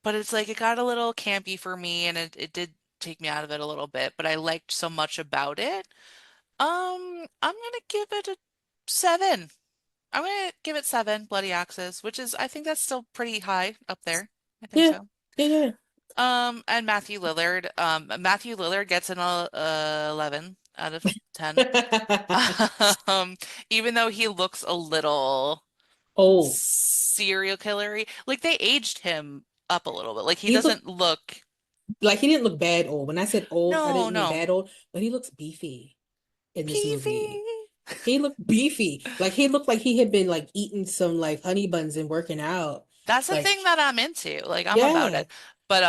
but it's like it got a little campy for me and it did take me out of it a little bit, but I liked so much about it. I'm gonna give it a 7. I'm gonna give it 7 Bloody Axes, which is I think that's still pretty high up there. I think Yeah, so. yeah, And Matthew Lillard gets an 11 out of 10. yeah. Um, even though he looks a little Oh, serial killery, like they aged him up a little bit. Like he he looked doesn't look, like he didn't look bad old. When I said old, I no, didn't mean no, bad old, but he looks beefy in this movie. peevy. He looked beefy. Like he looked like he had been like eating some like honey buns and working out. That's the Like, thing that I'm into. Like I'm about yeah. it. But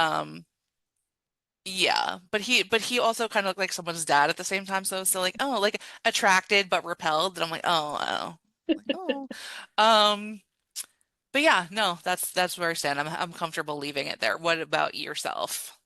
yeah, but he also kind of looked like someone's dad at the same time. So it's still like, oh, like attracted but repelled. And I'm like, oh, oh. Like, oh. Um, but yeah, no, that's where I stand. I'm comfortable leaving it there. What about yourself?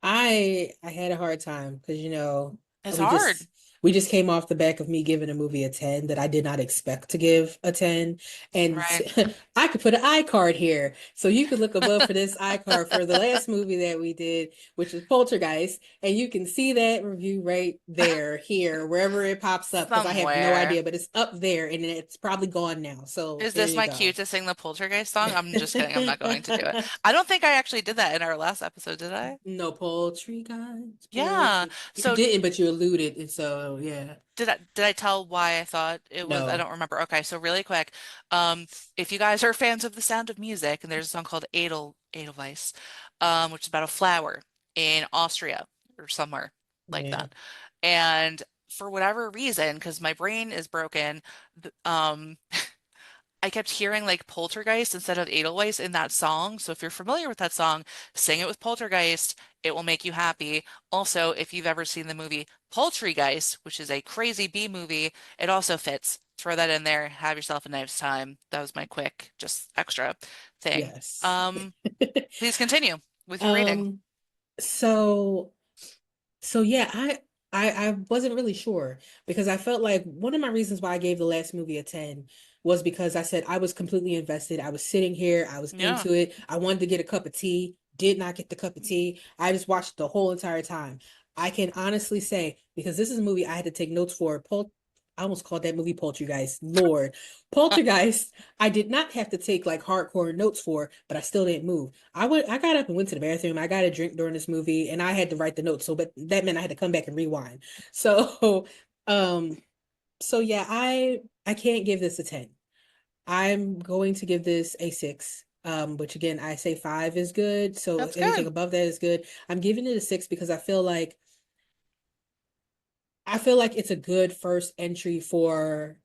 I had a hard time because It's we hard, just we just came off the back of me giving a movie a 10 that I did not expect to give a 10. And right? I could put an iCard here. So you could look above for this iCard for the last movie that we did, which was Poltergeist, and you can see that review right there, here, wherever it pops up, because I have no Somewhere. idea, but it's up there and it's probably gone now. So Is there this you my cue go. to sing the Poltergeist song? I'm just kidding. I'm not going to do it. I don't think I actually did that in our last episode, did I? No poultry, guys, Yeah. poultry. You So didn't, but you alluded, and so yeah. did I tell why I thought it was? I No. don't remember. Okay, so really quick, um, if you guys are fans of The Sound of Music, and there's a song called Edelweiss, which is about a flower in Austria or somewhere like Yeah. that, and for whatever reason, because my brain is broken, th- um, I kept hearing like Poltergeist instead of Edelweiss in that song. So if you're familiar with that song, sing it with Poltergeist. It will make you happy. Also, if you've ever seen the movie Poultrygeist, which is a crazy B movie, it also fits. Throw that in there. Have yourself a nice time. That was my quick, just extra thing. Yes. Um, Please continue with your rating. Um, so So yeah, I wasn't really sure because I felt like one of my reasons why I gave the last movie a 10 was because I said I was completely invested. I was sitting here, I was Yeah. into it. I wanted to get a cup of tea, did not get the cup of tea. I just watched the whole entire time. I can honestly say because this is a movie I had to take notes for. I almost called that movie Poltergeist. Lord, Poltergeist. I did not have to take like hardcore notes for, but I still didn't move. I got up and went to the bathroom. I got a drink during this movie and I had to write the notes. So but that meant I had to come back and rewind. So um so yeah, I can't give this a 10. I'm going to give this a 6. Which again I say 5 is good. So That's anything good. above that is good. I'm giving it a 6 because I feel like it's a good first entry for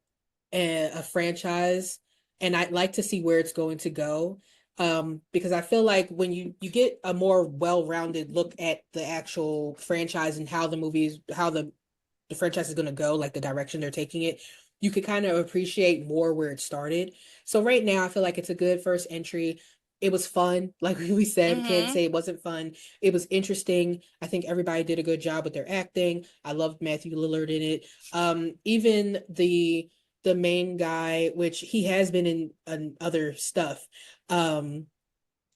a franchise, and I'd like to see where it's going to go. Because I feel like when you get a more well-rounded look at the actual franchise and how the franchise is going to go, like the direction they're taking it, you could kind of appreciate more where it started. So right now, I feel like it's a good first entry. It was fun. Like we said, we can't Mm-hmm. say it wasn't fun. It was interesting. I think everybody did a good job with their acting. I loved Matthew Lillard in it. Even the main guy, which he has been in other stuff. Um,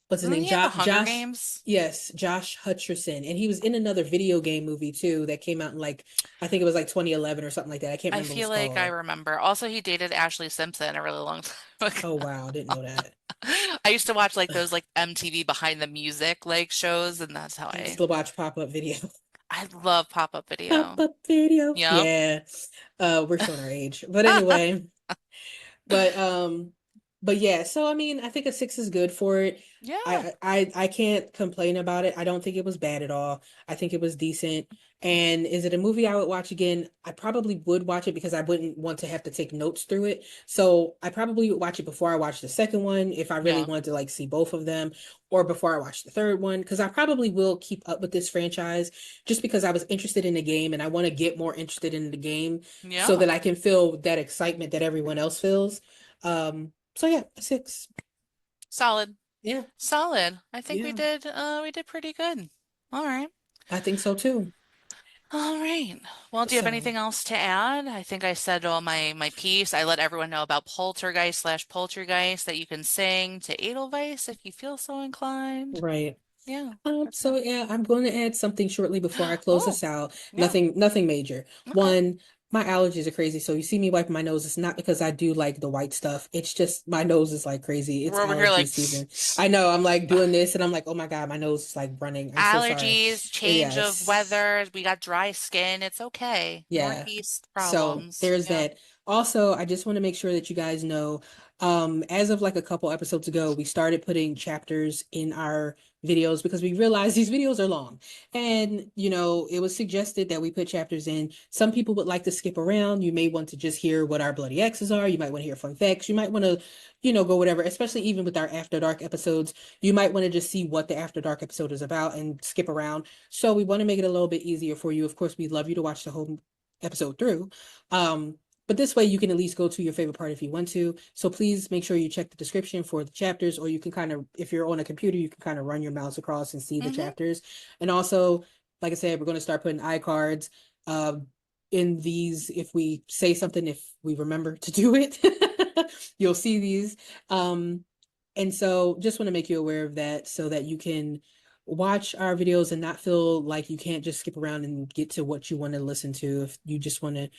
what's his Isn't name? he in the Hunger Josh. Games? Yes, Josh Hutcherson, and he was in another video game movie too that came out in like I think it was like 2011 or something like that. I can't I remember what it's feel like I called. remember. Also, he dated Ashley Simpson a really long time Oh wow, I didn't ago. know that. I used to watch like those like MTV behind the music like shows, and that's how I used I to watch pop up video. I love pop-up Pop video. up video. Yep. Yeah. We're showing our age. But anyway, But but yeah, so I mean, I think a 6 is good for it. Yeah. I can't complain about it. I don't think it was bad at all. I think it was decent. And is it a movie I would watch again? I probably would watch it because I wouldn't want to have to take notes through it. So I probably would watch it before I watch the second one if I really Yeah. wanted to like see both of them, or before I watch the third one because I probably will keep up with this franchise just because I was interested in the game and I want to get more interested in the game so Yeah. that I can feel that excitement that everyone else feels. So yeah, a 6. Solid. Yeah, Solid. I think yeah, we did pretty good. All right. I think so too. All right. Well, do you have So anything else to add? I think I said all my piece. I let everyone know about Poltergeist/Poltergeist that you can sing to Edelweiss if you feel so inclined. right. Yeah, that's So it. yeah, I'm going to add something shortly before I close Oh, this out. yeah. Nothing major. Okay. One, my allergies are crazy. So you see me wiping my nose. It's not because I do like the white stuff. It's just my nose is like crazy. It's We're over here allergy like season. I know. I'm like doing this and I'm like, oh my God, my nose is like running. I'm so sorry. allergies, change of Yes. weather. We got dry skin. It's okay. Yeah. Northeast So problems. there's Yeah. that. Also, I just want to make sure that you guys know, as of like a couple episodes ago, we started putting chapters in our videos because we realized these videos are long. And, it was suggested that we put chapters in. Some people would like to skip around. You may want to just hear what our bloody X's are. You might want to hear fun facts. You might want to, go whatever, especially even with our After Dark episodes. You might want to just see what the After Dark episode is about and skip around. So we want to make it a little bit easier for you. Of course, we'd love you to watch the whole episode through. But this way you can at least go to your favorite part if you want to. So please make sure you check the description for the chapters, or you can kind of, if you're on a computer, you can kind of run your mouse across and see the Mm-hmm. chapters. And also, like I said, we're going to start putting iCards in these. If we say something, if we remember to do it, you'll see these. And so just want to make you aware of that so that you can watch our videos and not feel like you can't just skip around and get to what you want to listen to if you just want to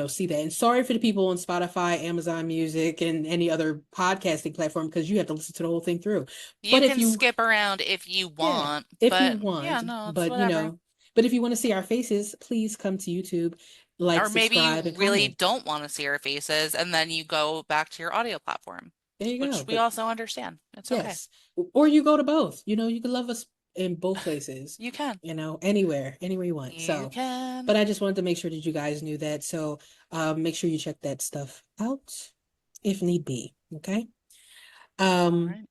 see that. And sorry for the people on Spotify, Amazon Music, and any other podcasting platform because you have to listen to the whole thing through. You But if can you, skip around if you yeah, want, if you but yeah, want, no, it's but whatever. but if you want to see our faces, please come to YouTube, like, Or maybe you subscribe, and really comment. don't want to see our faces and then you go back to your audio platform, There you go. which we But also understand. It's okay. yes, or you go to both. You can love us in both places. You can. Anywhere you want. You So, can. but I just wanted to make sure that you guys knew that. So, make sure you check that stuff out. if need be. Okay. All Um, right.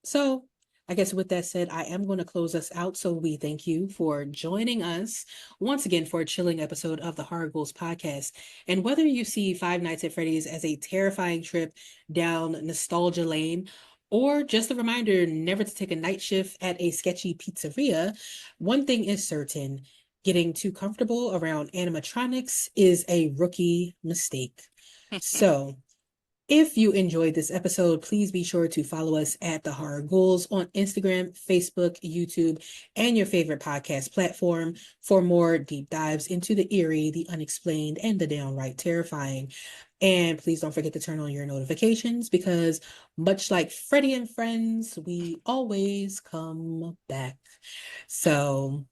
So, I guess with that said, I am going to close us out. So, we thank you for joining us once again for a chilling episode of the Horror Ghouls podcast. And whether you see Five Nights at Freddy's as a terrifying trip down nostalgia lane, or just a reminder never to take a night shift at a sketchy pizzeria, one thing is certain: getting too comfortable around animatronics is a rookie mistake. So, if you enjoyed this episode, please be sure to follow us at The Horror Ghouls on Instagram, Facebook, YouTube, and your favorite podcast platform for more deep dives into the eerie, the unexplained, and the downright terrifying. And please don't forget to turn on your notifications because, much like Freddy and Friends, we always come back. So,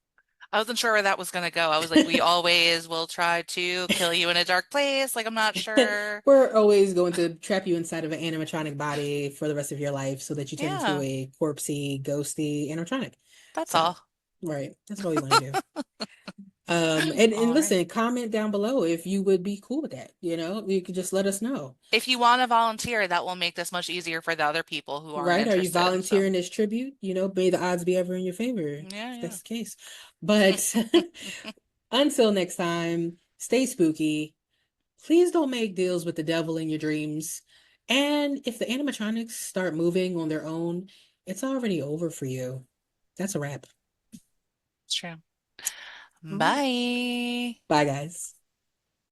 I wasn't sure where that was gonna go. I was like, we always will try to kill you in a dark place. Like, I'm not sure. we're always going to trap you inside of an animatronic body for the rest of your life so that you turn into Yeah, a corpsey, ghosty animatronic. that's So, all. right, that's what we want to do. And All right. listen, comment down below if you would be cool with that. You could just let us know. If you want to volunteer, that will make this much easier for the other people who aren't Right? Are you interested. So, volunteering as tribute? May the odds be ever in your favor yeah, if yeah. that's the case. But until next time, stay spooky. Please don't make deals with the devil in your dreams. And if the animatronics start moving on their own, it's already over for you. That's a wrap. It's true. All right. Bye. Bye, guys.